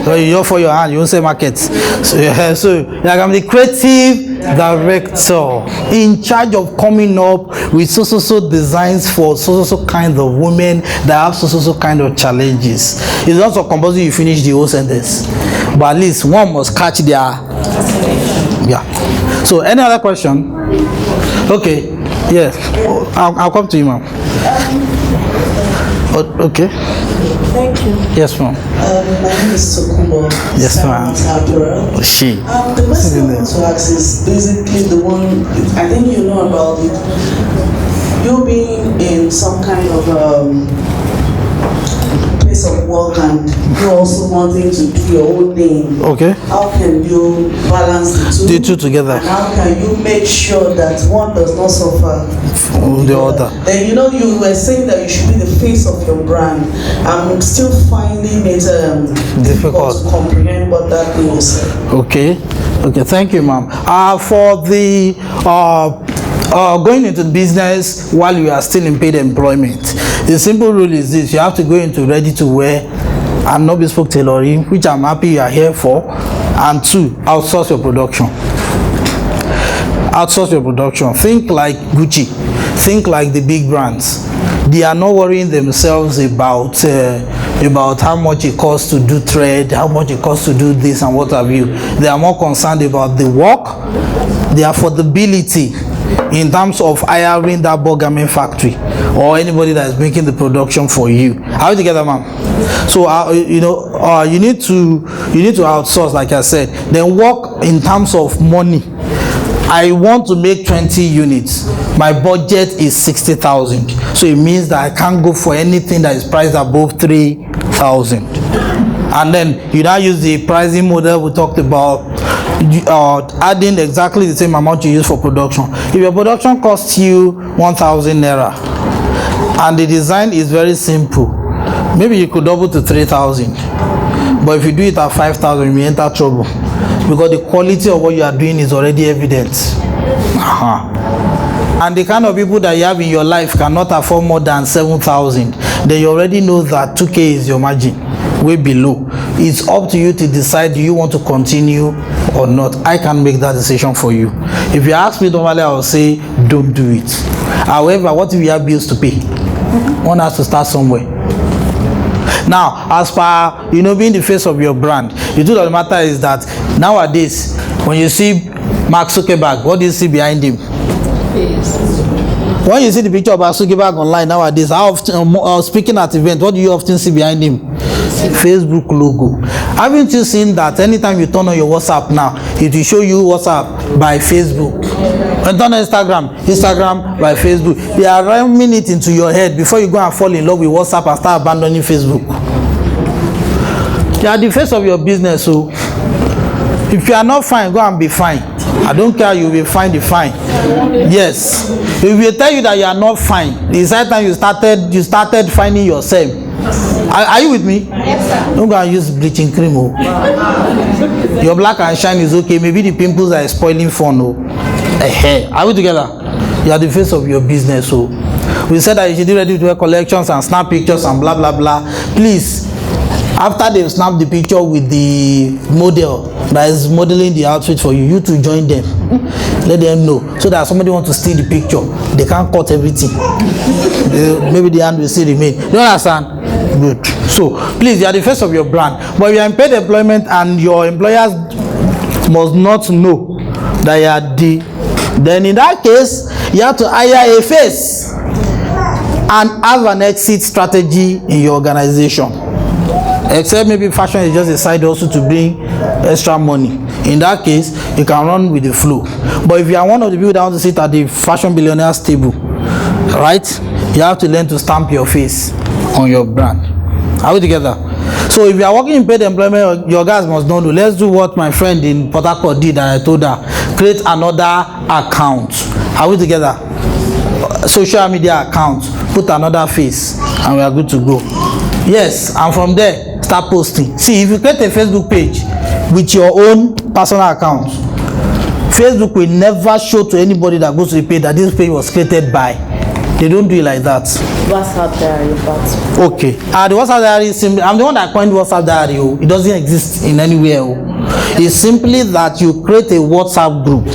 So you offer your hand, you won't say markets. So like I'm the creative director in charge of coming up with so designs for so kind of women that have so kind of challenges. It's not so compulsory you finish the whole sentence, but at least one must catch their So any other question? Okay, yes, I'll come to you, ma'am. Okay. Thank you. Yes, ma'am. My name is Sokumbo. Yes, ma'am. She. The question I want to ask is basically the one I think you know about it. You being in some kind of place of work and you also wanting to do your own thing. Okay. How can you balance the two? Together. And how can you make sure that one does not suffer from the other? Then you know you were saying that you should be the face of your brand. I'm still finding it difficult to comprehend what that thing is. Okay, thank you, ma'am. For the going into business while you are still in paid employment, the simple rule is this: you have to go into ready to wear and not bespoke tailoring, which I'm happy you are here for, and 2, outsource your production. Outsource your production. Think like Gucci, think like the big brands. They are not worrying themselves about how much it costs to do thread, how much it costs to do this and what have you. They are more concerned about the work, the affordability in terms of hiring that garment factory or anybody that is making the production for you. Are you together, ma'am? So you need to outsource, like I said. Then work in terms of money. I want to make 20 units. My budget is 60,000. So it means that I can't go for anything that is priced above 3,000. And then you now use the pricing model we talked about, adding exactly the same amount you use for production. If your production costs you 1,000 naira and the design is very simple, maybe you could double to 3,000. But if you do it at 5,000, you may enter trouble, because the quality of what you are doing is already evident. And the kind of people that you have in your life cannot afford more than 7,000. Then you already know that 2K is your margin, way below. It's up to you to decide, do you want to continue or not. I can make that decision for you. If you ask me normally, I will say don't do it. However, what if you have bills to pay? One has to start somewhere. Now, as per being the face of your brand, the truth of the matter is that nowadays, when you see Mark Zuckerberg, what do you see behind him? When you see the picture of Mark Zuckerberg online nowadays, how often, speaking at events, what do you often see behind him? Facebook logo. Haven't you seen that anytime you turn on your WhatsApp now, it will show you WhatsApp by Facebook? And turn on Instagram by Facebook. They are ramming it into your head before you go and fall in love with WhatsApp and start abandoning Facebook. You are the face of your business, so if you are not fine, go and be fine. I don't care, you will find the fine. Yes. If we tell you that you are not fine, the second time you started finding yourself. Are you with me? Yes, sir. Don't go and use bleaching cream. Your black and shine is okay. Maybe the pimples are spoiling fun. Are we together? You are the face of your business. So we said that you should be ready to wear collections and snap pictures and blah blah blah. Please, after they've snapped the picture with the model that is modeling the outfit for you, you to join them. Let them know, so that somebody wants to steal the picture, they can't cut everything. Maybe the hand will still remain. You understand? Good. So please, you are the face of your brand. But if you are in paid employment and your employers must not know that you are then in that case you have to hire a face. and have an exit strategy in your organization. Except maybe fashion is just a side also to bring extra money. In that case, you can run with the flow. But if you are one of the people that want to sit at the fashion billionaires table, right, you have to learn to stamp your face on your brand. Are we together? So if you are working in paid employment, your guys must not do. Let's do what my friend in Port Harcourt did, and I told her, create another account. Are we together? Social media account, put another face, and we are good to go. Yes, and from there, start posting. See, if you create a Facebook page with your own personal account, Facebook will never show to anybody that goes to the page that this page was created by. They don't do it like that. WhatsApp diary, but okay. The WhatsApp diary is simply, I'm the one that coined WhatsApp diary. It doesn't exist in anywhere. It's simply that you create a WhatsApp group.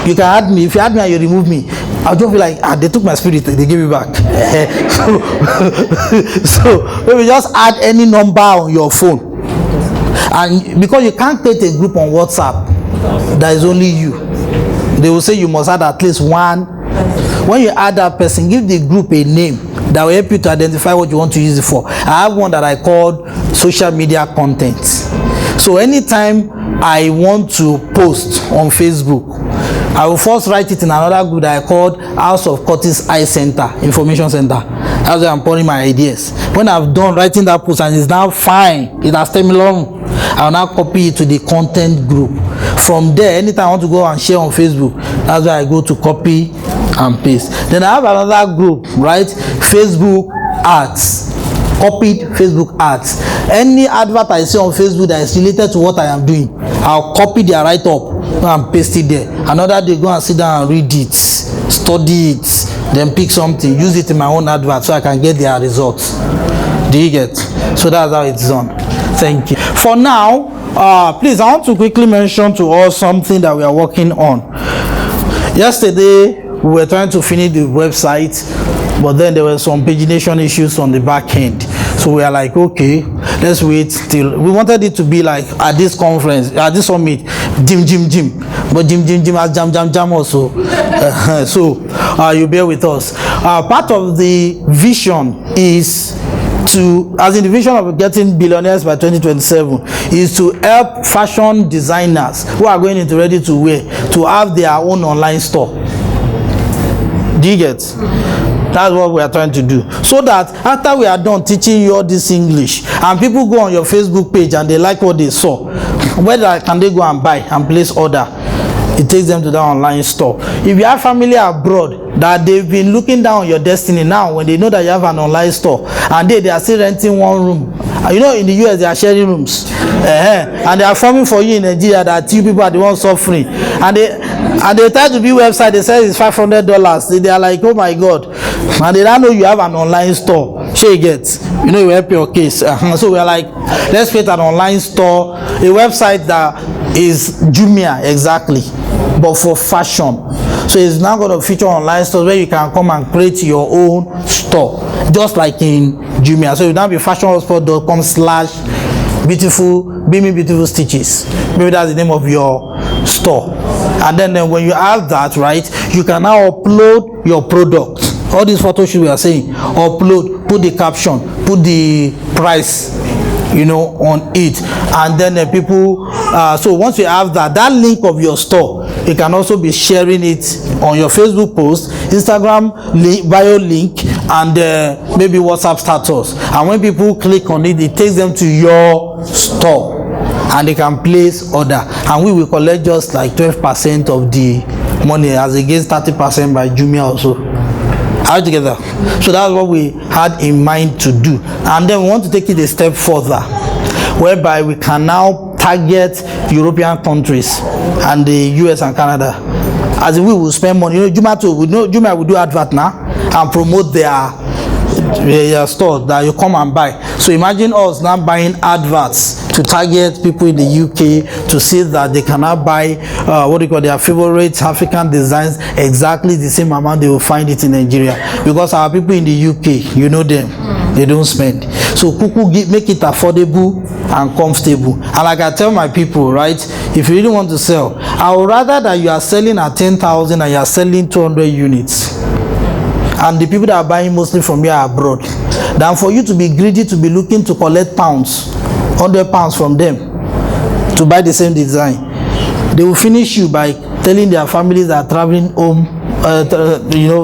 You can add me. If you add me and you remove me, I'll just be like, they took my spirit, they gave it back. So maybe just add any number on your phone. And because you can't create a group on WhatsApp, that is only you. They will say you must add at least one. When you add that person, give the group a name that will help you to identify what you want to use it for. I have one that I called social media content. So anytime I want to post on Facebook, I will first write it in another group that I called House of Curtis Eye Center, Information Center. That's where I'm pouring my ideas. When I've done writing that post and it's now fine, it has taken me long, I'll now copy it to the content group. From there, anytime I want to go and share on Facebook, that's where I go to copy and paste. Then I have another group, right? Facebook ads. Copied Facebook ads. Any advert I see on Facebook that is related to what I am doing, I'll copy their write-up and paste it there. Another day, go and sit down and read it, study it, then pick something, use it in my own advert so I can get their results. Do you get? So that's how it's done. Thank you. For now, please, I want to quickly mention to us something that we are working on. Yesterday, we were trying to finish the website, but then there were some pagination issues on the back end. So we are like, okay, let's wait till, we wanted it to be like at this conference, at this summit, Jim, but Jim has jam also. So you bear with us. Part of the vision is to, as in the vision of getting billionaires by 2027, is to help fashion designers who are going into ready to wear to have their own online store. Do you get? That's what we are trying to do. So that after we are done teaching you all this English, and people go on your Facebook page and they like what they saw, whether can they go and buy and place order? It takes them to that online store. If you have family abroad that they've been looking down on your destiny, now when they know that you have an online store and they are still renting one room, you know, in the US they are sharing rooms, and they are forming for you in Nigeria that you people are the ones suffering, and they try to be website, they say it's $500. They are like, oh my God, and they don't know you have an online store. She gets, you know, you help your case. So we are like, let's create an online store, a website that is Jumia exactly, but for fashion. So it's now going to feature online stores where you can come and create your own store, just like in Jumia. So you now be fashionhotspot.com/beautiful stitches. Maybe that's the name of your store. And then when you have that, right, you can now upload your product. All these photos we are saying, upload, put the caption, put the price, you know, on it, and then the people, so once you have that link of your store, you can also be sharing it on your Facebook post, Instagram link, bio link, and maybe WhatsApp status. And when people click on it, it takes them to your store and they can place order, and we will collect just like 12% of the money as against 30% by Jumia also. All together. So that's what we had in mind to do, and then we want to take it a step further, whereby we can now target European countries and the US and Canada. As we will spend money, you know, Jumia will do advert now and promote their store that you come and buy. So imagine us now buying adverts to target people in the UK to see that they cannot buy their favorite African designs exactly the same amount they will find it in Nigeria, because our people in the UK, you know them, they don't spend. So Kuku make it affordable and comfortable. And like I tell my people, right, if you really want to sell, I would rather that you are selling at 10,000 and you are selling 200 units. and the people that are buying mostly from here are abroad, than for you to be greedy to be looking to collect pounds, 100 pounds from them to buy the same design. They will finish you by telling their families that are traveling home,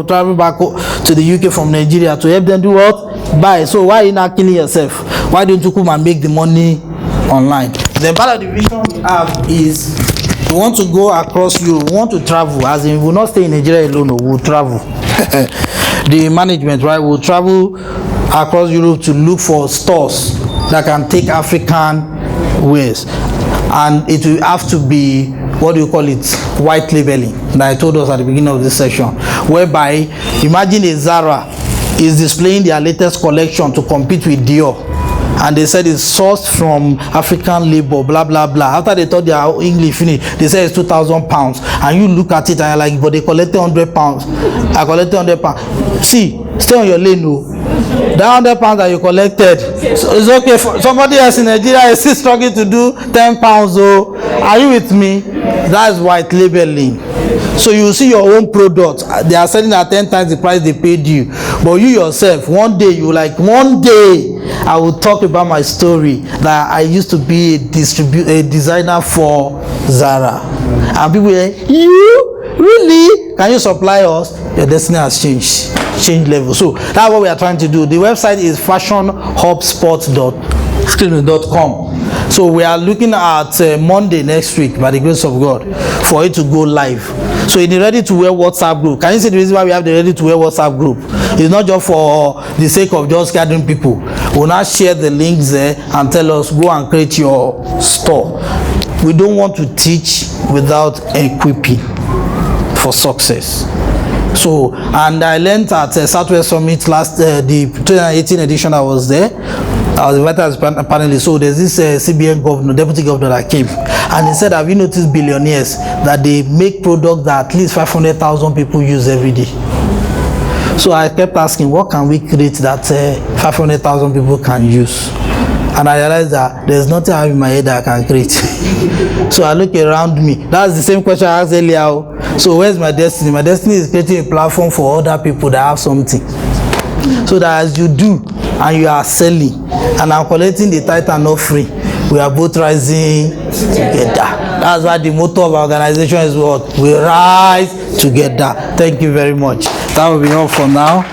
traveling back to the UK from Nigeria to help them do what? Buy. So why are you not killing yourself? Why don't you come and make the money online? The part of the vision we have is we want to go across Europe. We want to travel, as in we will not stay in Nigeria alone. We will travel. The management, right, will travel across Europe to look for stores that can take African wares, and it will have to be, what do you call it, white labeling, that I told us at the beginning of this session, whereby imagine a Zara is displaying their latest collection to compete with Dior, and they said it's sourced from African labor, blah blah blah. After they thought their English finished, they said it's 2,000 pounds, and you look at it and you're like, but they collected 100 pounds. I collected 100 pounds. See, stay on your lane, no. That 100 pounds that you collected, so it's okay for somebody else in Nigeria is still struggling to do 10 pounds. Oh, are you with me? That's white labeling. So you see your own product, they are selling at 10 times the price they paid you, but you yourself, one day I will talk about my story that I used to be a designer for Zara, and people say, you really, can you supply us? Your destiny has changed level. So that's what we are trying to do. The website is fashionhubspot.com. So we are looking at Monday next week, by the grace of God, for it to go live. So in the ready to wear WhatsApp group, can you see the reason why we have the ready to wear WhatsApp group? It's not just for the sake of just gathering people. We'll now share the links there and tell us, go and create your store. We don't want to teach without equipping for success. So, and I learned at Southwest Summit the 2018 edition. I was there. I was invited as a panelist. So there's this CBN governor, deputy governor that came, and he said, have you noticed billionaires that they make products that at least 500,000 people use every day? So I kept asking, what can we create that 500,000 people can use? And I realized that there's nothing I have in my head that I can create. So I look around me. That's the same question I asked earlier. So where's my destiny? My destiny is creating a platform for other people that have something. So that as you do, and you are selling, and I'm collecting the tithe and offering, we are both rising together. That's why the motto of our organization is what? We rise together. Thank you very much. That will be all for now.